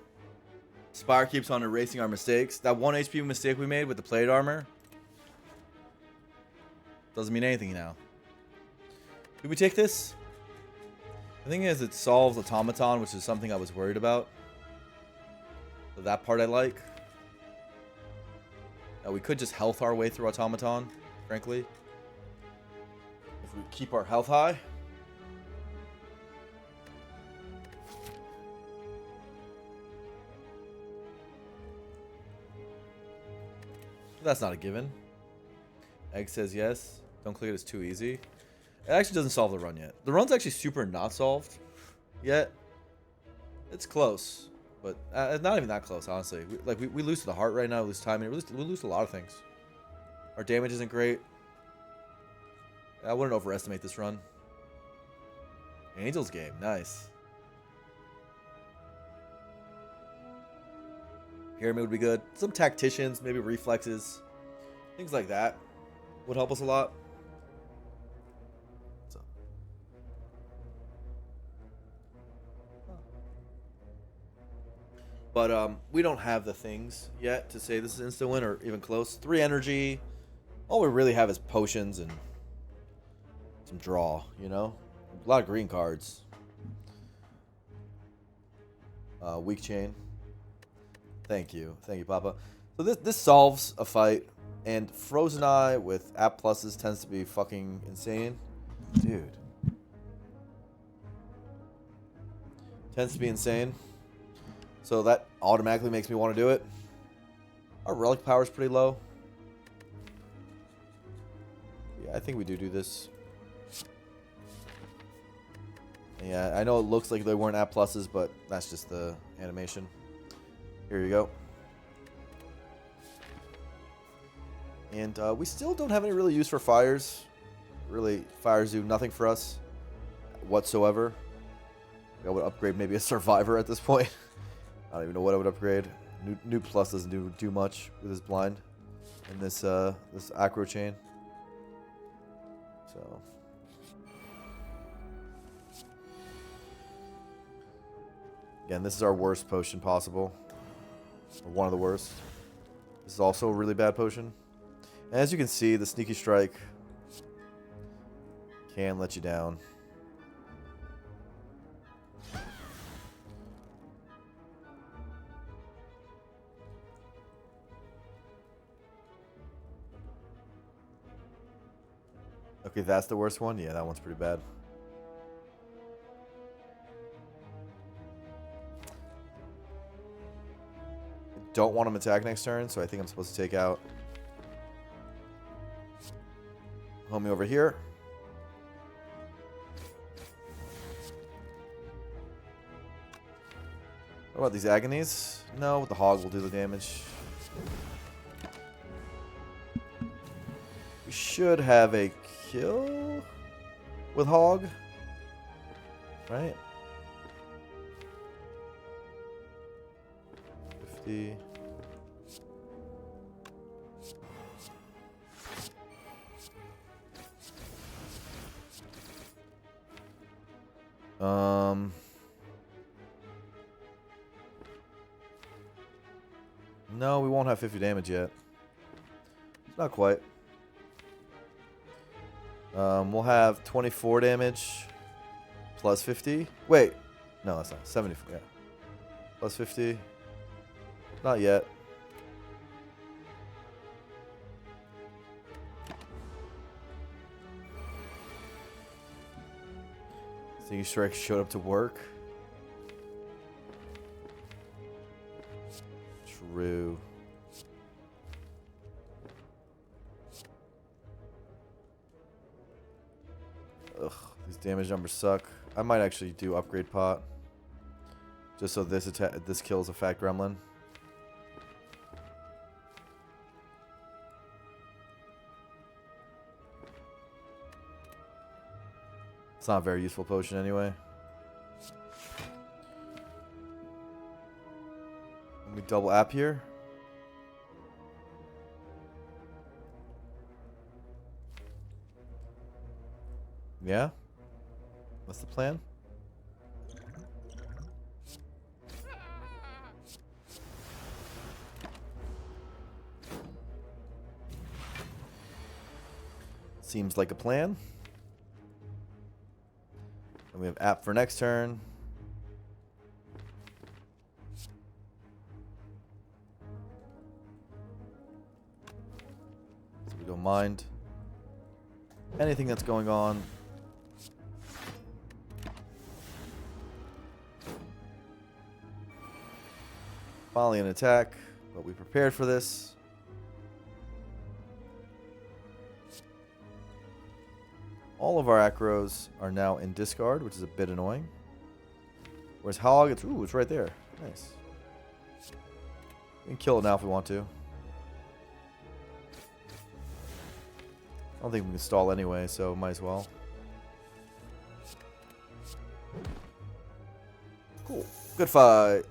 Spire keeps on erasing our mistakes, that 1 HP mistake we made with the plate armor doesn't mean anything now. Do we take this? The thing is, it solves Automaton, which is something I was worried about. So that part I like. Now, we could just health our way through Automaton, frankly. If we keep our health high. That's not a given. Egg says yes. Don't click it, it's too easy. It actually doesn't solve the run yet. The run's actually super not solved yet. It's close, but it's not even that close, honestly. We lose to the heart right now, we lose timing, we lose to a lot of things. Our damage isn't great. I wouldn't overestimate this run. Angel's game, nice. Pyramid would be good. Some tacticians, maybe reflexes. Things like that would help us a lot. So. But we don't have the things yet to say this is instant win or even close. 3 energy. All we really have is potions and some draw, you know? A lot of green cards. Weak chain. Thank you, Papa. So this solves a fight And Frozen Eye with app pluses tends to be fucking insane. Dude. Tends to be insane. So that automatically makes me want to do it. Our relic power is pretty low. Yeah, I think we do this. Yeah, I know it looks like they weren't app pluses, but that's just the animation. Here you go. And we still don't have any really use for fires. Really, fires do nothing for us whatsoever. I would upgrade maybe a survivor at this point. I don't even know what I would upgrade. New plus doesn't do much with his blind in this this acro chain. So again, this is our worst potion possible, or one of the worst. This is also a really bad potion. And as you can see, the sneaky strike can let you down. Okay, that's the worst one? Yeah, that one's pretty bad. I don't want him attack next turn, so I think I'm supposed to take out homie over here. What about these agonies? No, the hog will do the damage. We should have a kill with hog, right? 50. No, we won't have 50 damage yet. Not quite. We'll have 24 damage plus 50. Wait, no, that's not 74. Yeah, plus 50. Not yet. Sneaky strike showed up to work. True. Ugh, these damage numbers suck. I might actually do upgrade pot, just so this kills a fat gremlin. It's not a very useful potion anyway. Let me double app here. Yeah? What's the plan? Seems like a plan. And we have app for next turn. So we don't mind anything that's going on. Finally an attack, but we prepared for this. All of our acros are now in discard, which is a bit annoying. Whereas hog, it's right there. Nice. We can kill it now if we want to. I don't think we can stall anyway, so might as well. Cool. Good fight.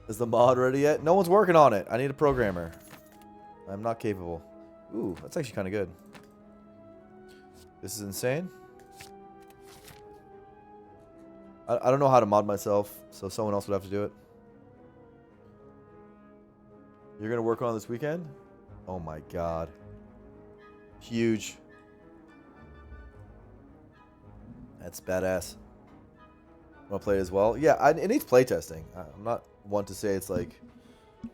Is the mod ready yet? No one's working on it. I need a programmer. I'm not capable. Ooh, that's actually kind of good. This is insane. I don't know how to mod myself, so someone else would have to do it. You're going to work on it this weekend? Oh my god. Huge. That's badass. Want to play it as well? Yeah, it needs playtesting. I'm not one to say it's like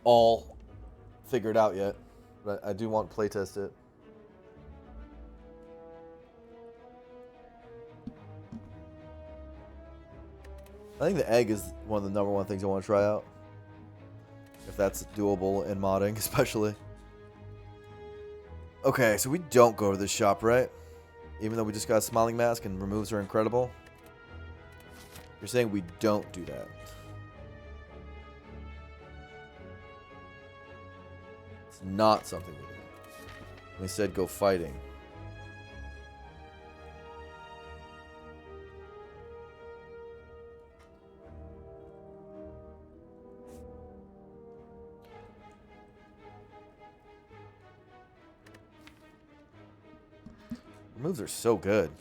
all figured out yet. But I do want to playtest it. I think the egg is one of the #1 things I want to try out. If that's doable in modding, especially. Okay, so we don't go to this shop, right? Even though we just got a smiling mask and removes are incredible. You're saying we don't do that. It's not something we do. We said go fighting. Moves are so good.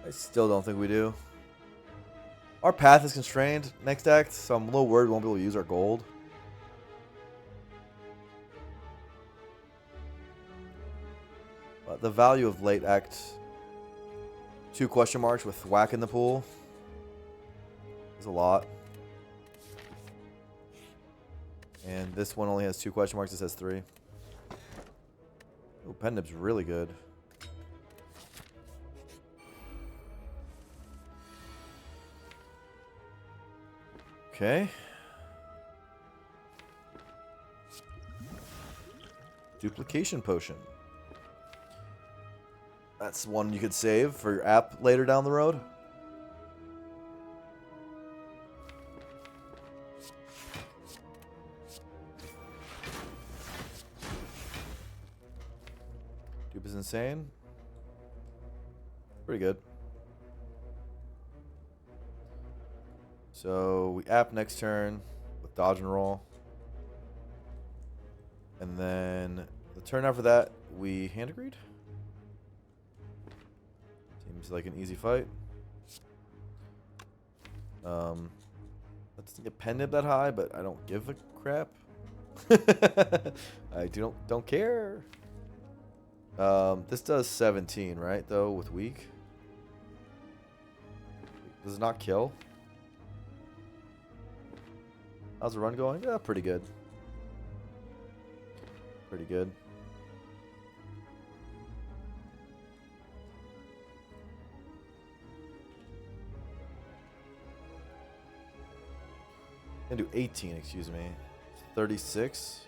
I still don't think we do. Our path is constrained next act, so I'm a little worried we won't be able to use our gold. But the value of late act 2 question marks with whack in the pool is a lot. And this one only has 2 question marks, this has 3. Oh, pen nib's really good. Okay. Duplication potion. That's one you could save for your app later down the road. Dupe is insane. Pretty good. So we app next turn with dodge and roll. And then the turn after that, we hand agreed. Seems like an easy fight. That doesn't get pen nib that high, but I don't give a crap. I don't care. This does 17, right? Though with weak, does it not kill? How's the run going? Yeah, pretty good. Pretty good. I'm gonna do 18, excuse me. 36.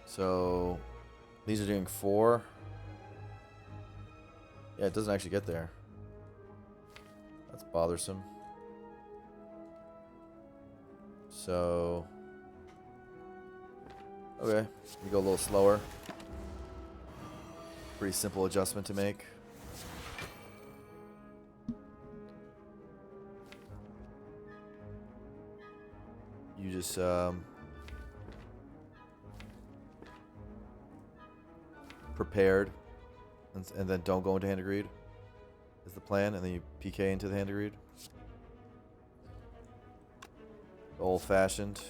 So these are doing 4. Yeah, it doesn't actually get there. That's bothersome. So, okay, we go a little slower. Pretty simple adjustment to make. You just prepared, and then don't go into hand agreed is the plan, and then you PK into the hand agreed. Old fashioned.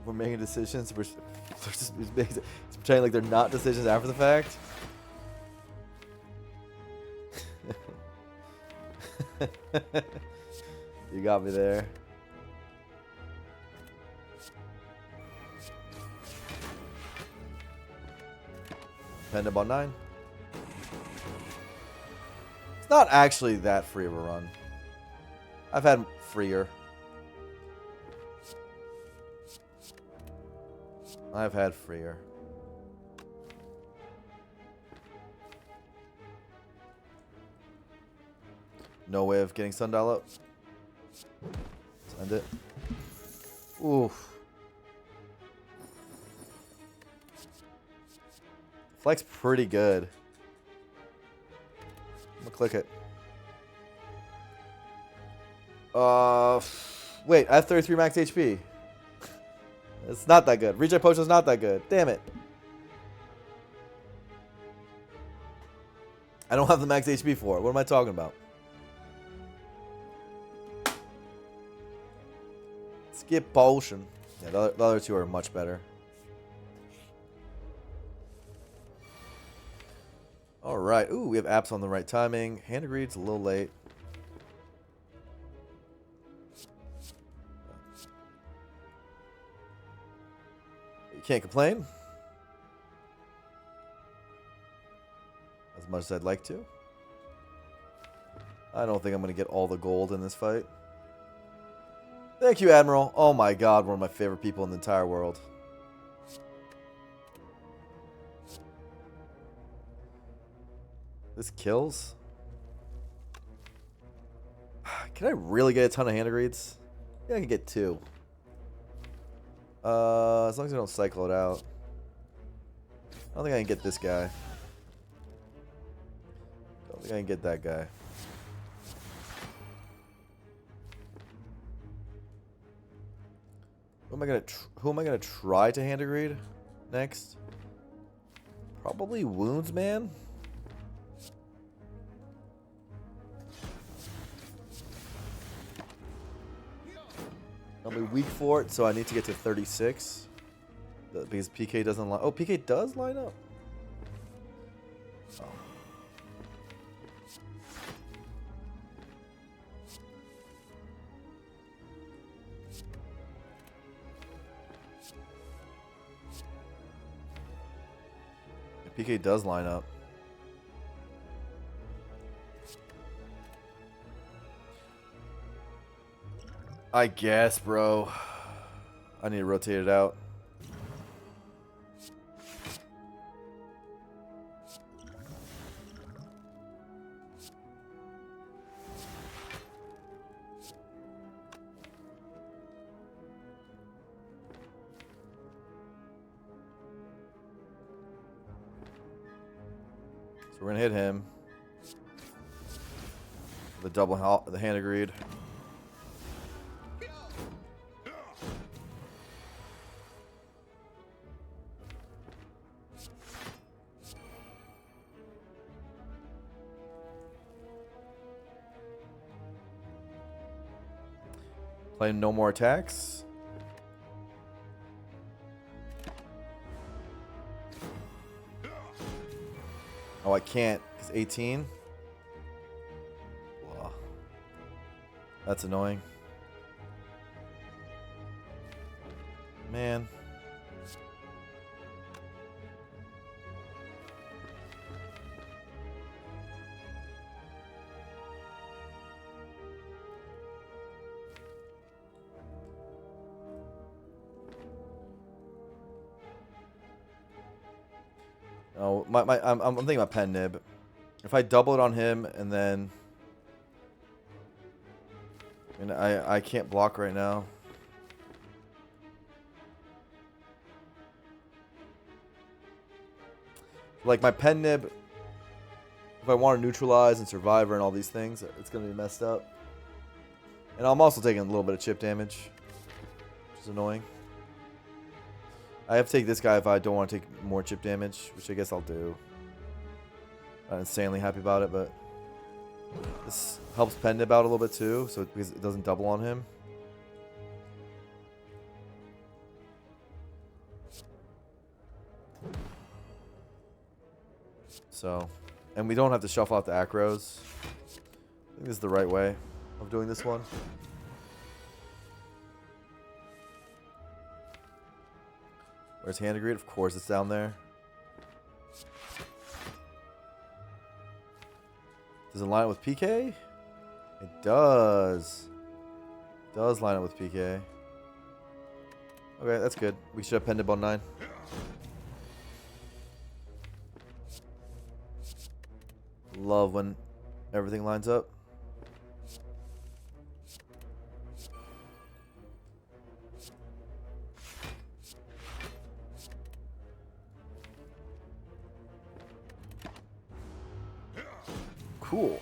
We're making decisions. We're just pretending like they're not decisions after the fact. You got me there. Pen about 9. It's not actually that free of a run. I've had freer. I've had freer. No way of getting sundial up. Let's end it. Oof. Flex pretty good. I'm gonna click it. Wait, I have 33 max HP. It's not that good. Regen potion is not that good. Damn it. I don't have the max HP for it. What am I talking about? Skip potion. Yeah, the other two are much better. Alright. Ooh, we have apps on the right timing. Hand agreed's a little late. You can't complain. As much as I'd like to. I don't think I'm going to get all the gold in this fight. Thank you, Admiral. Oh my god, one of my favorite people in the entire world. This kills? Can I really get a ton of hand agreeds? Yeah, I can get 2. As long as I don't cycle it out. I don't think I can get this guy. Don't think I can get that guy. Who am I gonna try to hand agreed next? Probably Wounds Man. I'll be weak for it, so I need to get to 36. Because PK doesn't line. Oh, PK does line up. Oh. PK does line up. I guess, bro. I need to rotate it out. So we're gonna hit him. The the hand agreed. Play no more attacks. Oh, I can't. It's 18. Wow. That's annoying. Man. Oh, I'm thinking about pen nib. If I double it on him and then, and I can't block right now. Like my pen nib, if I want to neutralize and survivor and all these things, it's gonna be messed up. And I'm also taking a little bit of chip damage, which is annoying. I have to take this guy if I don't want to take more chip damage, which I guess I'll do. Not insanely happy about it, but this helps pen nib out a little bit too, so because it doesn't double on him. So, and we don't have to shuffle out the acros. I think this is the right way of doing this one. Where's hand agreed? Of course it's down there. Does it line up with PK? It does. It does line up with PK. Okay, that's good. We should have penned it on 9. Love when everything lines up. Cool.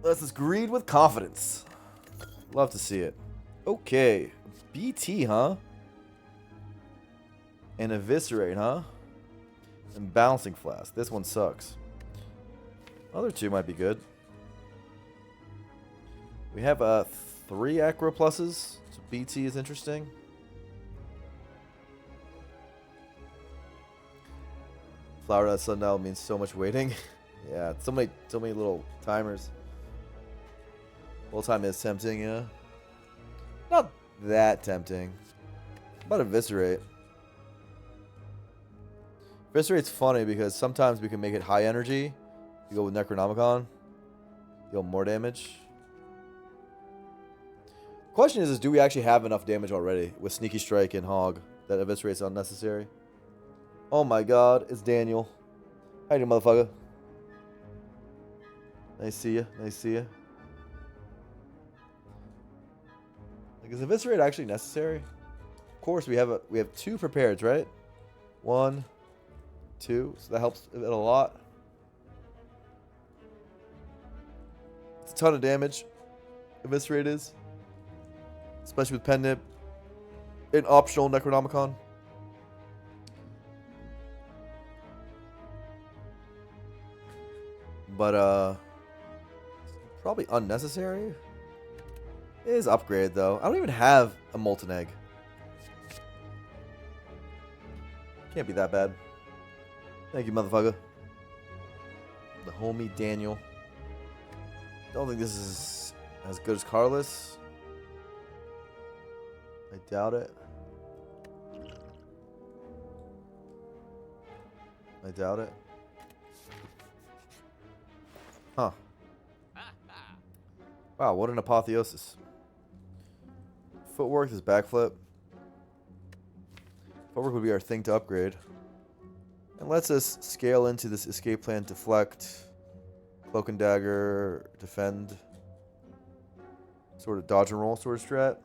This is greed with confidence. Love to see it. Okay. BT, huh? And Eviscerate, huh? And Balancing Flask. This one sucks. Other two might be good. We have 3 Acro Pluses. So BT is interesting. Flower at Sundial means so much waiting. Yeah, so many little timers. Full time is tempting, yeah. Not that tempting. How about Eviscerate? Eviscerate's funny because sometimes we can make it high energy. You go with Necronomicon, deal more damage. Question is do we actually have enough damage already with Sneaky Strike and Hog that Eviscerate's unnecessary? Oh my god, it's Daniel. How you doing, motherfucker? Nice to see you. Nice to see you. Like, is Eviscerate actually necessary? Of course, we have 2 prepared, right? 1, 2, so that helps it a lot. It's a ton of damage. Eviscerate is, especially with Pen Nib. An optional Necronomicon. But probably unnecessary. It is upgrade though. I don't even have a Molten Egg. Can't be that bad. Thank you, motherfucker. The homie Daniel. Don't think this is as good as Carlos. I doubt it. I doubt it. Huh. Wow, what an apotheosis. Footwork is backflip. Footwork would be our thing to upgrade. And lets us scale into this escape plan, deflect, cloak and dagger, defend. Sort of dodge and roll sort of strat.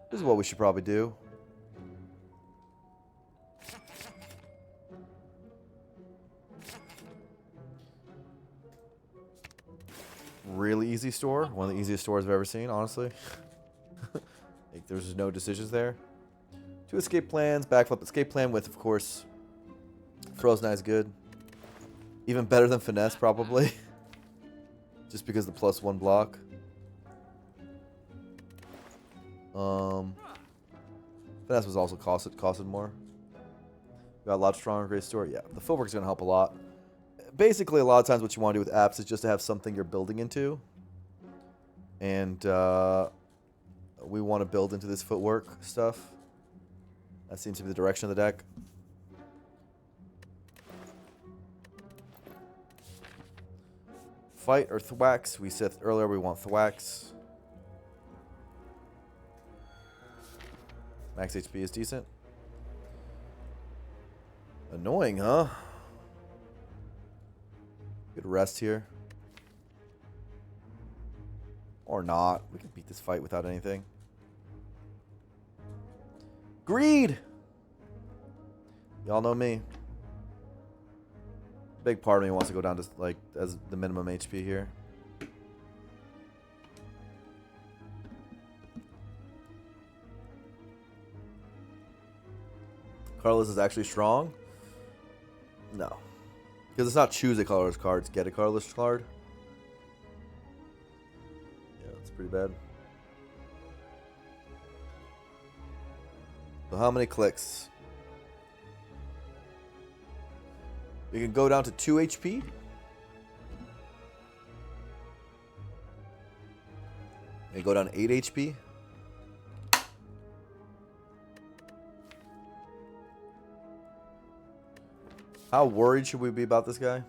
This is what we should probably do. Really easy store. One of the easiest stores I've ever seen, honestly. Like, there's no decisions there. 2 escape plans, backflip escape plan with, of course, Frozen Eye is good. Even better than Finesse, probably. Just because the +1 block. Finesse was also costed more. Got a lot stronger great store. Yeah, the footwork's gonna help a lot. Basically, a lot of times what you want to do with apps is just to have something you're building into. And we want to build into this footwork stuff. That seems to be the direction of the deck. Fight or Thwax. We said earlier we want Thwax. Max HP is decent. Annoying, huh? Good rest here. Or not. We can beat this fight without anything. Greed! Y'all know me. Big part of me wants to go down to, like, as the minimum HP here. Carlos is actually strong? No. Because it's not choose a colorless card, it's get a colorless card. Yeah, that's pretty bad. So how many clicks? We can go down to 2 HP. We go down to 8 HP. How worried should we be about this guy?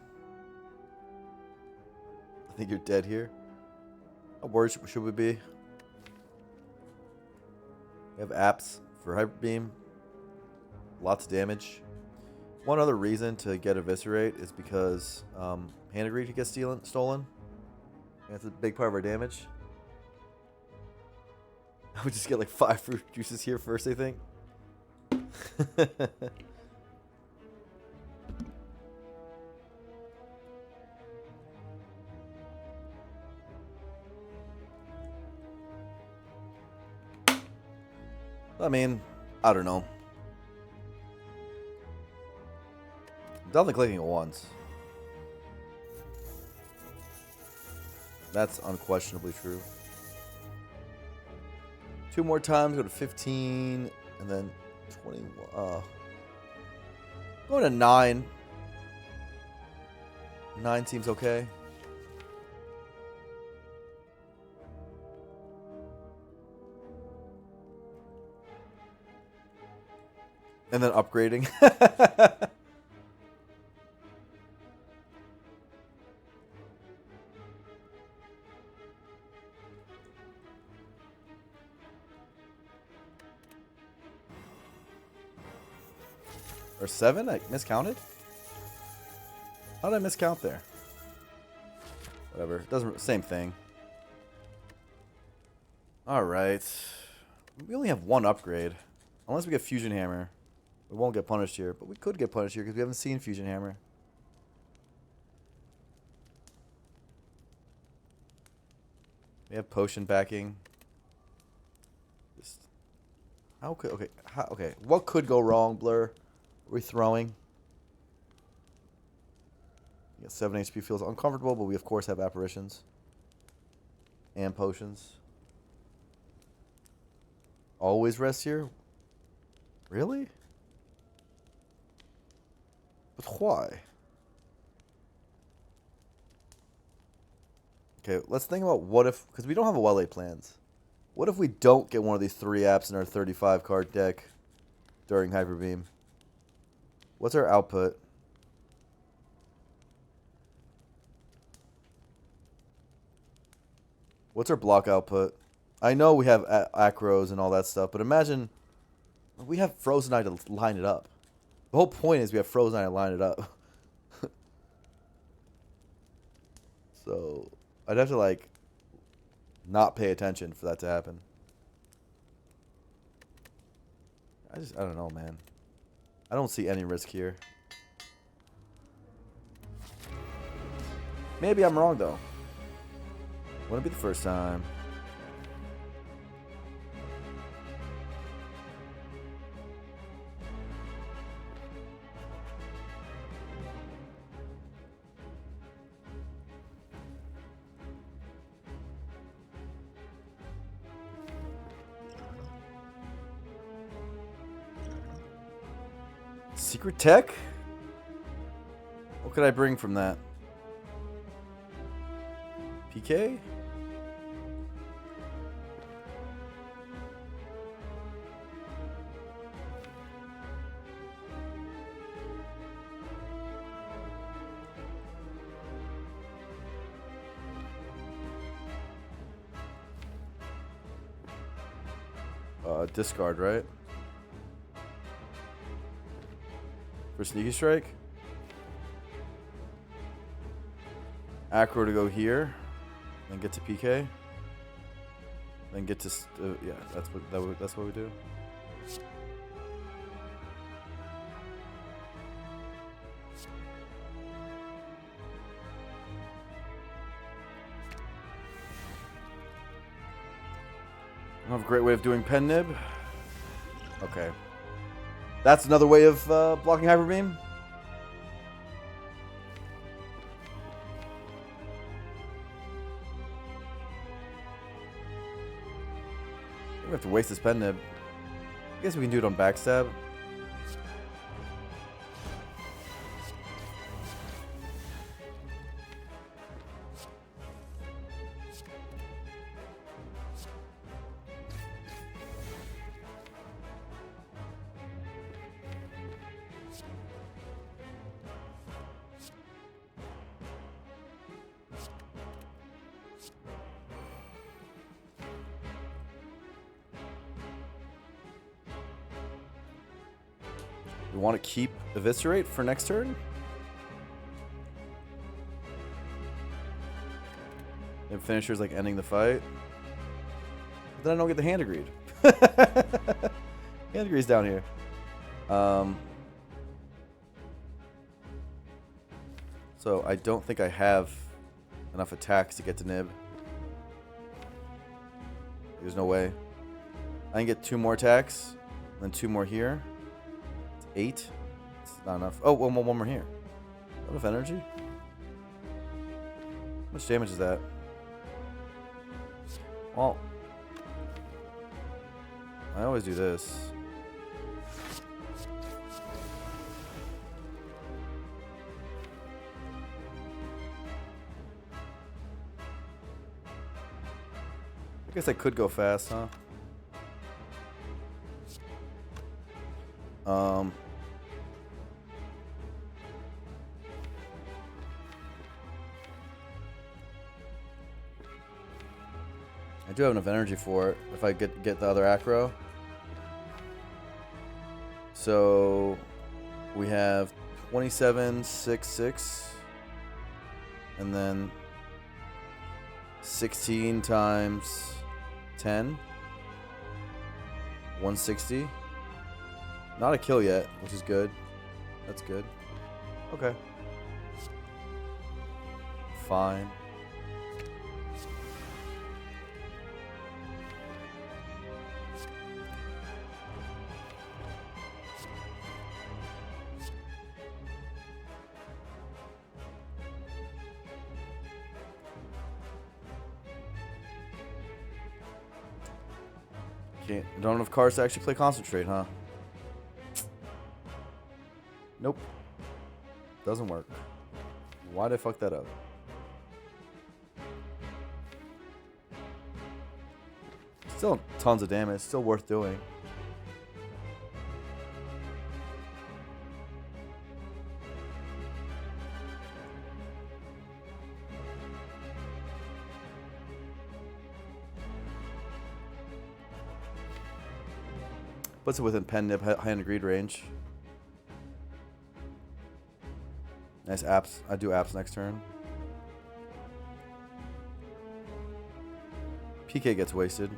I think you're dead here. How worried should we be? We have apps for Hyper Beam. Lots of damage. One other reason to get Eviscerate is because Hand Greed gets stolen. And that's a big part of our damage. I would just get like 5 fruit juices here first, I think. I mean, I don't know. I'm definitely clicking it once. That's unquestionably true. 2 more times, go to 15, and then 21. Going to 9. 9 seems okay. And then upgrading. Or 7? I miscounted? How did I miscount there? Whatever. Doesn't. Same thing. Alright. We only have 1 upgrade. Unless we get Fusion Hammer. We won't get punished here. But we could get punished here because we haven't seen Fusion Hammer. We have potion backing. Just how could okay? What could go wrong, Blur? Are we throwing? Yeah, 7 HP feels uncomfortable, but we of course have apparitions and potions. Always rest here. Really? But why? Okay, let's think about what if, because we don't have a well-laid plans. What if we don't get one of these 3 apps in our 35 card deck during Hyper Beam? What's our output? What's our block output? I know we have acros and all that stuff, but imagine we have Frozen Eye to line it up. The whole point is we have Frozen Eye to line it up. So I'd have to, like, not pay attention for that to happen. I don't know, man. I don't see any risk here. Maybe I'm wrong, though. Wouldn't be the first time. Secret tech? What could I bring from that? PK? Discard, right? For Sneaky Strike? Acro to go here. Then get to PK. Then get to... yeah, that's what we do. I have a great way of doing pen nib. Okay. That's another way of blocking Hyper Beam. We have to waste this pen nib. I guess we can do it on backstab. We want to keep Eviscerate for next turn. And Finisher's like ending the fight. But then I don't get the Hand Agreed. Hand Agreed's down here. So I don't think I have enough attacks to get to Nib. There's no way. I can get 2 more attacks. then 2 more here. It's 8. It's not enough. Oh, one more here. Enough energy? How much damage is that? Well, I always do this. I guess I could go fast, huh? I do have enough energy for it if I get the other acro. So we have 27, 6, 6, and then 16 times 10, 160. Not a kill yet, which is good. That's good. Okay. Fine. Don't have enough cards to actually play Concentrate, huh? Nope. Doesn't work. Why'd I fuck that up? Still tons of damage. Still worth doing. Puts it within pen nib hand greed range. Nice apps. I do apps next turn. PK gets wasted.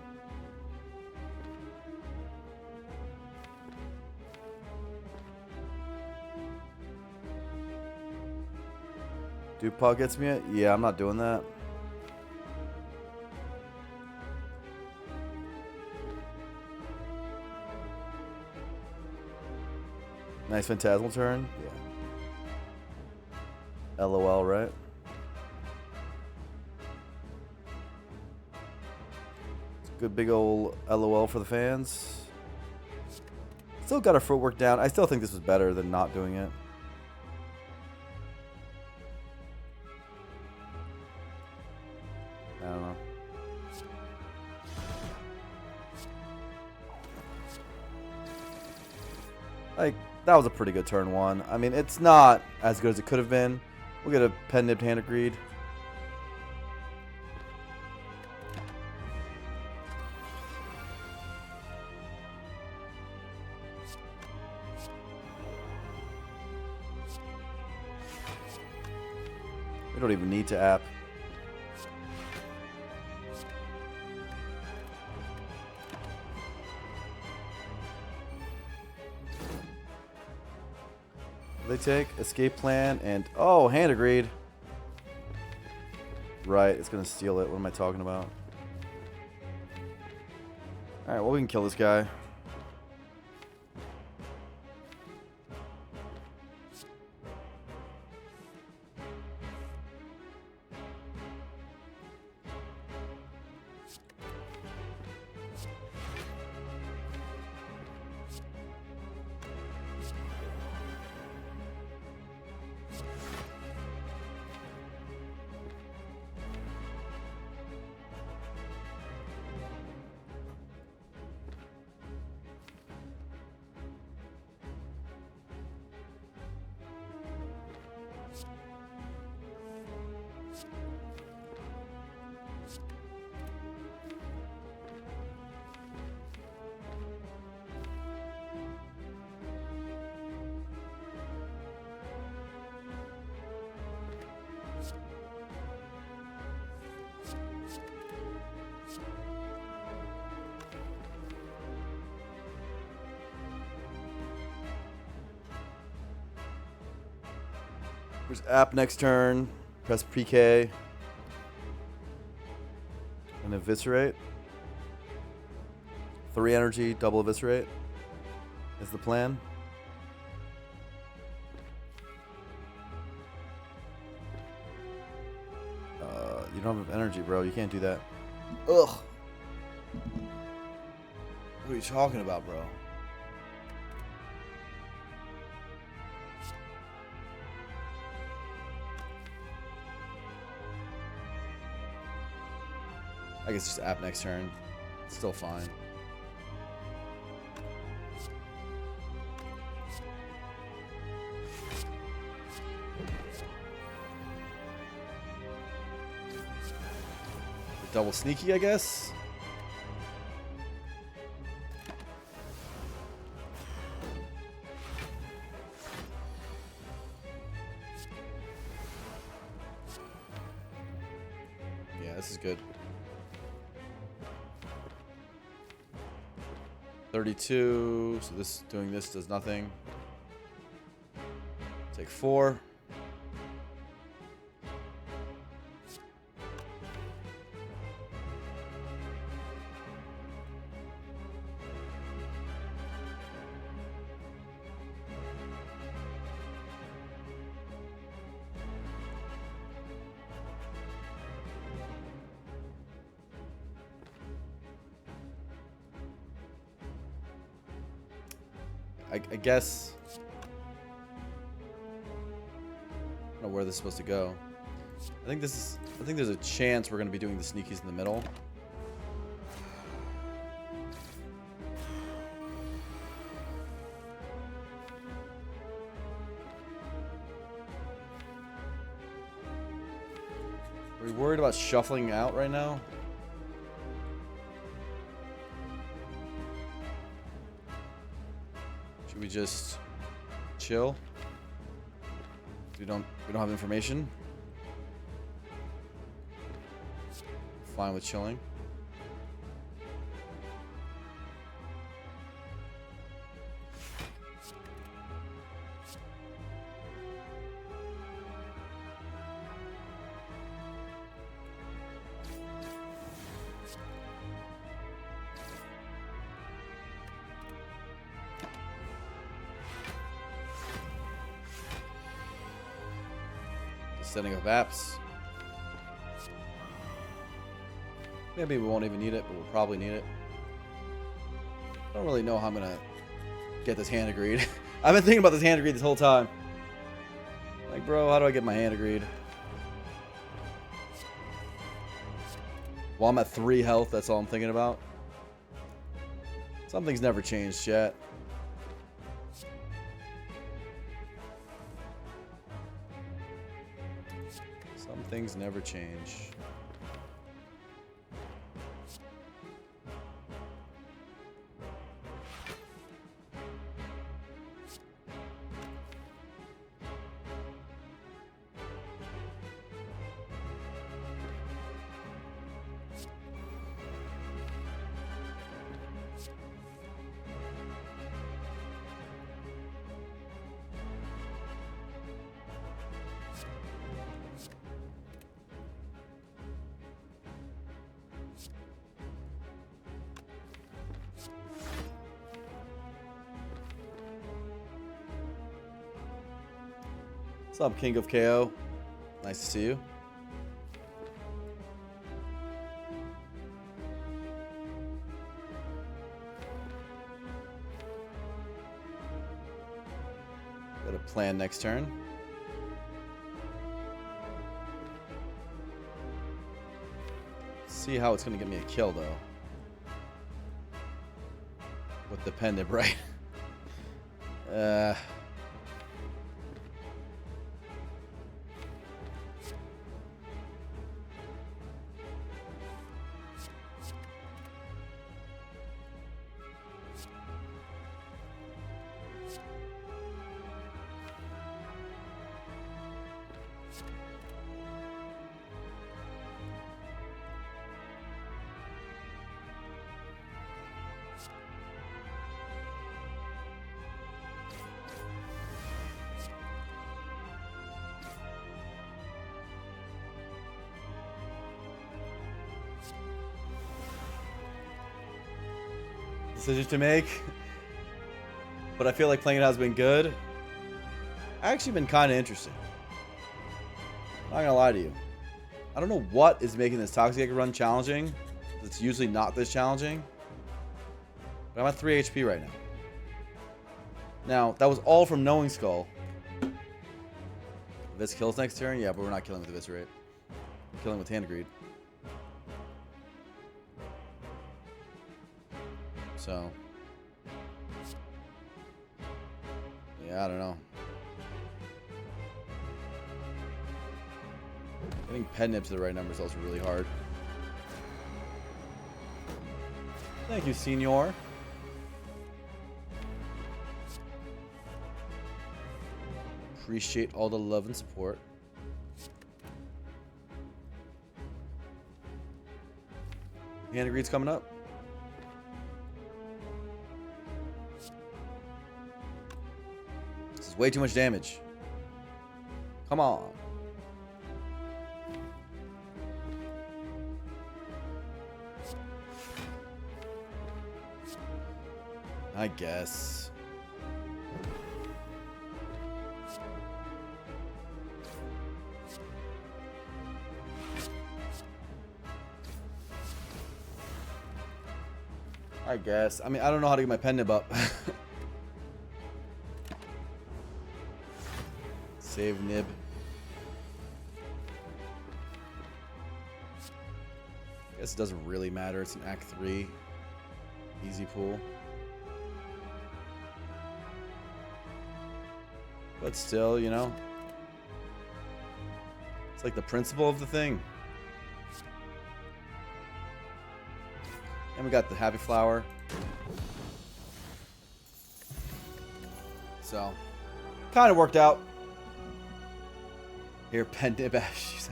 Dupont gets me it? Yeah, I'm not doing that. Nice Phantasmal turn. Yeah. LOL, right? It's a good big old LOL for the fans. Still got our footwork down. I still think this was better than not doing it. I don't know. Like, that was a pretty good turn 1. I mean, it's not as good as it could have been. We'll get a pen nibbed hand of greed. We don't even need to app. They take escape plan and oh, hand agreed. Right, it's gonna steal it. What am I talking about? All right, well, we can kill this guy. There's app next turn. Press PK. And eviscerate. 3 energy, double eviscerate. is the plan. You don't have energy, bro. You can't do that. Ugh. What are you talking about, bro? I guess just app next turn. It's still fine. Double sneaky, I guess. Yeah, this is good. 32. So this doing this does nothing. Take 4. I guess I don't know where this is supposed to go. I think there's a chance we're gonna be doing the sneakies in the middle. Are we worried about shuffling out right now? Should we just chill? We don't have information. Fine with chilling. Setting up apps. Maybe we won't even need it, but we'll probably need it. I don't really know how I'm gonna get this hand agreed. I've been thinking about this hand agreed this whole time. Like, bro, how do I get my hand agreed? Well, I'm at 3 health, that's all I'm thinking about. Something's never changed yet. Some things never change. What's up, King of KO? Nice to see you. Got a plan next turn. See how it's going to get me a kill, though. With the pendant, right? Decision to make. but I feel like playing it has been good. Actually been kind of interesting. Not gonna lie to you. I don't know what is making this Toxic Egg run challenging. It's usually not this challenging. But I'm at 3 HP right now. Now, that was all from Knowing Skull. Vis kills next turn? Yeah, but we're not killing with Eviscerate. We're killing with Hand Greed. So. Yeah, I don't know. Getting Pet Nip to the right number is also really hard. Thank you, Senor. Appreciate all the love and support. Hand Greed's coming up. This is way too much damage. Come on. I guess. I mean, I don't know how to get my pen nib up. Save nib. I guess it doesn't really matter. It's an Act 3. Easy pull. But still, you know. It's like the principle of the thing. And we got the Happy Flower. So, kind of worked out. Here, pen nib Ash.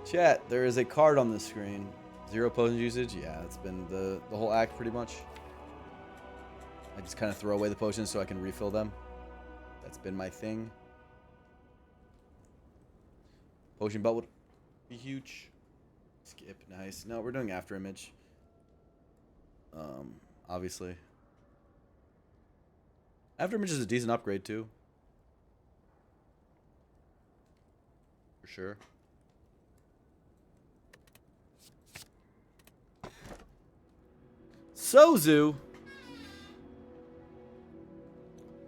Chat, there is a card on the screen. 0 potion usage. Yeah, it's been the whole act pretty much. I just kind of throw away the potions so I can refill them. That's been my thing. Potion belt would be huge. Skip, nice. No, we're doing After Image. Obviously. After Image is a decent upgrade too. For sure. Sozu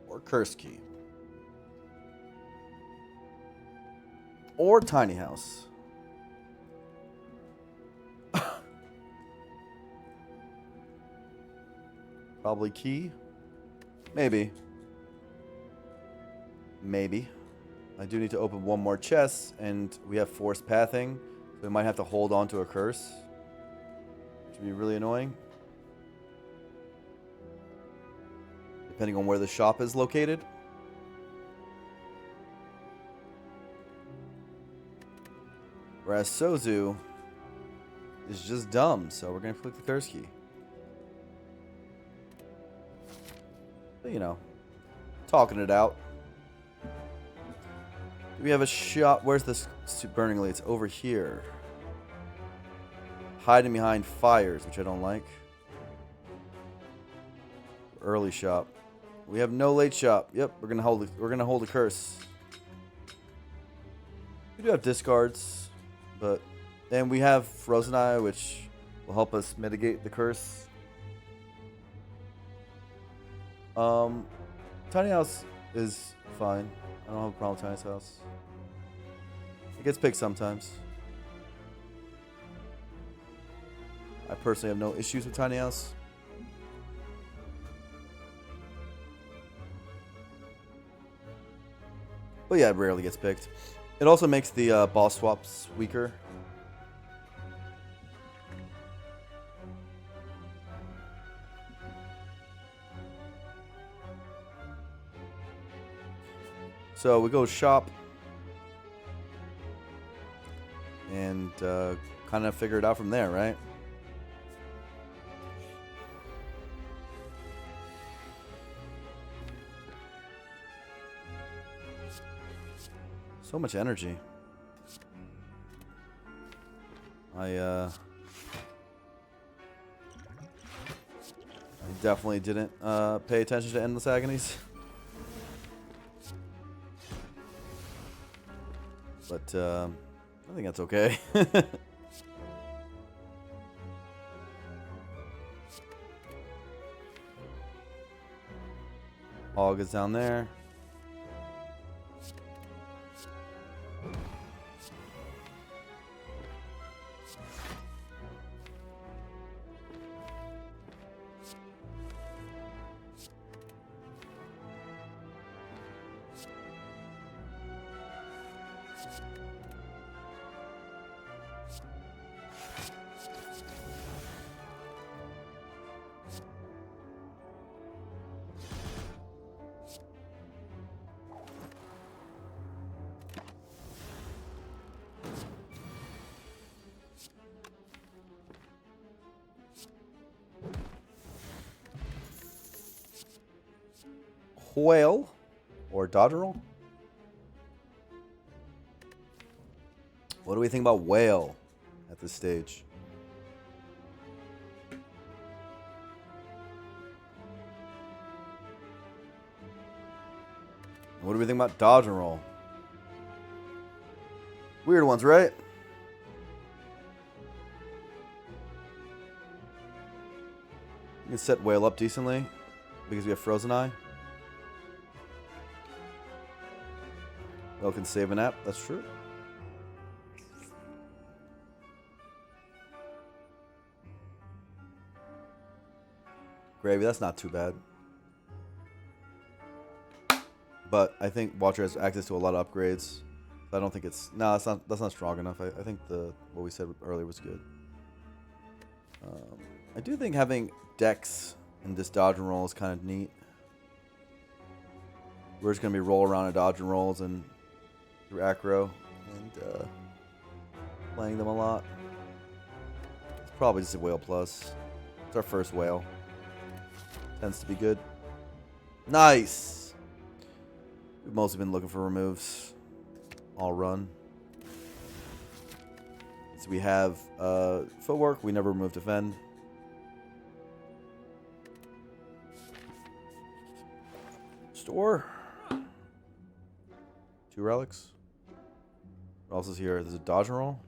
or Curse Key or Tiny House. Probably Key. Maybe. Maybe. I do need to open one more chest, and we have Forced Pathing, so we might have to hold on to a curse, which would be really annoying. Depending on where the shop is located. Whereas Sozu is just dumb, so we're going to click the curse key. But, you know, talking it out. Do we have a shop? Where's this Burning Light? It's over here. Hiding behind fires, which I don't like. Early shop. We have no late shop. Yep, we're gonna hold a curse. We do have discards, but then we have Frozen Eye, which will help us mitigate the curse. Tiny House is fine. I don't have a problem with Tiny House. It gets picked sometimes. I personally have no issues with Tiny House. But yeah, it rarely gets picked. It also makes the boss swaps weaker. So we go shop and kind of figure it out from there, right? So much energy. I definitely didn't pay attention to Endless Agonies. But I think that's okay. Hog is down there. Whale or Dodgerel? What do we think about Whale at this stage? What do we think about Dodgerel? Weird ones, right? You can set Whale up decently because we have Frozen Eye. Whale can save an app, that's true. Gravy, that's not too bad. But I think Watcher has access to a lot of upgrades. So I don't think it's... No, that's not strong enough. I think what we said earlier was good. I do think having Dex in this dodge and roll is kind of neat. We're just going to be roll around and dodge and rolls and through acro and playing them a lot. It's probably just a Whale plus. It's our first Whale. Tends to be good. Nice! We've mostly been looking for removes. All run. So we have footwork. We never remove defend. Store. 2 relics. What else is here? There's a dodge and roll.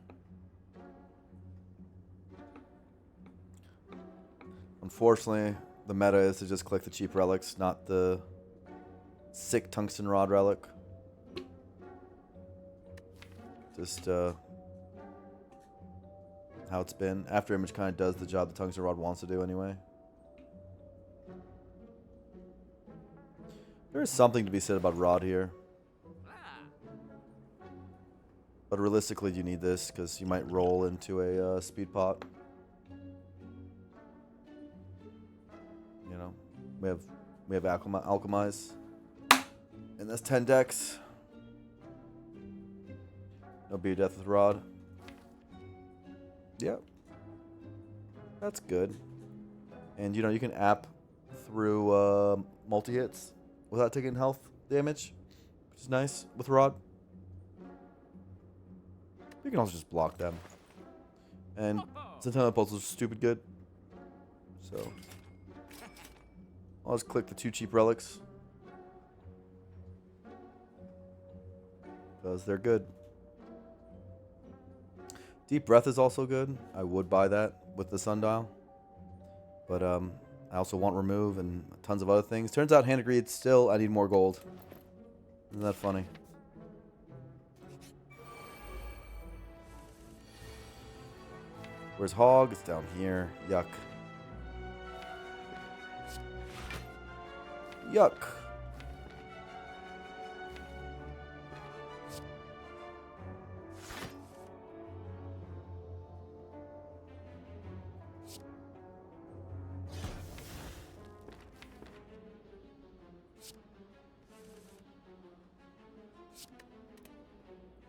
Unfortunately, the meta is to just click the cheap relics, not the sick tungsten rod relic. Just how it's been. After image kind of does the job the tungsten rod wants to do anyway. There is something to be said about rod here. But realistically, you need this because you might roll into a speed pot. You know, we have alchemize, and that's 10 decks. No be a death with rod. Yep, that's good. And you know you can app through multi hits without taking health damage, which is nice with rod. You can also just block them. And Centennial Pulse is stupid good. So I'll just click the 2 cheap relics. Because they're good. Deep Breath is also good. I would buy that with the Sundial. But I also want remove and tons of other things. Turns out Hand of Greed still, I need more gold. Isn't that funny? Where's Hog? It's down here. Yuck. Yuck.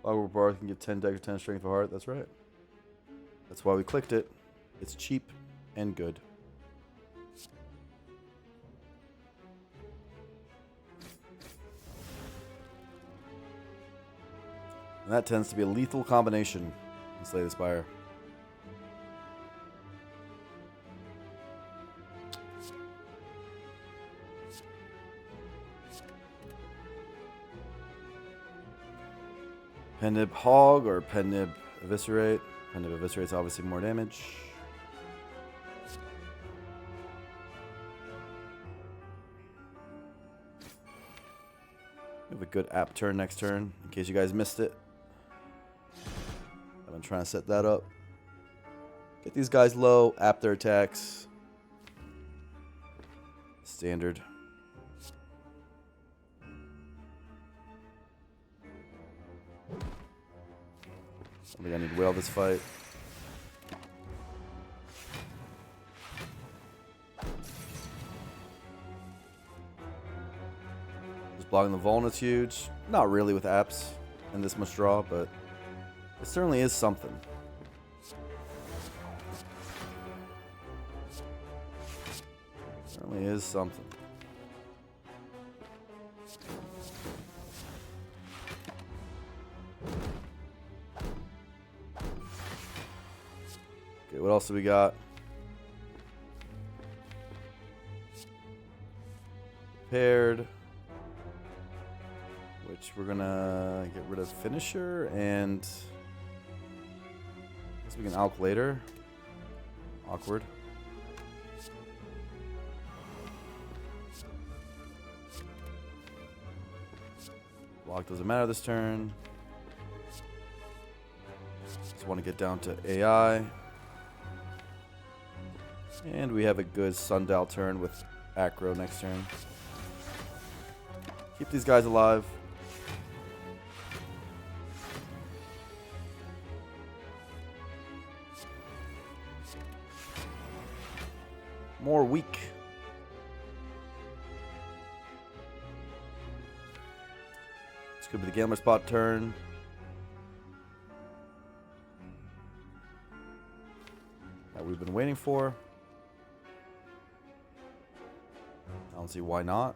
Logwood Bar can give 10 deck or 10 strength of heart. That's right. That's why we clicked it. It's cheap and good. And that tends to be a lethal combination in Slay the Spire. Pendib Hog or Pendib Eviscerate. Pendib Eviscerate's obviously more damage. We have a good app turn next turn, in case you guys missed it. I've been trying to set that up. Get these guys low, app their attacks. Standard. I think I need to whale this fight. Just blocking the Vulnit's huge. Not really with apps and this much draw, but it certainly is something. Certainly is something. Okay, what else do we got? Paired. Which we're gonna get rid of Finisher and I guess we can Alk later. Awkward. Block doesn't matter this turn. Just want to get down to AI. And we have a good Sundial turn with Acro next turn. Keep these guys alive. More weak. This could be the Gambler Spot turn. That we've been waiting for. I don't see why not.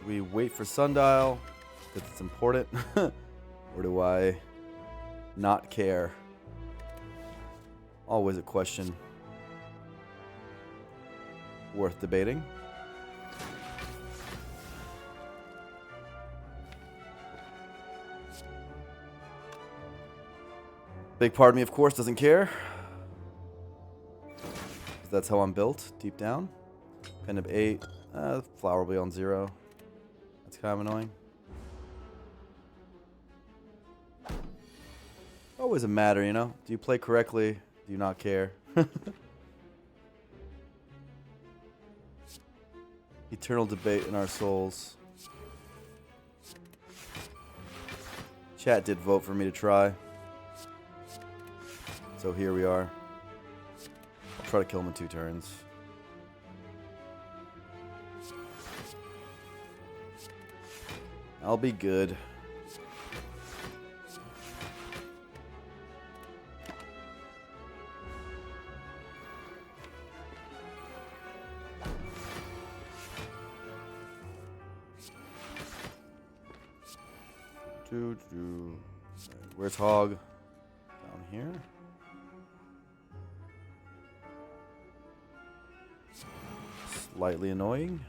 Do we wait for Sundial because it's important? Or do I not care? Always a question worth debating. Big part of me, of course, doesn't care. That's how I'm built, deep down. Pen of 8. Flower will be on 0. That's kind of annoying. Always a matter, you know? Do you play correctly? Do you not care? Eternal debate in our souls. Chat did vote for me to try. So here we are. I'll try to kill him in 2 turns. I'll be good. Where's Hog? Down here. Slightly annoying.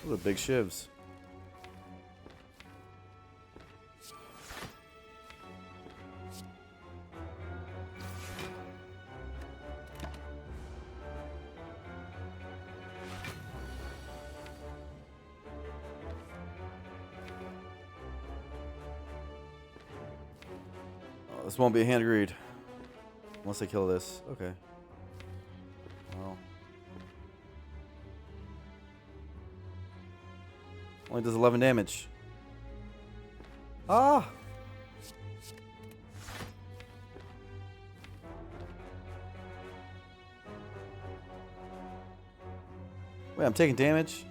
Those are big shivs. This won't be a hand greed. Once I kill this. Okay. Well. Only does 11 damage. Ah! Wait, I'm taking damage?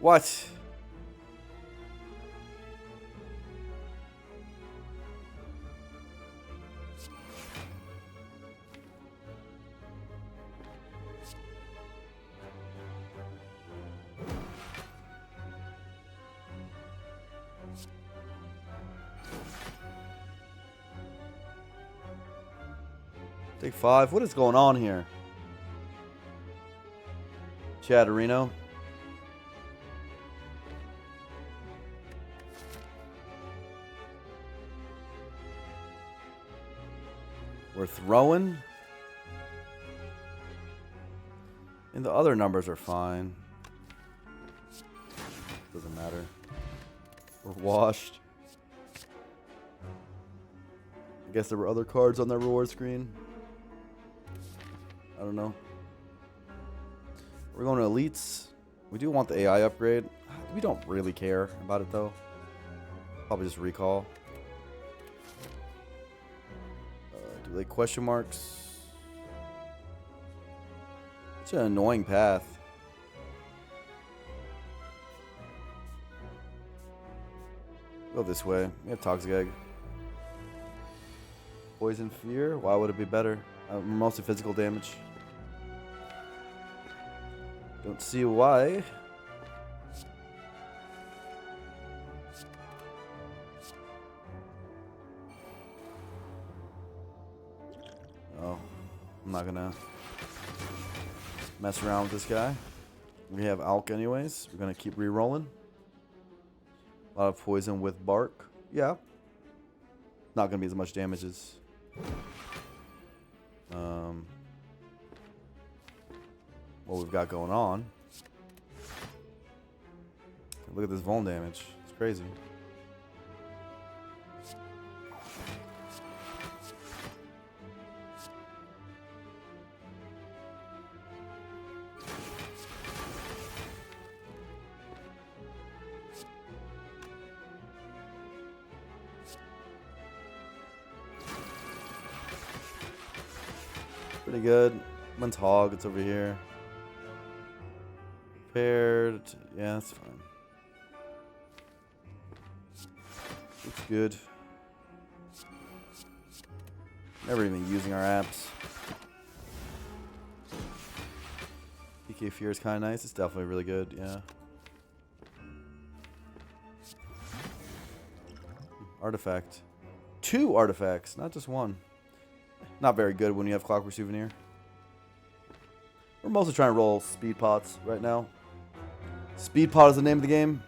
What? Take 5. What is going on here? Chatterino. We're throwing. And the other numbers are fine. Doesn't matter. We're washed. I guess there were other cards on that reward screen. I don't know. We're going to elites. We do want the AI upgrade. We don't really care about it though. Probably just recall. Do they question marks? Such an annoying path. Go this way. We have Toxic Egg. Poison Fear? Why would it be better? Mostly physical damage. Don't see why. Oh, I'm not gonna mess around with this guy. We have Alk anyways. We're gonna keep re-rolling. A lot of poison with bark. Yeah. Not gonna be as much damage as what we've got going on. Look at this vuln damage. It's crazy. Pretty good. One's Hog. It's over here. Prepared. Yeah, that's fine. Looks good. Never even using our apps. PK Fear is kind of nice. It's definitely really good. Yeah. Artifact. 2 artifacts, not just 1. Not very good when you have Clockwork Souvenir. We're mostly trying to roll speed pots right now. Speed pot is the name of the game.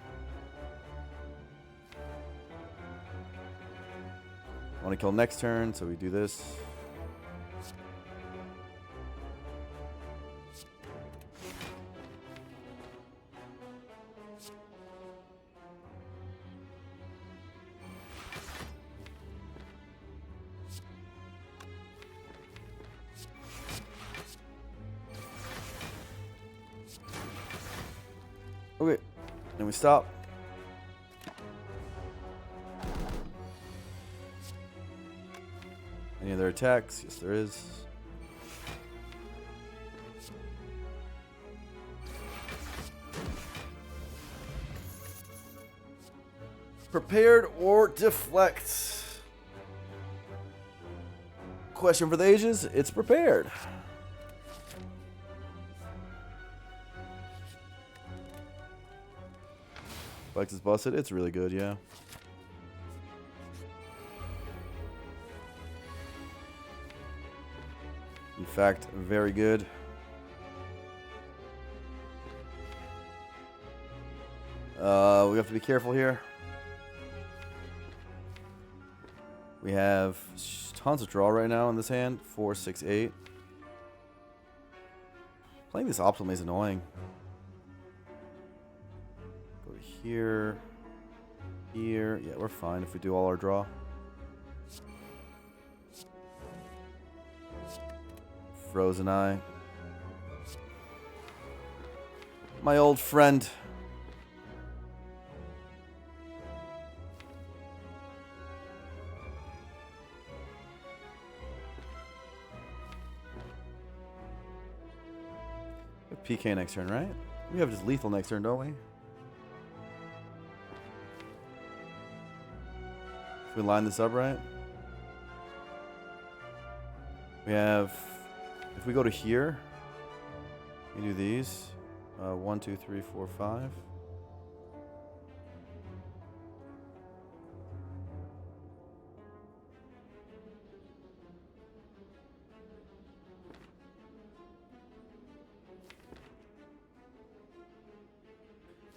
I want to kill next turn, so we do this. Okay, then we stop. Any other attacks? Yes, there is. Prepared or deflect? Question for the ages. It's prepared. Flex is busted. It's really good, yeah. In fact, very good. We have to be careful here. We have tons of draw right now in this hand. 4, 6, 8. Playing this optimally is annoying. Go to here. Here. Yeah, we're fine if we do all our draw. Frozen Eye. My old friend. We have PK next turn, right? We have just lethal next turn, don't we? If we line this up right. We have... If we go to here, we do these. 1, 2, 3, 4, 5.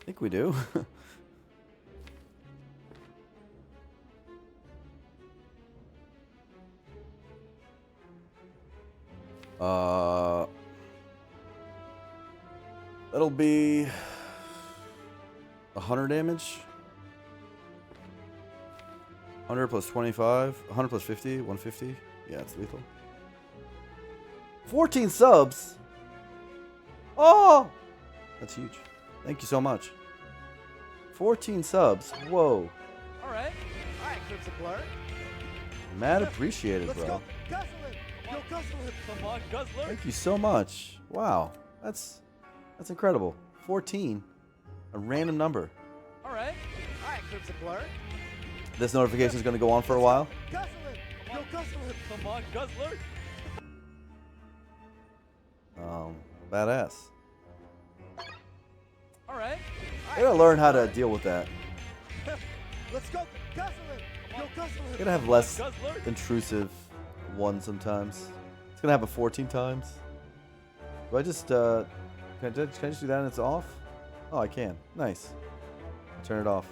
I think we do. That'll be 100 damage. 100 plus 25. 100 plus 50. 150. Yeah, it's lethal. 14 subs. Oh, that's huge. Thank you so much. 14 subs. Whoa. All right. All right, CrimsonBlur. Mad appreciated, Let's bro. go. Guzzle it. Go guzzle it. Come on, Guzzler. Thank you so much. Wow, that's incredible. 14, a random number. All right. All right, CrimsonBlur. This notification is going to go on for a while. Guzzle it. Go guzzle it. Come on, Guzzler. Badass. All right. I gotta learn how to deal with that. Let's go. Guzzle it. Go guzzle I it. gotta have less Guzzler. intrusive one sometimes. It's gonna happen 14 times. Do I just can I just do that and it's off? Oh, I can. Nice. Turn it off.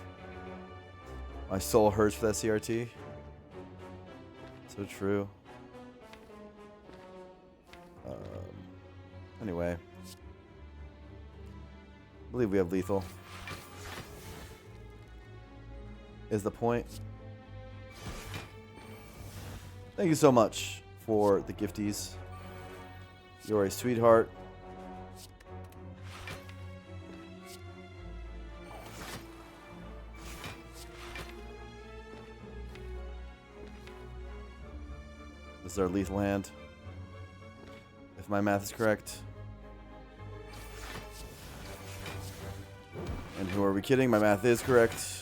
My soul hurts for that CRT. So true. Anyway. I believe we have lethal. Is the point. Thank you so much for the gifties. You're a sweetheart. This is our lethal hand. If my math is correct. And who are we kidding? My math is correct.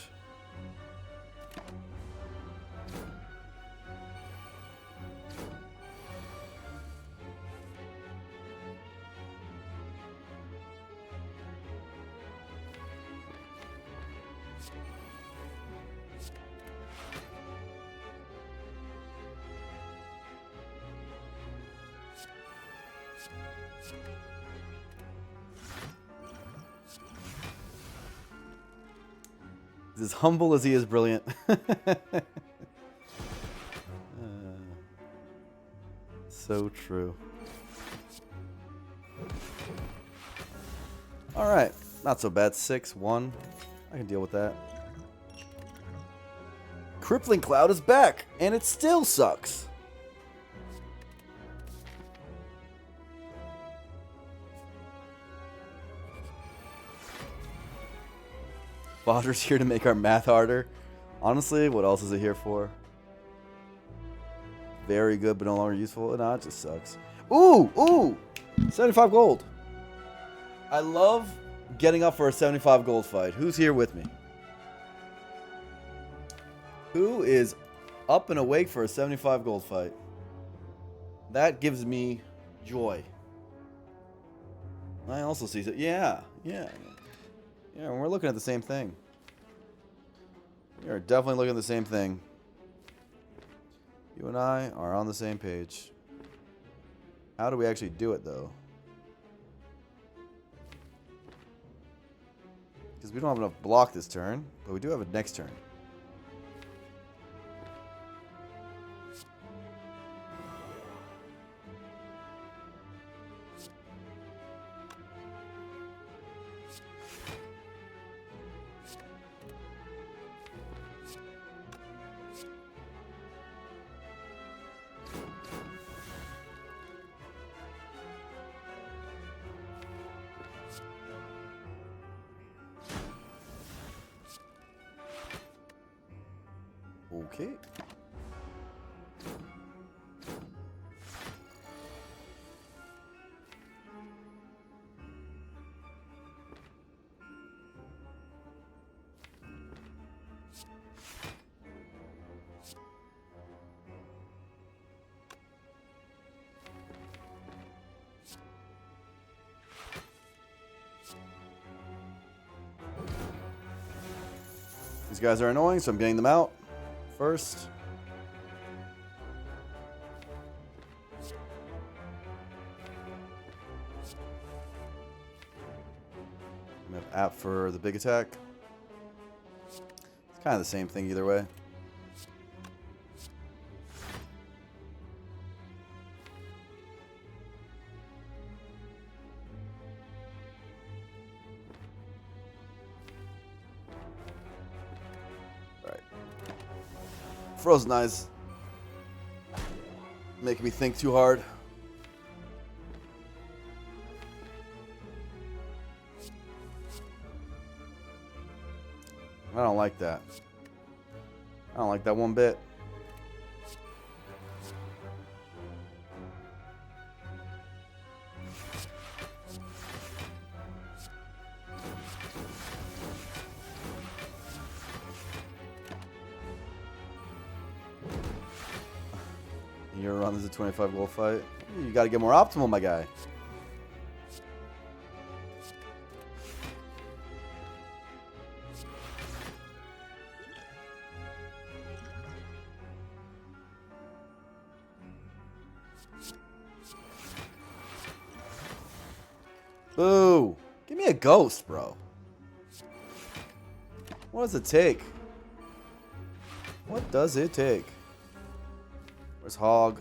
As humble as he is brilliant. So true. Alright. Not so bad. 6-1. I can deal with that. Crippling Cloud is back, and it still sucks. Fodder's here to make our math harder. Honestly, what else is it here for? Very good, but no longer useful. Nah, it just sucks. Ooh, ooh! 75 gold. I love getting up for a 75 gold fight. Who's here with me? Who is up and awake for a 75 gold fight? That gives me joy. I also see that. Yeah, yeah. Yeah, we're looking at the same thing. We are definitely looking at the same thing. You and I are on the same page. How do we actually do it, though? Because we don't have enough block this turn, but we do have it next turn. Okay. These guys are annoying, so I'm getting them out first. We have app for the big attack. It's kind of the same thing either way. Alright. Frozen Eyes. Making me think too hard. I don't like that. I don't like that one bit. You're around this is a 25 goal fight. You got to get more optimal, my guy. Boo! Give me a ghost, bro. What does it take? What does it take? Where's Hog?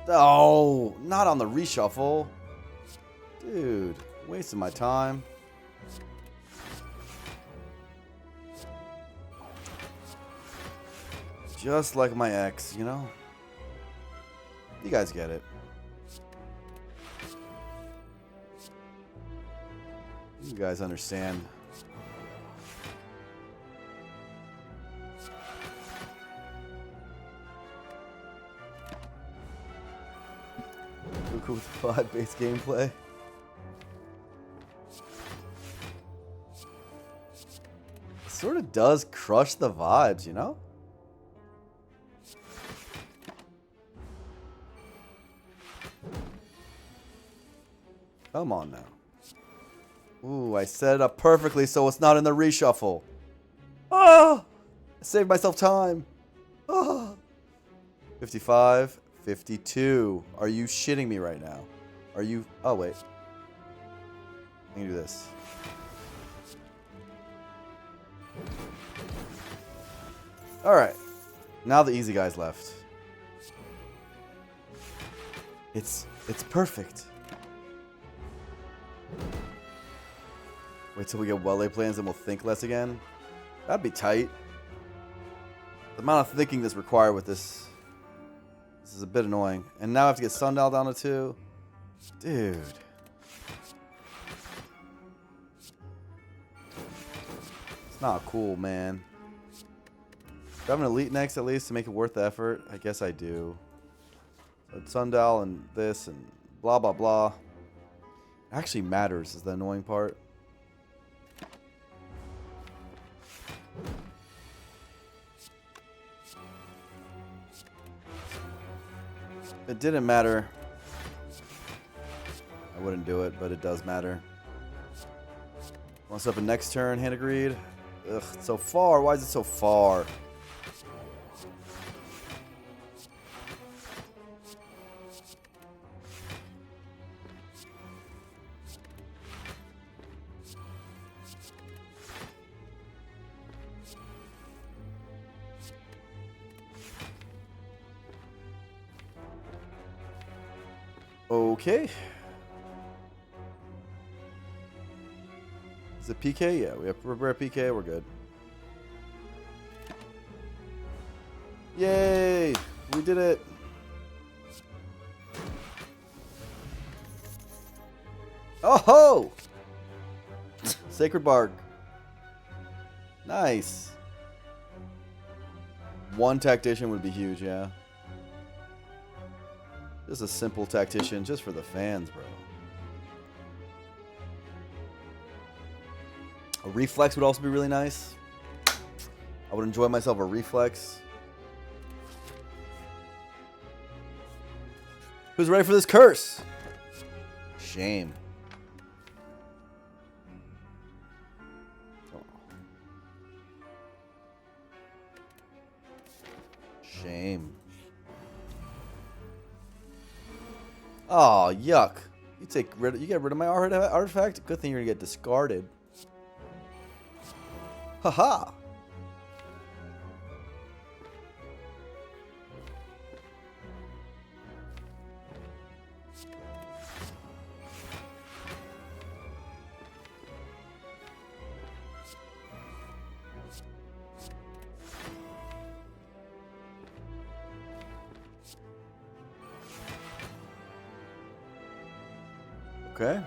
Oh, not on the reshuffle. Dude, wasting my time. Just like my ex, you know? You guys get it. You guys understand. Cool with 5 base gameplay. It sort of does crush the vibes, you know? Come on now. Ooh, I set it up perfectly so it's not in the reshuffle. Ah! I saved myself time. Ah! 55. 52. Are you shitting me right now? Are you... Oh, wait. I can do this. Alright. Now the easy guy's left. It's perfect. Wait till we get well-laid plans and we'll think less again. That'd be tight. The amount of thinking that's required with this... This is a bit annoying. And now I have to get Sundial down to 2. Dude. It's not cool, man. Do I have an Elite next at least to make it worth the effort? I guess I do. So Sundial and this and blah, blah, blah. It actually matters is the annoying part. If it didn't matter, I wouldn't do it, but it does matter. Wants up in next turn, hand agreed. Ugh, it's so far. Why is it so far? Okay. Is it PK? Yeah, we have rare PK. We're good. Yay! We did it. Oh ho! Sacred Bark. Nice. One tactician would be huge, yeah. Just a simple tactician, just for the fans, bro. A reflex would also be really nice. I would enjoy myself a reflex. Who's ready for this curse? Shame. Shame. Oh, yuck. You get rid of my artifact. Good thing you're gonna get discarded. Haha. Okay.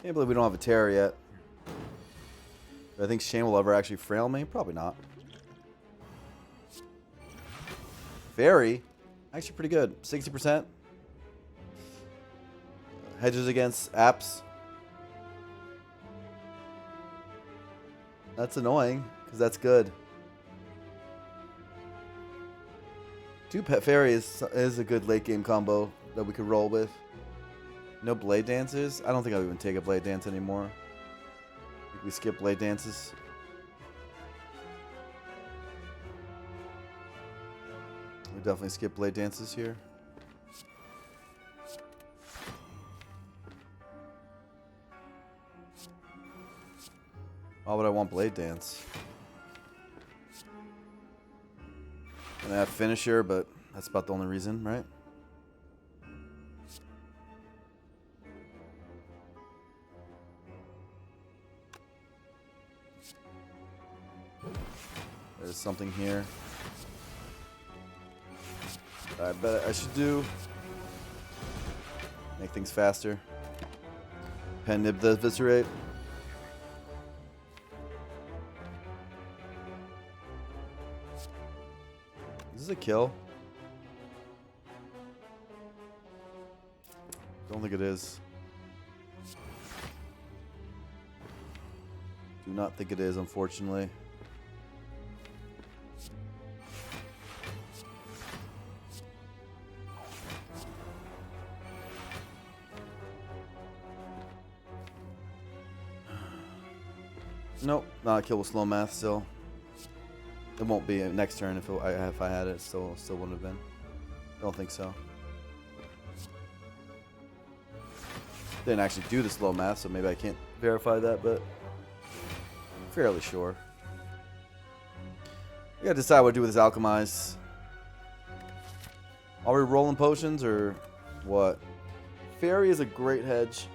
Can't believe we don't have a terror yet. Do I think Shane will ever actually frail me? Probably not. Fairy, actually pretty good. 60%. Hedges against apps. That's annoying, because that's good. 2 Pet Fairy is a good late game combo that we could roll with. No Blade Dances? I don't think I'll even take a Blade Dance anymore. I think we skip Blade Dances. We definitely skip Blade Dances here. Why would I want Blade Dance? And I have Finisher, but that's about the only reason, right? There's something here. I bet I should do. Make things faster. Pen nib the Viscerate. Is this a kill? Don't think it is. Do not think it is, unfortunately. Nope, not a kill with slow math still. It won't be next turn if I had it. Still wouldn't have been. Don't think so. Didn't actually do the slow math, so maybe I can't verify that, but I'm fairly sure. We gotta decide what to do with this alchemize. Are we rolling potions or what? Fairy is a great hedge.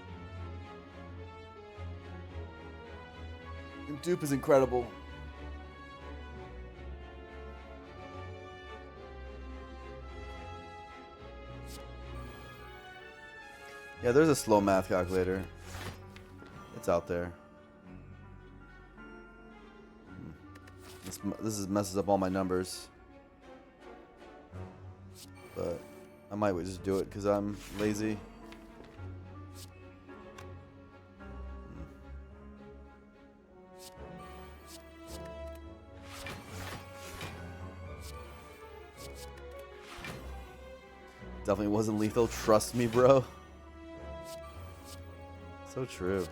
And dupe is incredible. Yeah, there's a slow math calculator. It's out there. This messes up all my numbers. But I might just do it because I'm lazy. Definitely wasn't lethal. Trust me, bro. So true.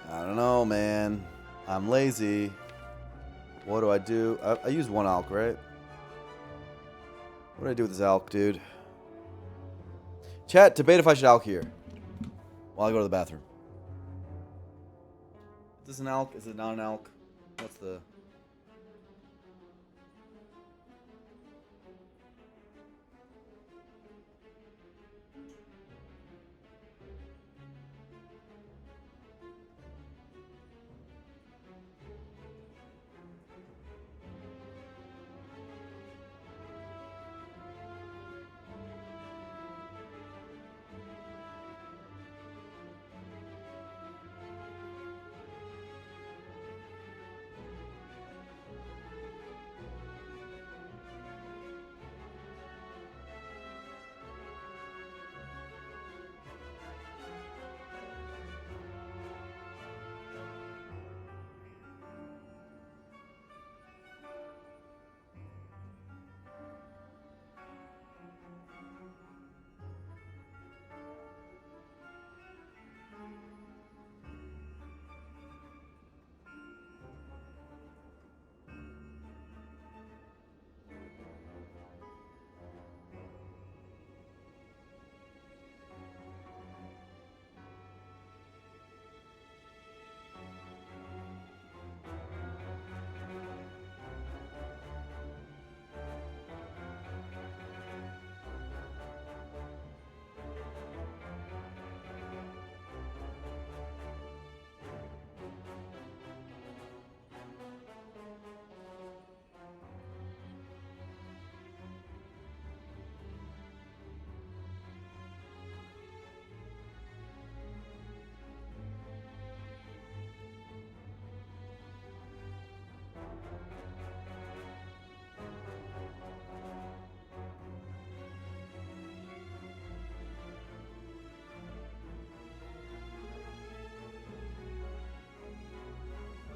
I don't know, man. I'm lazy. What do I do? I use one alk, right? What do I do with this alk, dude? Chat, debate if I should alk here while I go to the bathroom. Is this an alk? Is it not an alk? What's the...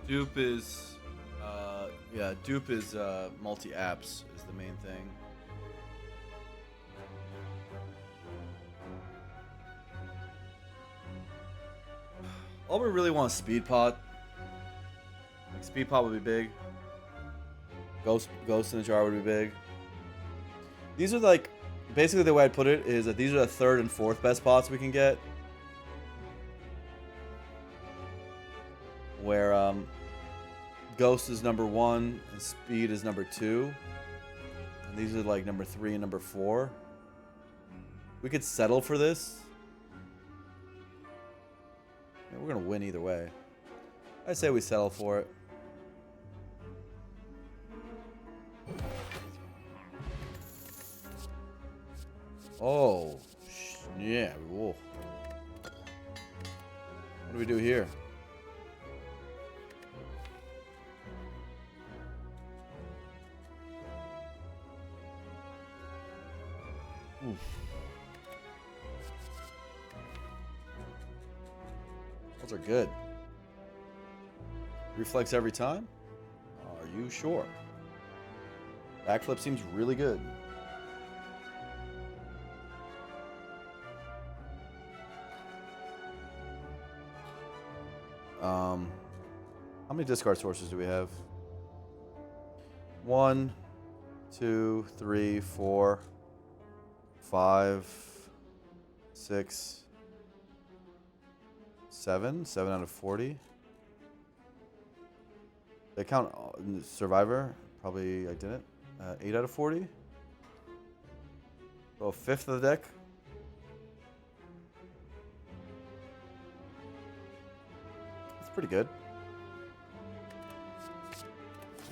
Dupe is, yeah, dupe is multi-apps is the main thing. All we really want is speed pot. Like speed pot would be big. Ghost in the jar would be big. These are like, basically the way I'd put it is that these are the third and fourth best pots we can get. Where Ghost is number 1 and Speed is number 2. And these are like number 3 and number 4. We could settle for this. Yeah, we're gonna win either way. I say we settle for it. Oh, yeah. Whoa. What do we do here? Oof. Those are good. Reflex every time? Are you sure? Backflip seems really good. How many discard sources do we have? 1, 2, 3, 4, 5, 6, 7. 7 out of 40. They count Survivor? Probably I didn't. 8 out of 40. So a fifth of the deck. That's pretty good.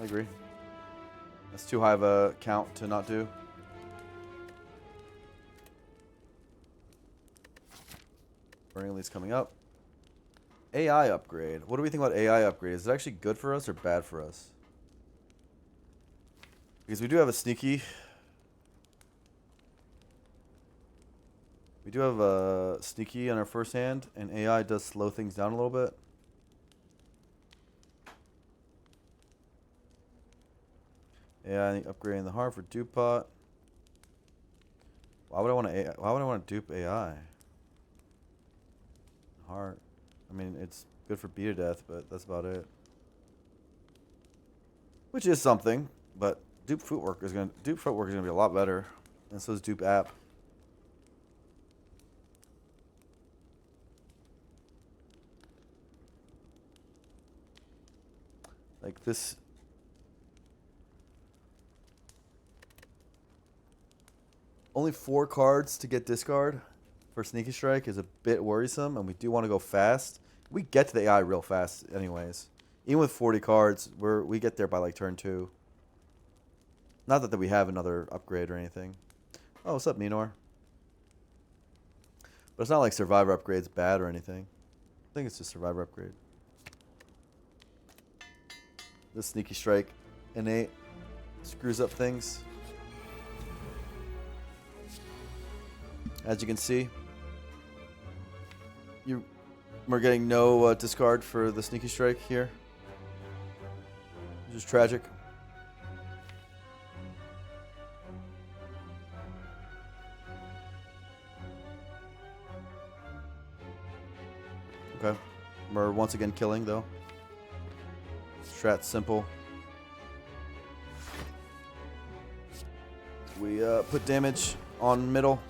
I agree. That's too high of a count to not do. Burning Elite's coming up. AI upgrade. What do we think about AI upgrade? Is it actually good for us or bad for us? Because we do have a sneaky. We do have a sneaky on our first hand, and AI does slow things down a little bit. AI upgrading the heart for dupe pot. Why would I want to? Why would I want to dupe AI? Heart. I mean, it's good for beat to death, but that's about it. Which is something, but dupe footwork is gonna be a lot better, and so is dupe app. Like this. Only 4 cards to get discard for Sneaky Strike is a bit worrisome, and we do want to go fast. We get to the AI real fast anyways. Even with 40 cards, we get there by like turn 2. Not that we have another upgrade or anything. Oh, what's up, Minor? But it's not like Survivor upgrade's bad or anything. I think it's just Survivor upgrade. This Sneaky Strike innate screws up things. As you can see, we're getting no discard for the Sneaky Strike here. Which is tragic. Okay. We're once again killing, though. Strat's simple. We put damage on middle.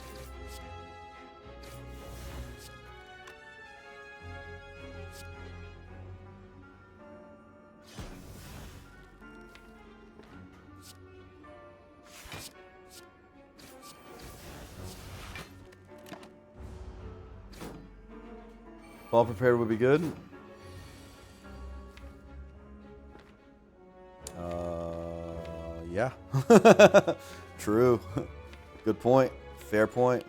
Ball prepared would be good. Yeah. True. Good point. Fair point.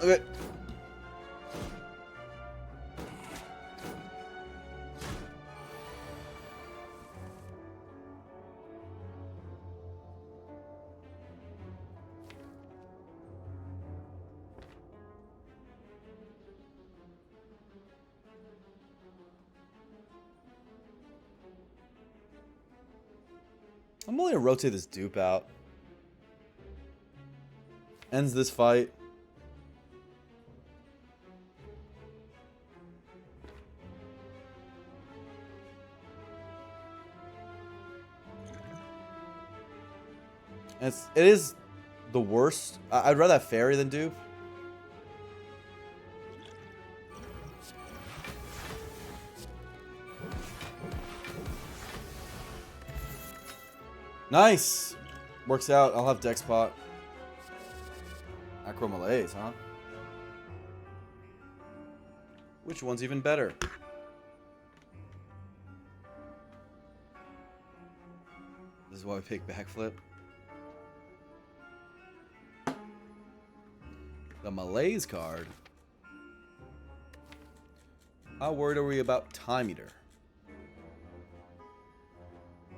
Okay. I'm only gonna rotate this dupe out. Ends this fight. And it is the worst. I'd rather have fairy than dupe. Nice! Works out. I'll have deck spot. Acro Malaise, huh? Which one's even better? This is why we pick backflip. The Malaise card. How worried are we about Time Eater?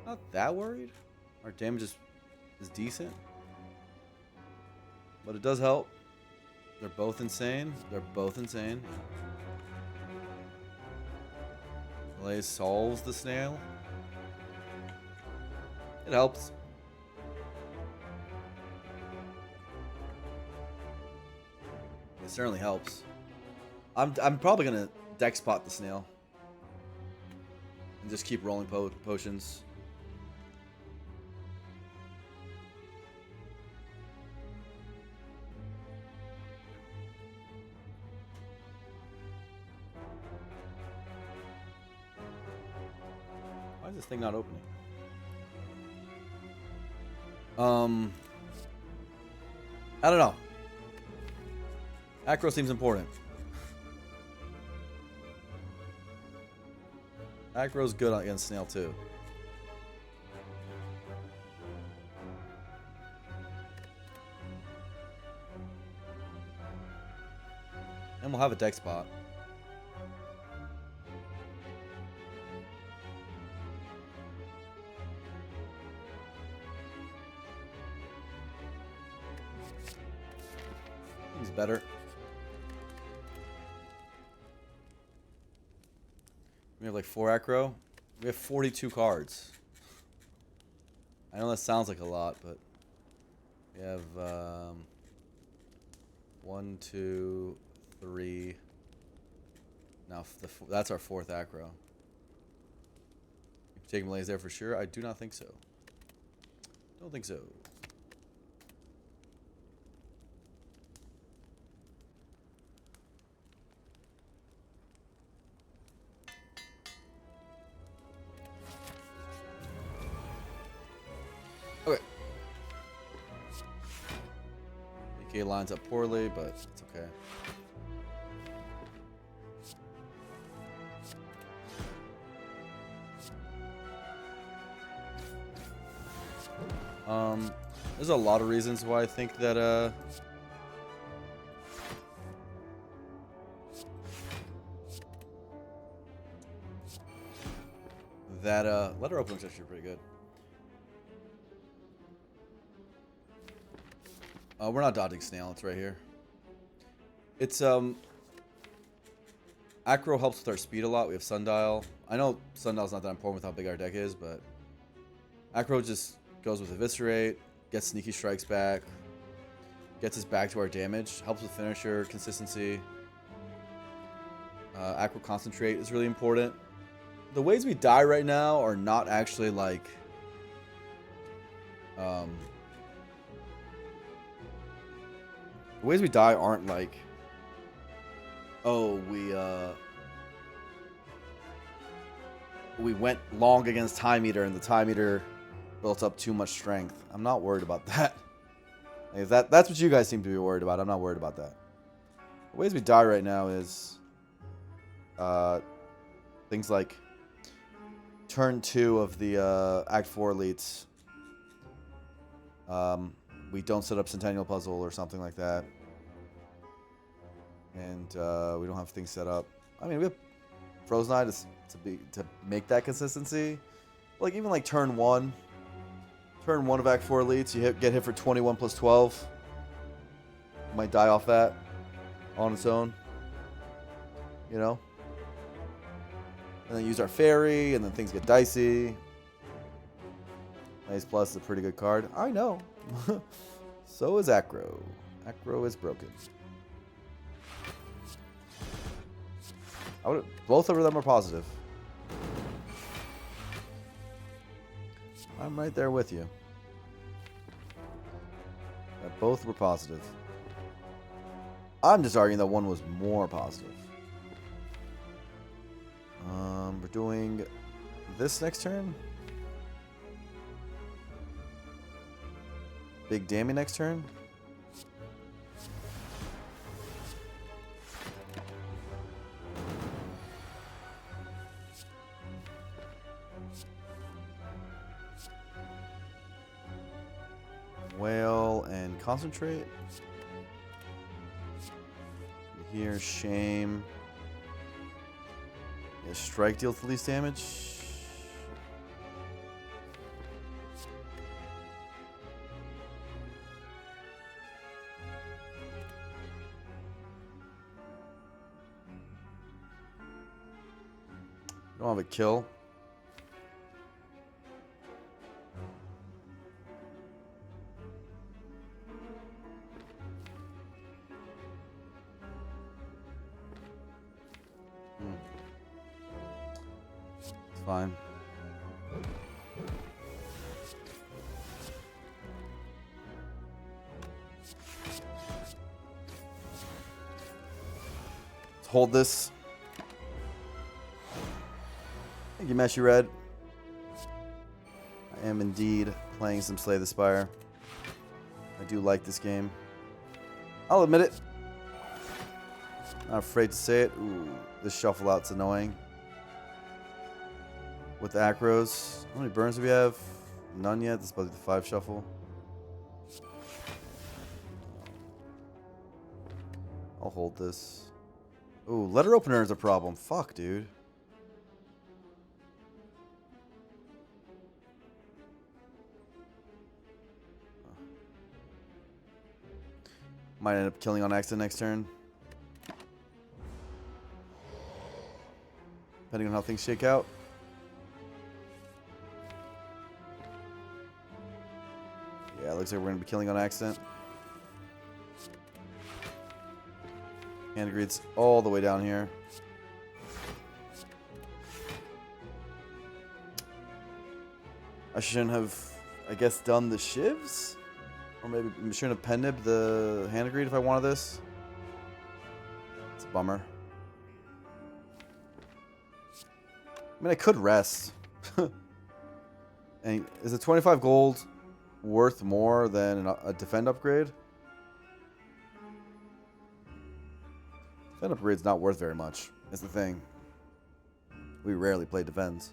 Not that worried. Our damage is decent. But it does help. They're both insane. They're both insane. Malaise solves the snail. It helps. It certainly helps. I'm probably gonna deck spot the snail and just keep rolling potions. Why is this thing not opening? I don't know. Acro seems important. Acro's good against Snail too. And we'll have a deck spot. He's better. We have like 4 acro. We have 42 cards. I know that sounds like a lot, but we have 1, 2, 3. Now that's our 4th acro. You take Malaise there for sure? I do not think so. Don't think so. Okay. DK lines up poorly, but it's okay. There's a lot of reasons why I think that letter opening's actually pretty good. We're not dodging Snail, it's right here. It's Acro helps with our speed a lot. We have Sundial. I know Sundial's not that important with how big our deck is, but Acro just goes with Eviscerate, gets Sneaky Strikes back, gets us back to our damage, helps with finisher, consistency. Acro Concentrate is really important. The ways we die right now are not actually like the ways we die aren't like, oh, we went long against Time Eater and the Time Eater built up too much strength. I'm not worried about that. Like, if that's what you guys seem to be worried about, I'm not worried about that. The ways we die right now is things like turn 2 of the Act 4 elites. We don't set up Centennial Puzzle or something like that. And we don't have things set up. I mean, we have Frozen Eye to make that consistency. Like, even like turn 1 of Act 4 elites, you get hit for 21 plus 12. You might die off that on its own. You know? And then use our fairy, and then things get dicey. Maze Plus is a pretty good card. I know. So is Acro. Acro is broken. Both of them are positive. I'm right there with you. Both were positive. I'm just arguing that one was more positive. We're doing this next turn. Big Dammy next turn. Whale and concentrate. Here, shame. Yeah, strike deals the least damage. Don't have a kill. It's fine. Let's hold this. Thank you, Meshy Red. I am indeed playing some Slay the Spire. I do like this game. I'll admit it. Not afraid to say it. Ooh, this shuffle out's annoying. With the Acros. How many burns do we have? None yet. This is probably the 5 shuffle. I'll hold this. Ooh, letter opener is a problem. Fuck, dude. Might end up killing on accident next turn. Depending on how things shake out. Yeah, it looks like we're going to be killing on accident. Hand greed's all the way down here. I shouldn't have, I guess, done the shivs? Or maybe I shouldn't have pen nibbed the hand greed if I wanted this. It's a bummer. I mean, I could rest. And is a 25 gold worth more than a defend upgrade? Defend upgrade's not worth very much, is the thing. We rarely play defends.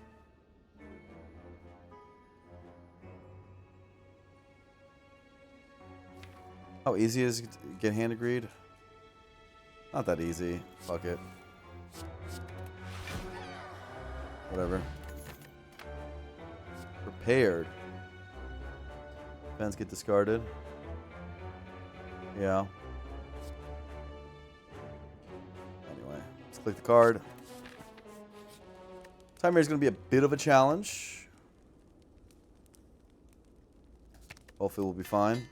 How easy is it to get hand agreed? Not that easy. Fuck it. Whatever. Prepared. Defense get discarded. Yeah. Anyway, let's click the card. Timer is going to be a bit of a challenge. Hopefully we'll be fine.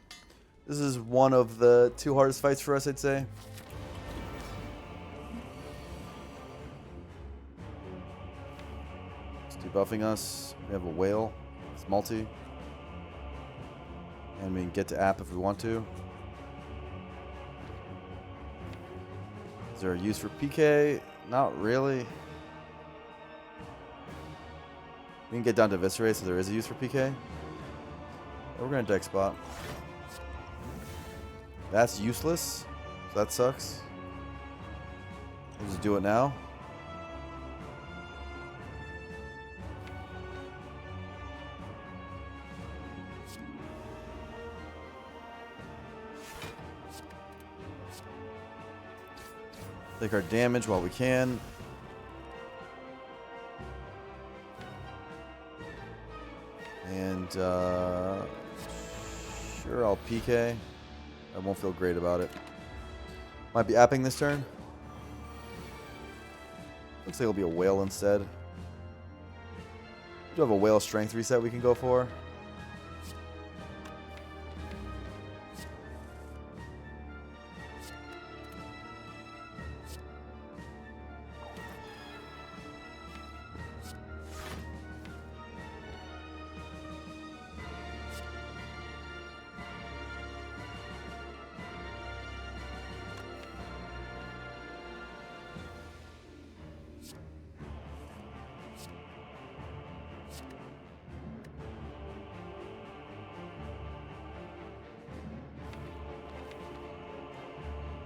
This is one of the 2 hardest fights for us, I'd say. It's debuffing us. We have a whale. It's multi. And we can get to app if we want to. Is there a use for PK? Not really. We can get down to Eviscerate, so there is a use for PK. We're going to deck spot. That's useless. So that sucks. We'll just do it now. Take our damage while we can. And sure, I'll PK. I won't feel great about it. Might be apping this turn. Looks like it'll be a whale instead. We do have a whale strength reset we can go for.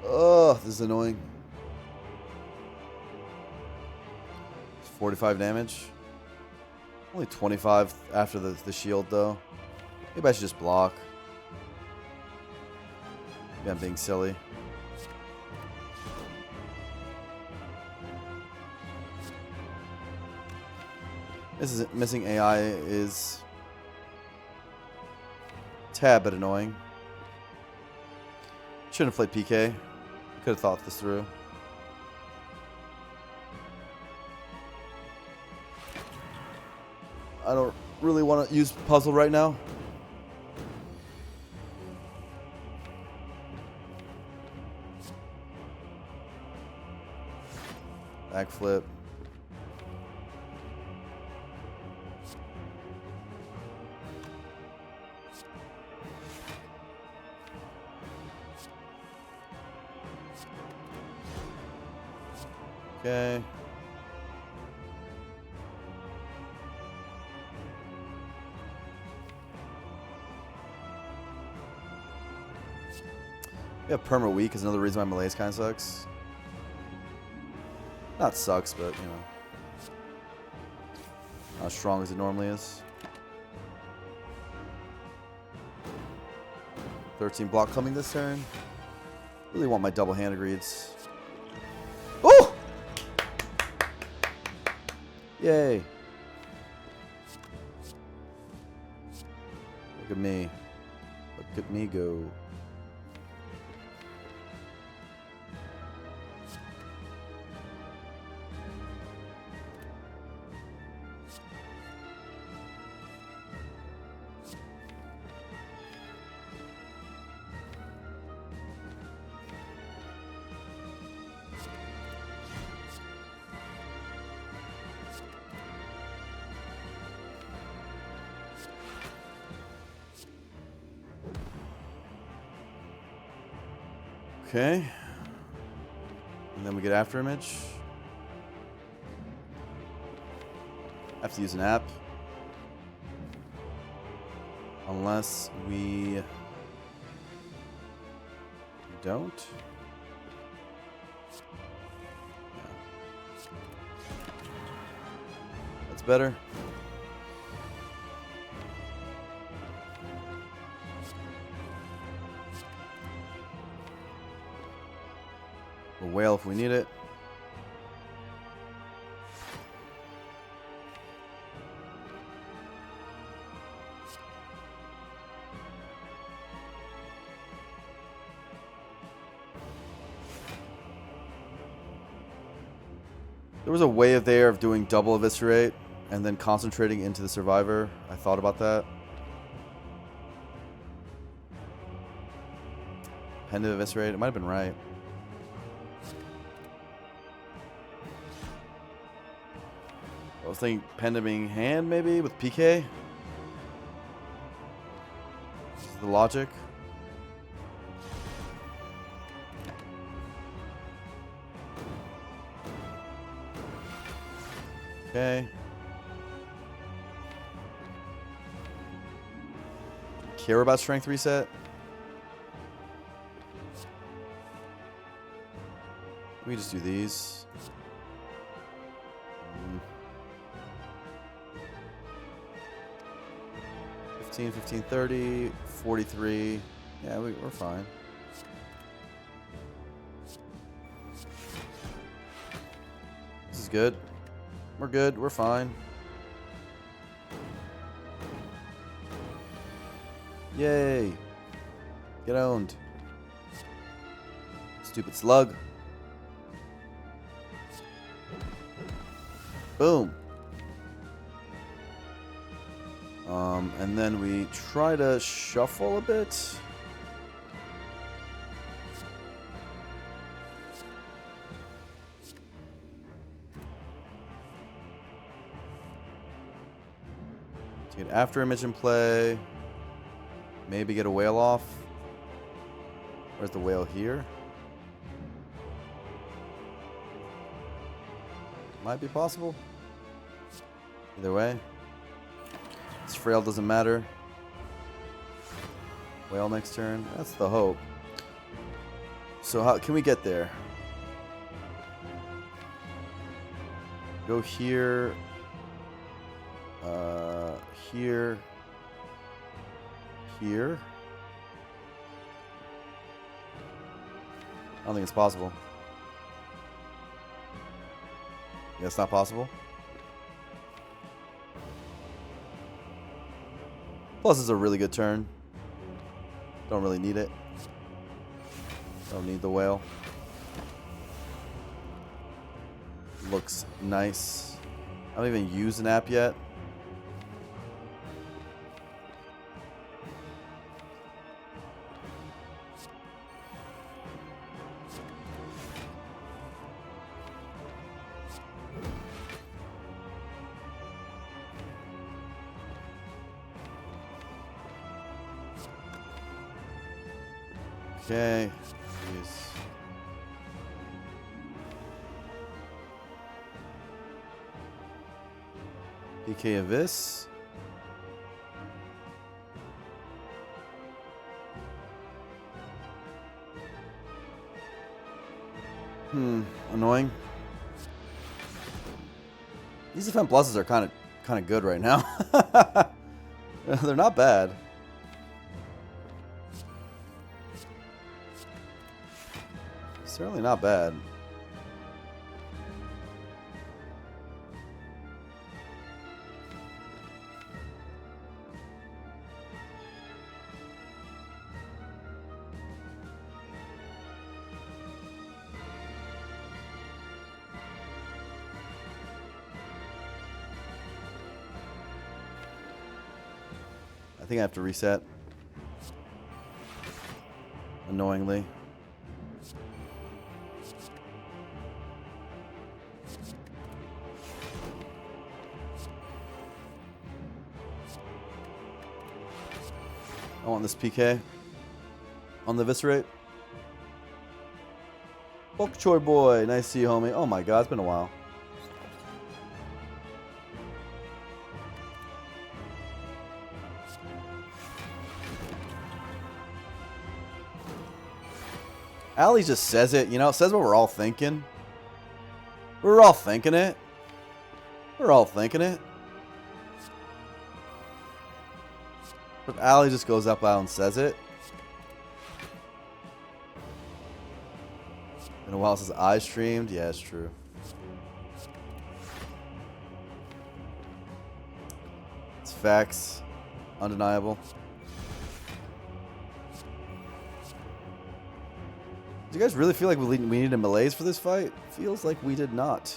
Oh, this is annoying. 45 damage. Only 25 after the shield, though. Maybe I should just block. Maybe I'm being silly. This is missing AI is a tad bit annoying. Shouldn't have played PK. Could have thought this through. I don't really want to use puzzle right now. Backflip. Okay. Yeah, perma weak is another reason why Malaise kind of sucks. Not sucks, but you know, not as strong as it normally is. 13 block coming this turn. Really want my double-handed reads. Oh! Yay! Look at me. Look at me go. Okay. And then we get after image. Have to use an app. Unless we don't. Yeah. That's better. A whale if we need it. There was a way there of doing double eviscerate and then concentrating into the survivor. I thought about that. Pendant eviscerate. It might have been right. I was thinking pending hand maybe with PK. This is the logic. Okay. Care about strength reset? We just do these. 15, 30, 43. Yeah, we're fine. This is good. We're good. We're fine. Yay. Get owned. Stupid slug. Boom. And then we try to shuffle a bit. To get after image in play. Maybe get a whale off. Where's the whale here? Might be possible. Either way. This frail doesn't matter. Whale next turn. That's the hope. So how can we get there? Go here. Here. Here. I don't think it's possible. Yeah, it's not possible. Plus, it's a really good turn. Don't really need it. Don't need the whale. Looks nice. I don't even use an app yet. Okay. Jeez. PK of this. Annoying. These defense pluses are kind of good right now. They're not bad. Certainly not bad. I think I have to reset. Annoyingly. I want this PK on the Viscerate. Bok Choy boy, nice to see you, homie. Oh my god, it's been a while. Ali just says it, you know, says what we're all thinking. We're all thinking it. We're all thinking it. But Ali just goes up out and says it. Been a while since I streamed. Yeah, it's true. It's facts. Undeniable. Do you guys really feel like we needed a malaise for this fight? Feels like we did not.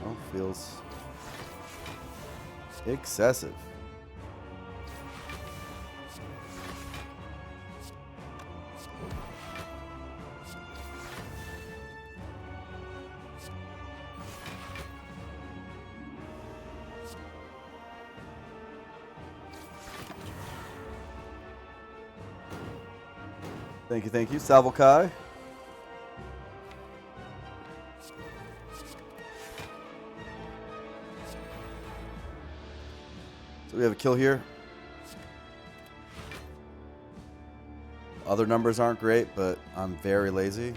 Oh, feels excessive. Thank you, Salvo Kai. So we have a kill here. Other numbers aren't great, but I'm very lazy.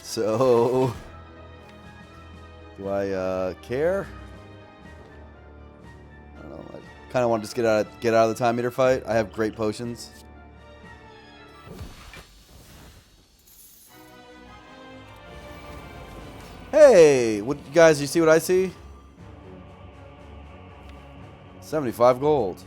So, do I care? I don't know. I kind of want to just get out of the time meter fight. I have great potions. Hey, what guys? You see what I see? 75 gold.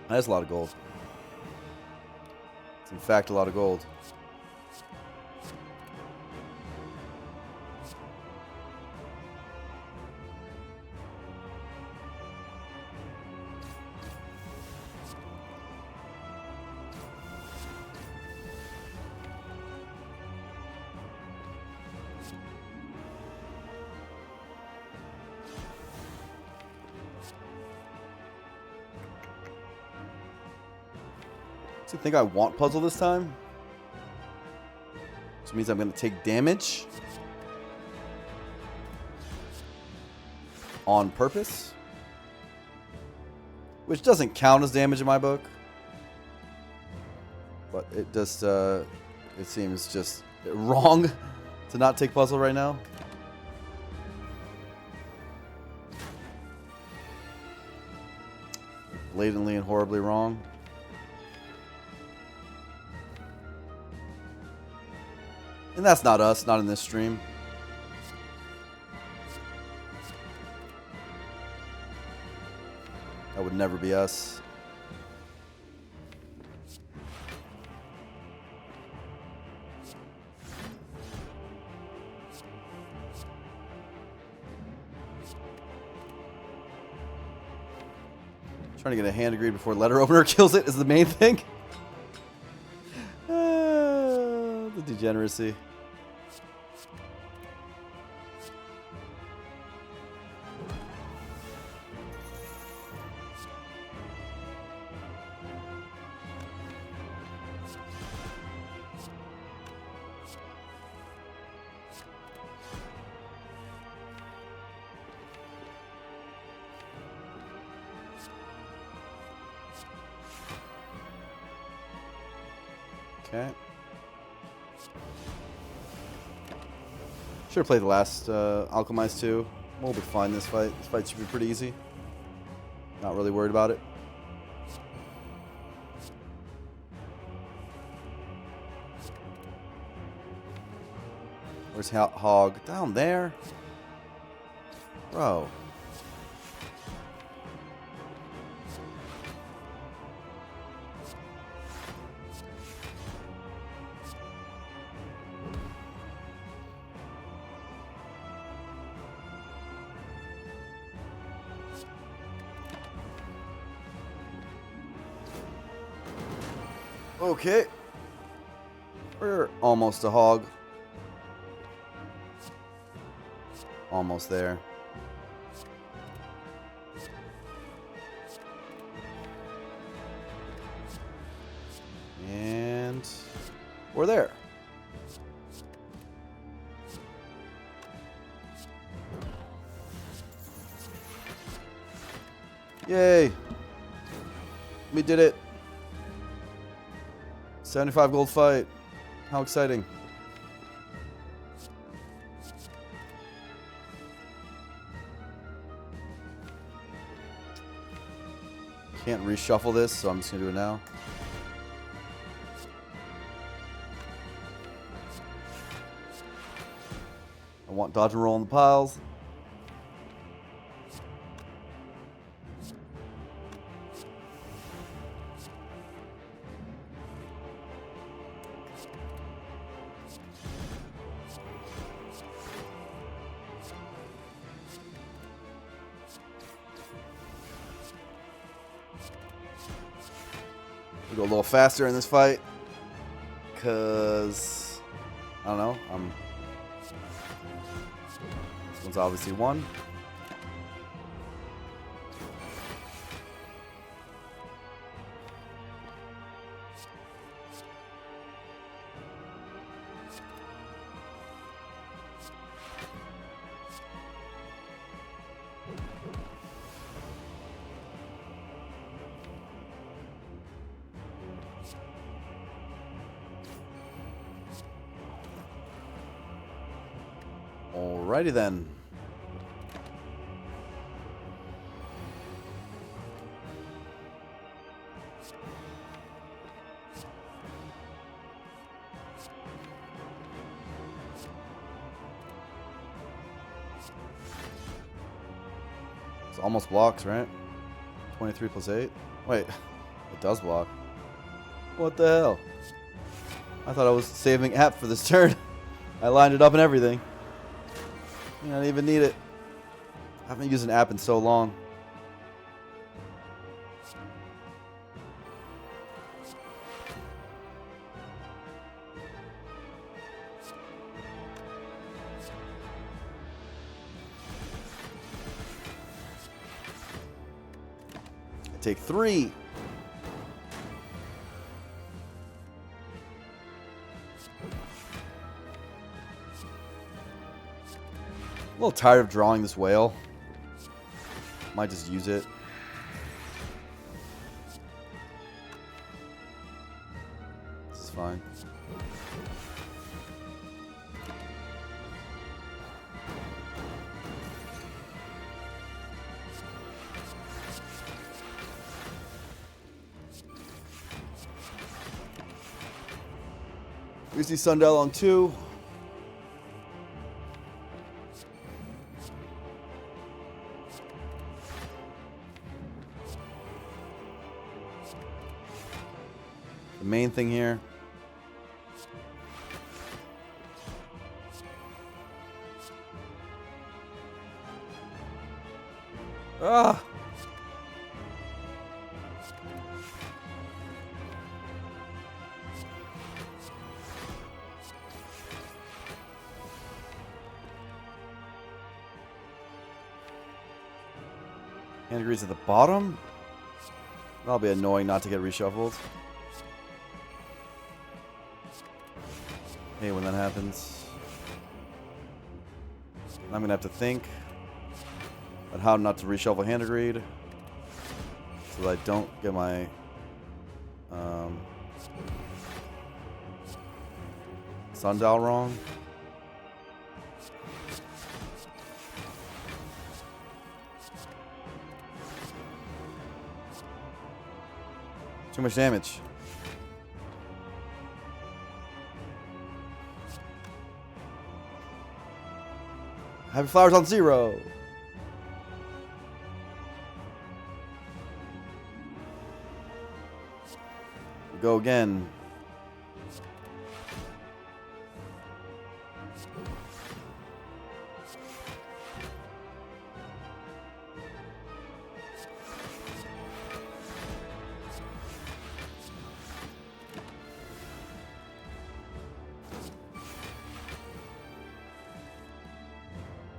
That's a lot of gold. It's in fact a lot of gold. So you think I want puzzle this time? Which means I'm going to take damage. On purpose. Which doesn't count as damage in my book. But it just, it seems just wrong to not take puzzle right now. Blatantly and horribly wrong. And that's not us, not in this stream. That would never be us. Trying to get a hand agreed before letter opener kills it is the main thing. The degeneracy. Okay. Should have played the last Alchemize too. We'll be fine this fight. This fight should be pretty easy. Not really worried about it. Where's Hog? Down there? Bro. Okay. We're almost a hog. Almost there. And we're there. Yay. We did it. 75 gold fight. How exciting. Can't reshuffle this, so I'm just going to do it now. I want dodge and roll on the piles. We'll go a little faster in this fight, because, I don't know, this one's obviously one. Alrighty then. It's almost blocks, right? 23 plus 8. Wait, it does block. What the hell? I thought I was saving app for this turn. I lined it up and everything. I don't even need it. I haven't used an app in so long. I take 3. little tired of drawing this whale. Might just use it. This is fine. We see Sundial on 2. The main thing here. Ah! Hand agrees at the bottom. That'll be annoying not to get reshuffled. Hey, when that happens, I'm gonna have to think about how not to reshuffle hand agreed so that I don't get my sundial wrong. Too much damage. Happy flowers on 0. Go again.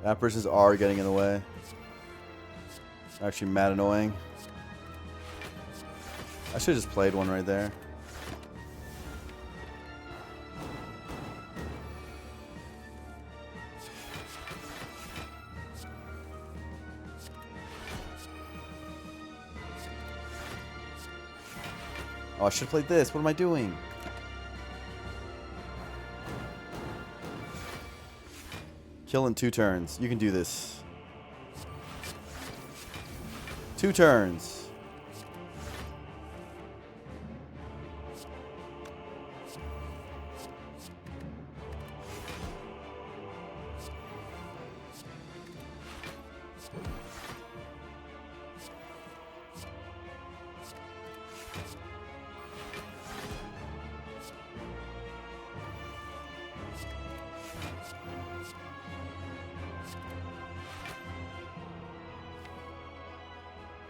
Apparitions are getting in the way. Actually mad annoying. I should have just played one right there. Oh, I should have played this. What am I doing? Kill in 2 turns. You can do this. 2 turns.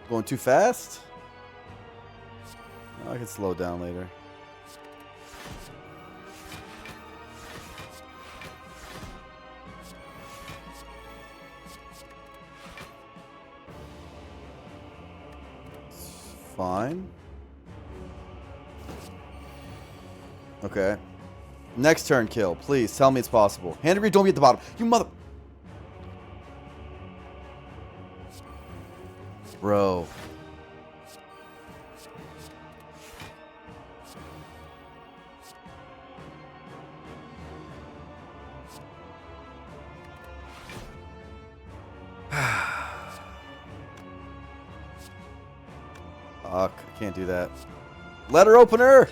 Going too fast? I can slow down later. It's fine. Okay. Next turn kill. Please tell me it's possible. Hand degree, don't be at the bottom. You mother... Bro. Fuck, I can't do that. Letter opener!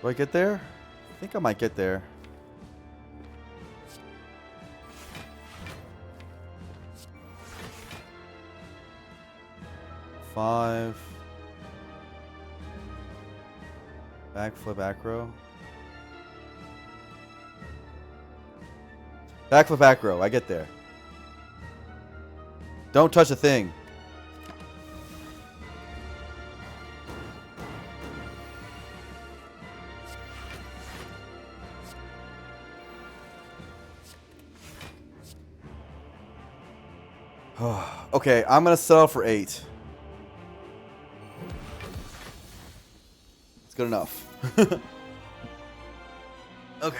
Do I get there? I think I might get there. Five. Backflip acro. Backflip acro. I get there. Don't touch a thing. Okay, I'm gonna settle for 8. It's good enough. Okay.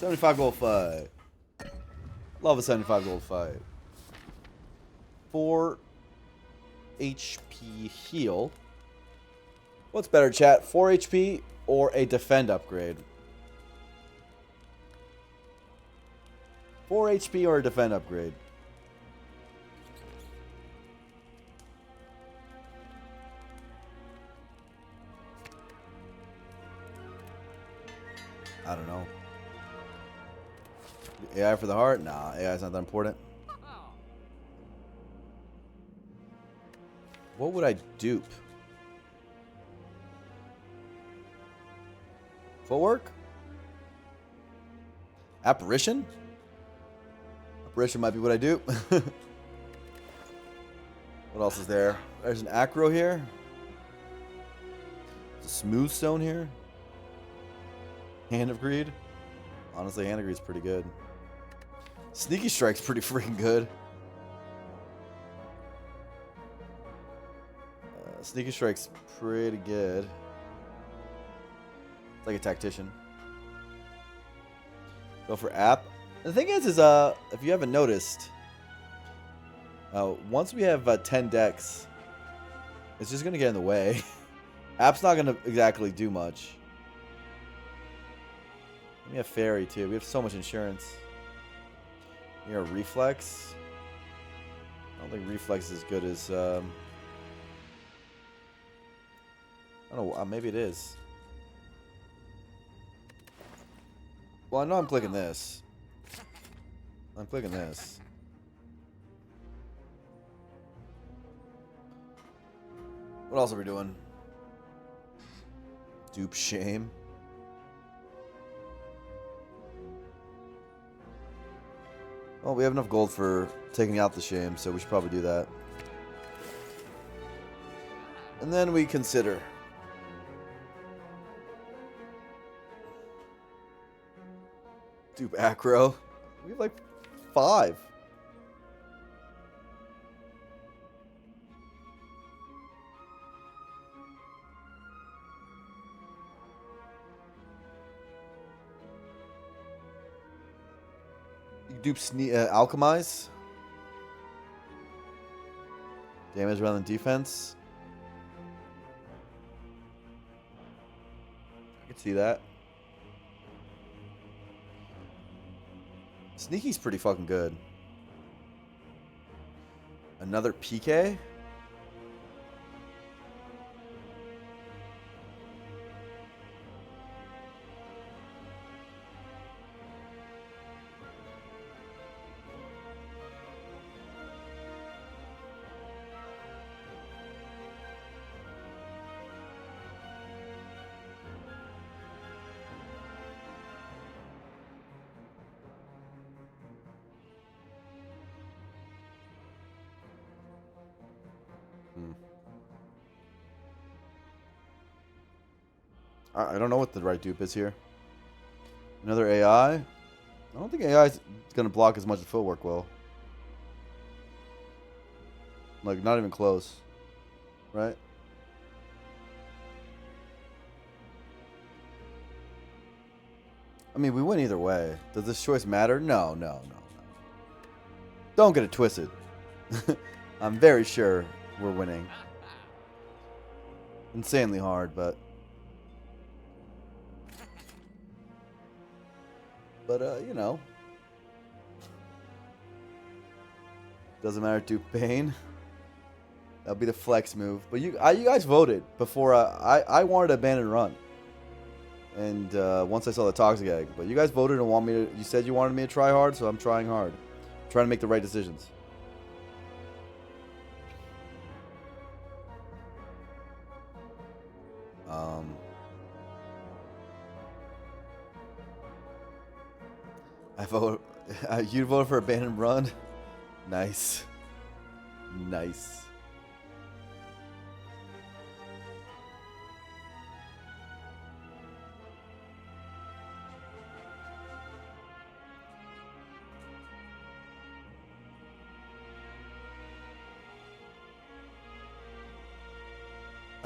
$75 gold fight. Love a 75 gold fight. 4 HP heal. What's better, chat? 4 HP or a defend upgrade? 4 HP or a defend upgrade? I don't know. AI for the heart? Nah, AI is not that important. What would I dupe? Footwork? Apparition? Apparition might be what I do. What else is there? There's an acro here. There's a smooth stone here. Hand of Greed. Honestly, Hand of Greed's pretty good. Sneaky Strike's pretty freaking good. Sneaky Strike's pretty good. It's like a tactician. Go for app. The thing is if you haven't noticed, once we have 10 decks, it's just gonna get in the way. App's not gonna exactly do much. We have Fairy too. We have so much insurance. We have Reflex. I don't think Reflex is as good as. I don't know. Maybe it is. Well, I know I'm clicking this. I'm clicking this. What else are we doing? Dupe Shame. Well, we have enough gold for taking out the Shame, so we should probably do that. And then we consider. Dupe Acro. We have like 5. You dupe Alchemize. Damage rather than defense. I can see that. Sneaky's pretty fucking good. Another PK? I don't know what the right dupe is here. Another AI? I don't think AI is going to block as much as Footwork will. Like, not even close. Right? I mean, we win either way. Does this choice matter? No. Don't get it twisted. I'm very sure we're winning. Insanely hard, but... you know. Doesn't matter, Duke Bane. That'll be the flex move. But you guys voted before I wanted to abandon run. And once I saw the Toxic Egg. But you guys voted and you said you wanted me to try hard, so I'm trying hard. I'm trying to make the right decisions. You voted for abandoned run? Nice. Nice.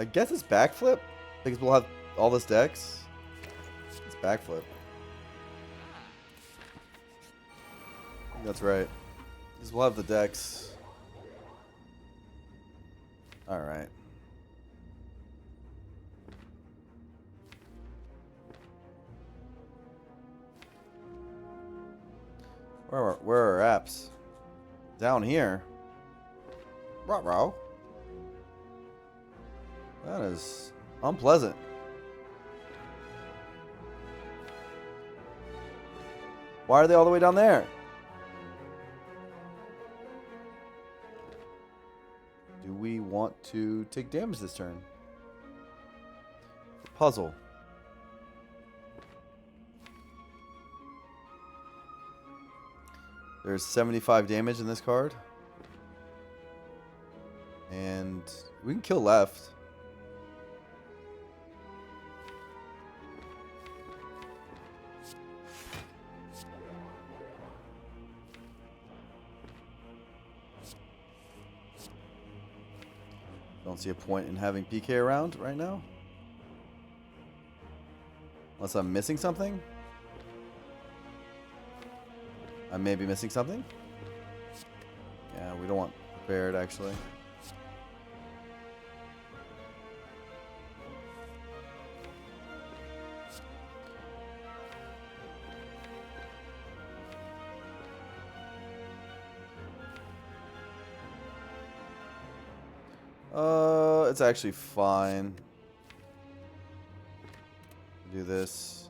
I guess it's backflip because we'll have all this decks. It's backflip. I think that's right. Because we'll have the decks. All right. Where are apps? Down here. Ruh-roh. That is unpleasant. Why are they all the way down there? Do we want to take damage this turn? Puzzle. There's 75 damage in this card. And we can kill left. Don't see a point in having PK around right now. Unless I'm missing something. I may be missing something. Yeah, we don't want prepared actually. It's actually fine. Do this.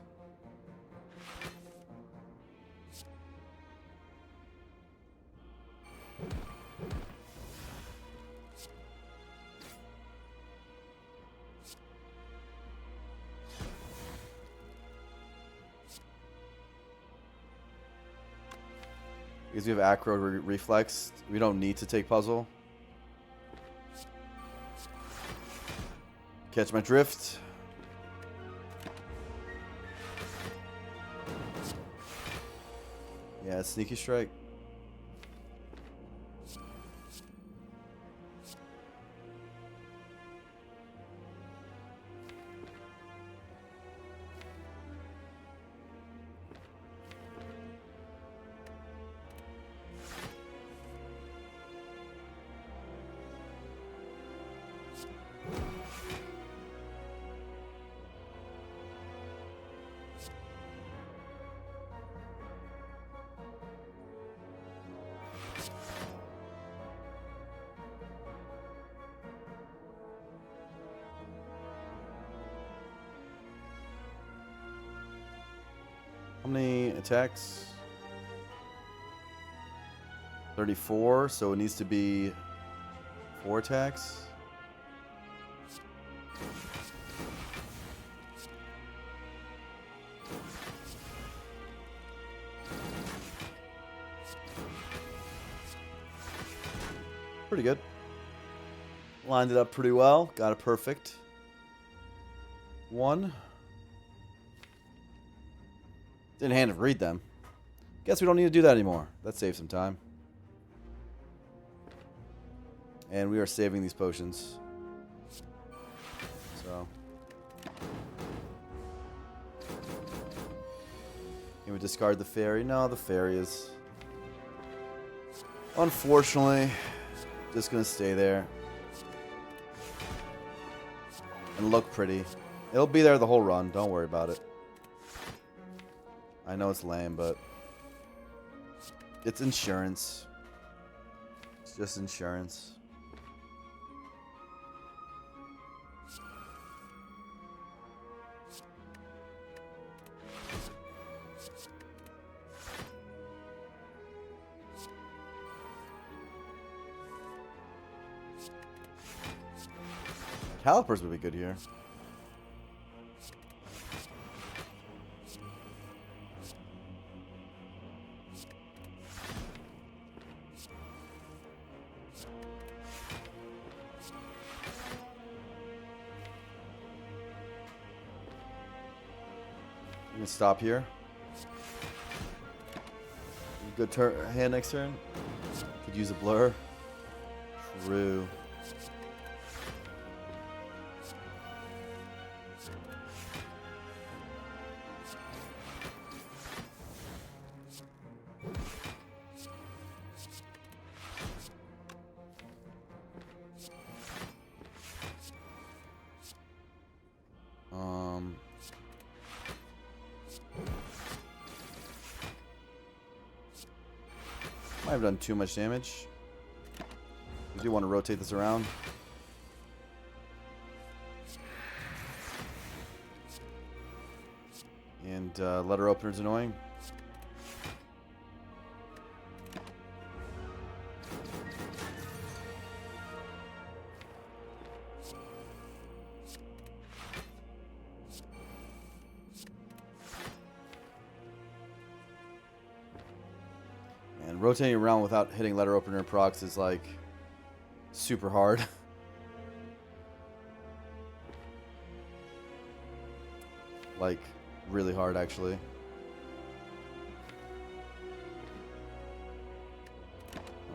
Because we have acro reflex, we don't need to take puzzle. Catch my drift. Yeah, sneaky strike. How many attacks? 34, so it needs to be 4 attacks. Pretty good. Lined it up pretty well. Got a perfect 1. Didn't hand of read them. Guess we don't need to do that anymore. That saves some time. And we are saving these potions. So. Can we discard the fairy? No, the fairy is unfortunately just gonna stay there. And look pretty. It'll be there the whole run, don't worry about it. I know it's lame, but it's insurance. It's just insurance. Calipers would be good here. You can stop here. Good hand next turn. Could use a blur. True. Might have done too much damage. We do want to rotate this around. And letter opener's annoying. And rotating around without hitting letter opener procs is like super hard. Like really hard actually.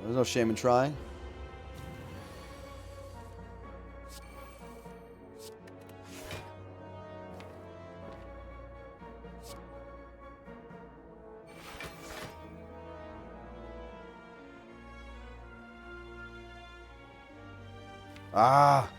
There's no shame in trying. Ah.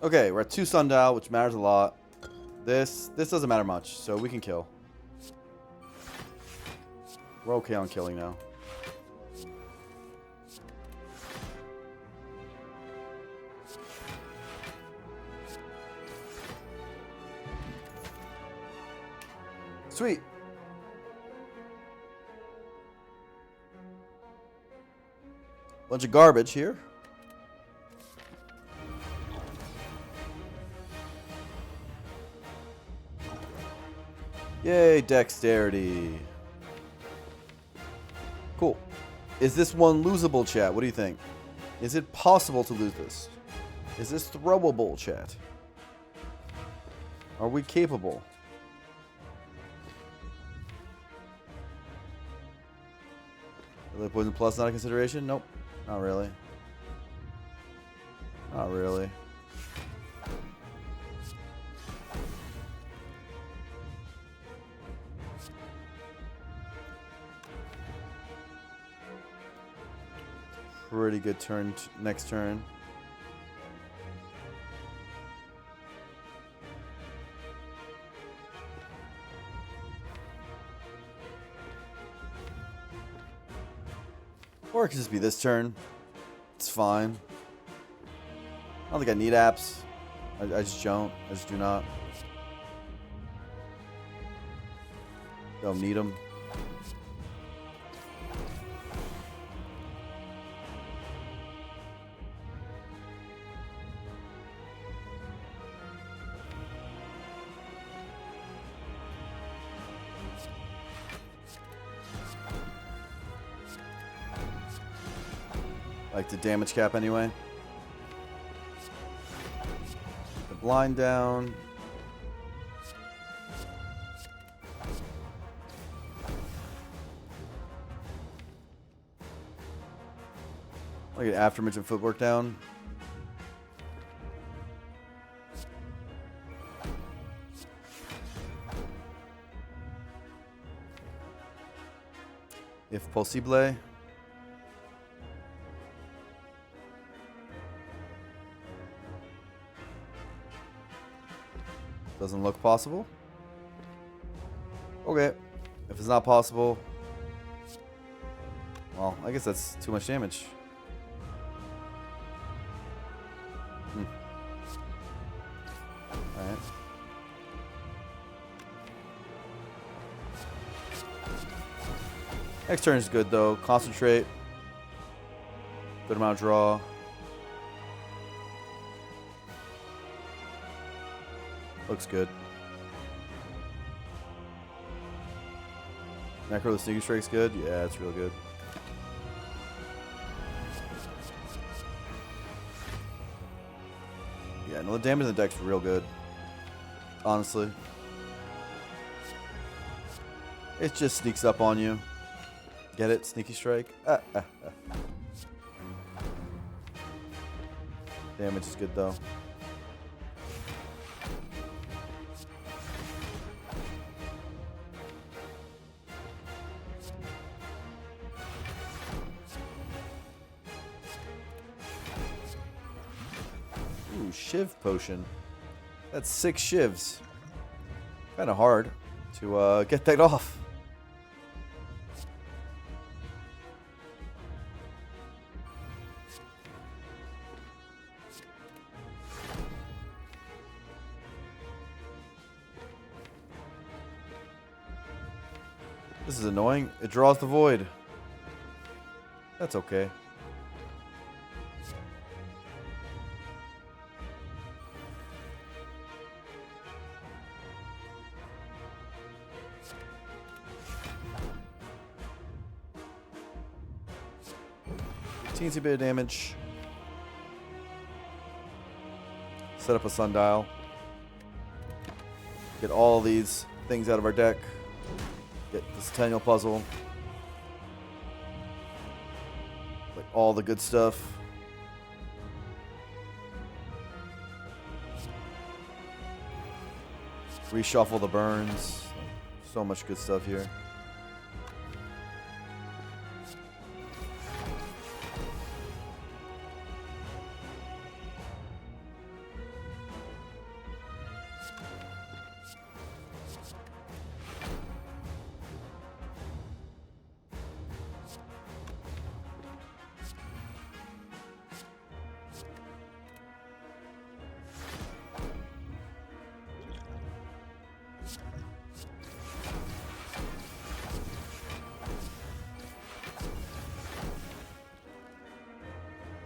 Okay, we're at 2 sundial, which matters a lot. This doesn't matter much, so we can kill. We're okay on killing now. Sweet. Bunch of garbage here. Yay, dexterity. Cool. Is this one losable, chat? What do you think? Is it possible to lose this? Is this throwable, chat? Are we capable? Really, Poison Plus not a consideration? Nope. Not really. Not really. Pretty good turn next turn. Or it could just be this turn. It's fine. I don't think I need apps. I just don't. I just do not. Don't need them. Like the damage cap anyway. The blind down. I'll get aftermatch and footwork down. If possible. Doesn't look possible. Okay. If it's not possible, well, I guess that's too much damage. Alright. Next turn is good though. Concentrate. Good amount of draw. Looks good. Necro the Sneaky Strike's good? Yeah, it's real good. Yeah, no, the damage in the deck's real good. Honestly. It just sneaks up on you. Get it? Sneaky strike. Damage is good though. Ooh, Shiv potion. That's 6 shivs. Kind of hard to get that off. This is annoying. It draws the void. That's okay. Teensy bit of damage. Set up a sundial. Get all these things out of our deck. Get the Centennial puzzle. Like all the good stuff. Reshuffle the burns. So much good stuff here.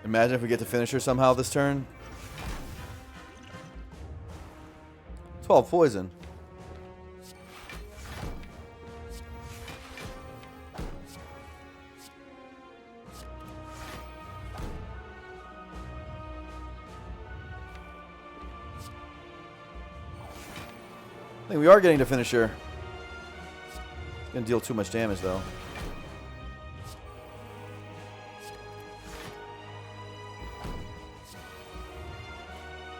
Imagine if we get to finish her somehow this turn. 12 poison. I think we are getting to finish her. It's gonna deal too much damage though.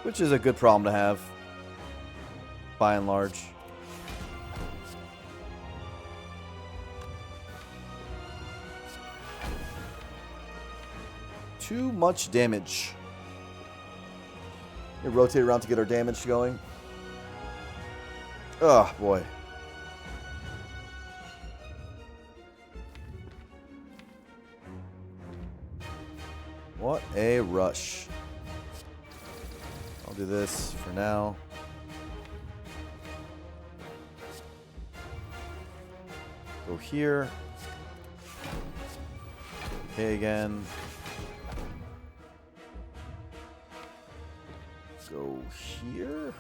Which is a good problem to have, by and large. Too much damage. We rotate around to get our damage going. Oh boy. What a rush. I'll do this for now. Go here. Okay again. Go here.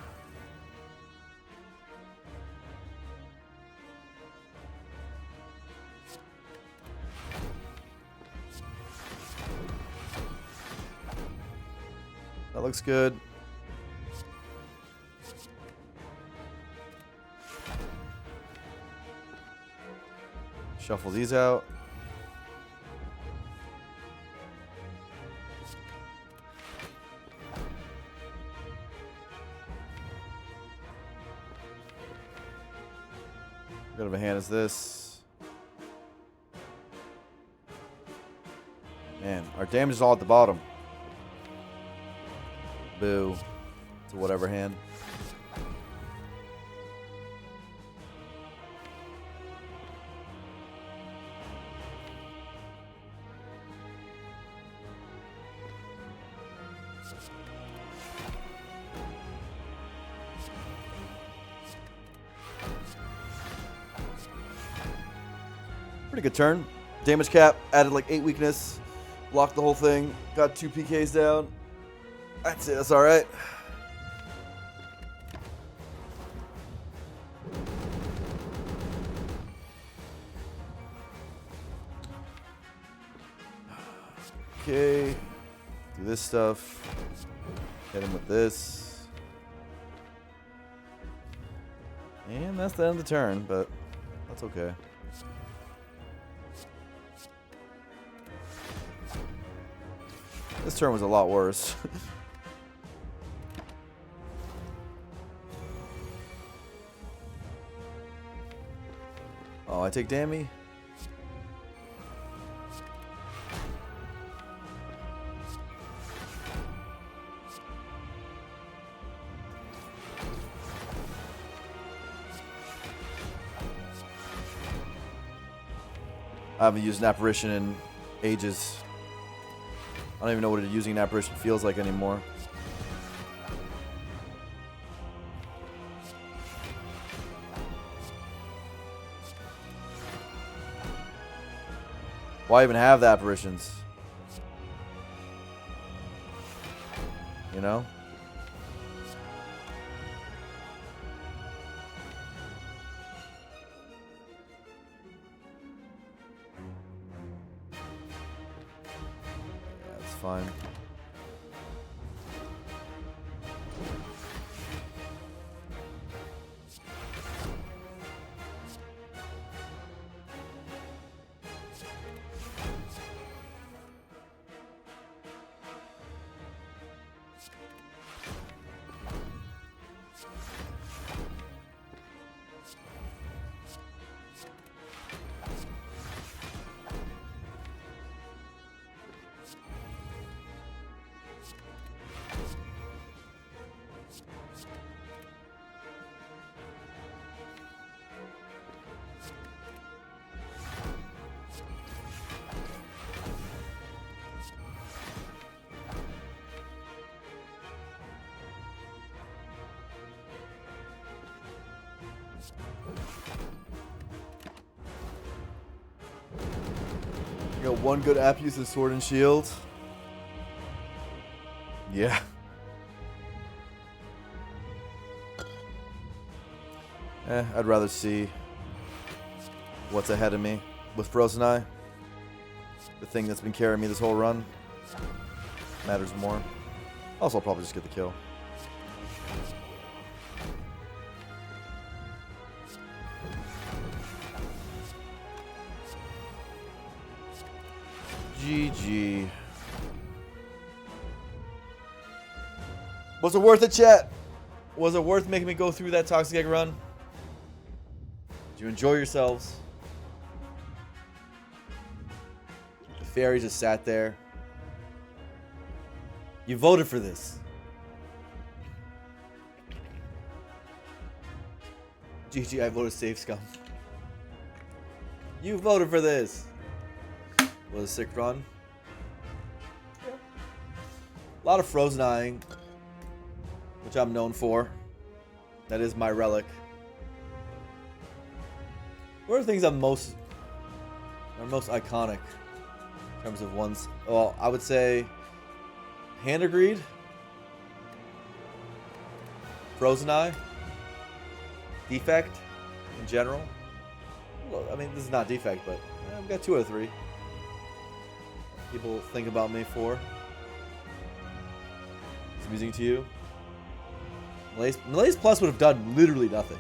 That looks good. Shuffle these out. Good of a hand is this. Man, our damage is all at the bottom. Boo. To whatever hand. Pretty good turn. Damage cap, added like 8 weakness. Blocked the whole thing. Got 2 PKs down. I'd say that's alright. Okay. Do this stuff. Hit him with this. And that's the end of the turn, but That's okay. This turn was a lot worse. Oh, I take Dammy? I haven't used an apparition in ages. I don't even know what using an apparition feels like anymore. Why even have the apparitions? You know? Yeah, it's fine. You got one good app use of Sword and Shield. Yeah. I'd rather see what's ahead of me with Frozen Eye. The thing that's been carrying me this whole run matters more. Also, I'll probably just get the kill. GG. Was it worth it, chat? Was it worth making me go through that Toxic Egg run? Did you enjoy yourselves? The fairy just sat there. You voted for this. GG, I voted safe scum. You voted for this. Was a sick run. A lot of Frozen Eyeing, which I'm known for. That is my relic. What are the things are most iconic in terms of ones? Well, I would say Hand of Greed, Frozen Eye, Defect in general. Well, I mean, this is not Defect, but I've got 2 out of 3. People think about me for. It's amusing to you. Malaise Plus would have done literally nothing.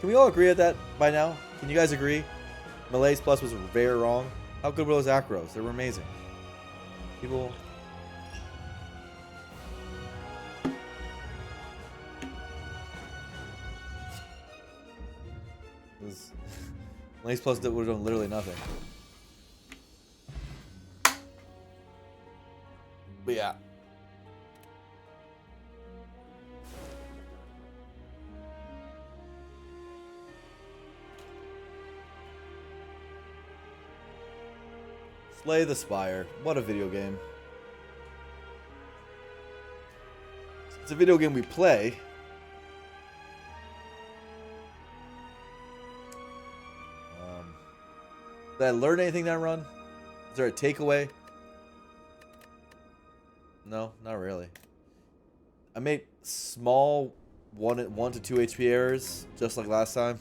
Can we all agree at that by now? Can you guys agree? Malaise Plus was very wrong. How good were those acros? They were amazing. People. Malaise Plus would have done literally nothing. But yeah. Slay the Spire. What a video game. It's a video game we play. Did I learn anything that run? Is there a takeaway? No, not really. I made small 1 to 2 HP errors, just like last time.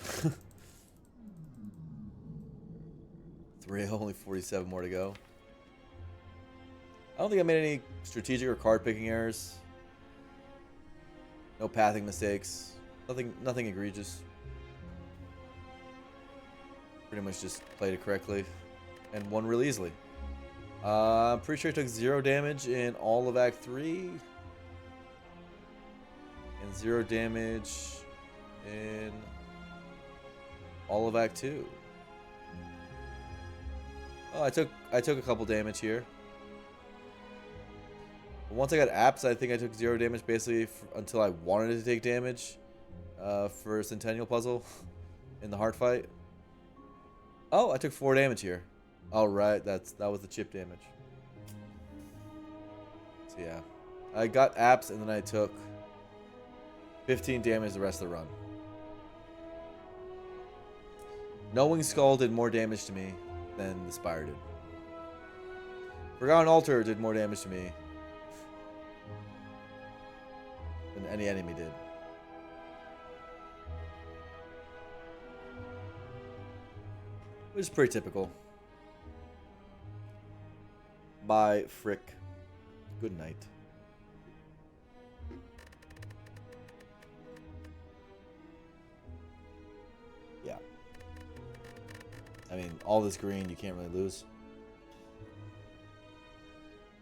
3, only 47 more to go. I don't think I made any strategic or card picking errors. No pathing mistakes. Nothing egregious. Pretty much just played it correctly and won really easily. I'm pretty sure I took 0 damage in all of Act 3. And 0 damage in all of Act 2. Oh, I took a couple damage here. Once I got apps, I think I took 0 damage basically until I wanted to take damage for Centennial Puzzle in the heart fight. Oh, I took 4 damage here. All right, that was the chip damage. So yeah, I got apps and then I took 15 damage the rest of the run. Knowing Skull did more damage to me than the Spire did. Forgotten Altar did more damage to me than any enemy did. Which is pretty typical. Bye, Frick. Good night. Yeah. I mean, all this green, you can't really lose.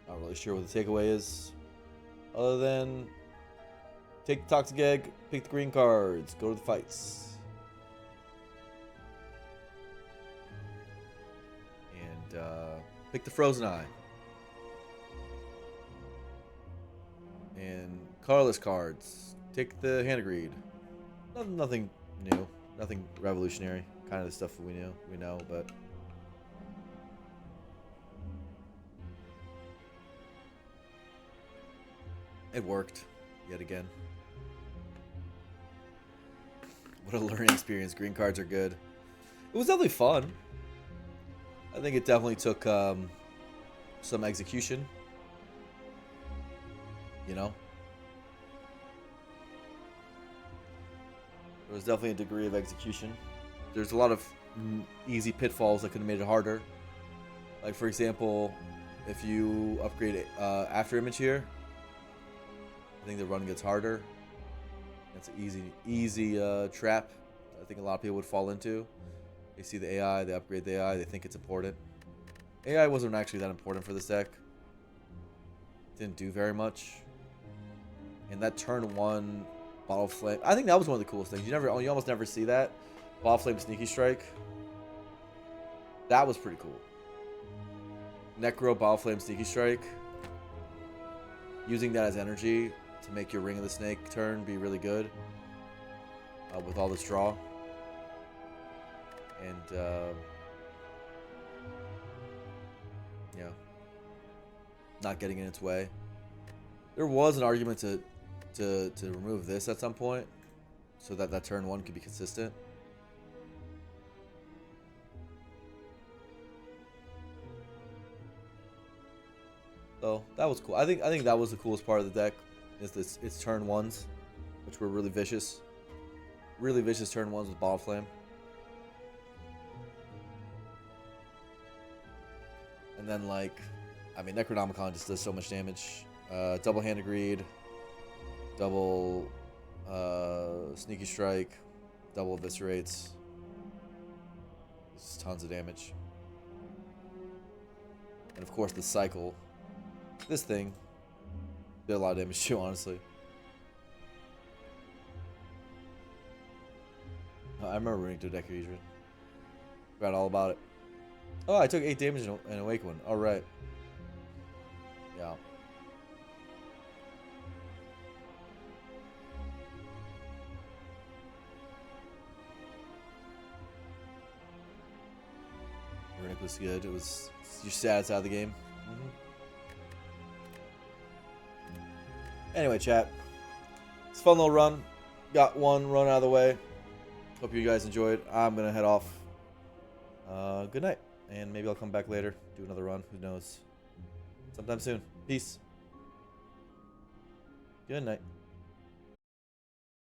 Not really sure what the takeaway is. Other than take the Toxic Egg, pick the green cards, go to the fights. And pick the Frozen Eye. And colorless cards. Take the Hand of Greed. Nothing new. Nothing revolutionary. Kind of the stuff we know, but it worked yet again. What a learning experience. Green cards are good. It was definitely fun. I think it definitely took some execution. You know? There was definitely a degree of execution. There's a lot of easy pitfalls that could have made it harder. Like, for example, if you upgrade After Image here, I think the run gets harder. That's an easy trap I think a lot of people would fall into. They see the AI, they upgrade the AI, they think it's important. AI wasn't actually that important for this deck. Didn't do very much. And that turn 1 Bottle Flame, I think that was one of the coolest things. You almost never see that. Bottle Flame Sneaky Strike. That was pretty cool. Necro Bottle Flame Sneaky Strike. Using that as energy to make your Ring of the Snake turn be really good. With all this draw. And yeah. Not getting in its way. There was an argument to remove this at some point, so that turn 1 could be consistent. So that was cool. I think that was the coolest part of the deck, is its turn 1s, which were really vicious. Really vicious turn 1s with Ball Flame. And then, like, I mean, Necronomicon just does so much damage. Double Hand of Greed, double Sneaky Strike, double Eviscerates. Just tons of damage. And of course the cycle. This thing did a lot of damage too, honestly. I remember running to Decahedron. Forgot all about it. Oh, I took 8 damage in Awake One. Alright. Yeah. Runic was good. It was your stats out of the game. Anyway, chat. It's a fun little run. Got one run out of the way. Hope you guys enjoyed. I'm going to head off. Good night. And maybe I'll come back later. Do another run. Who knows? Sometime soon. Peace. Good night.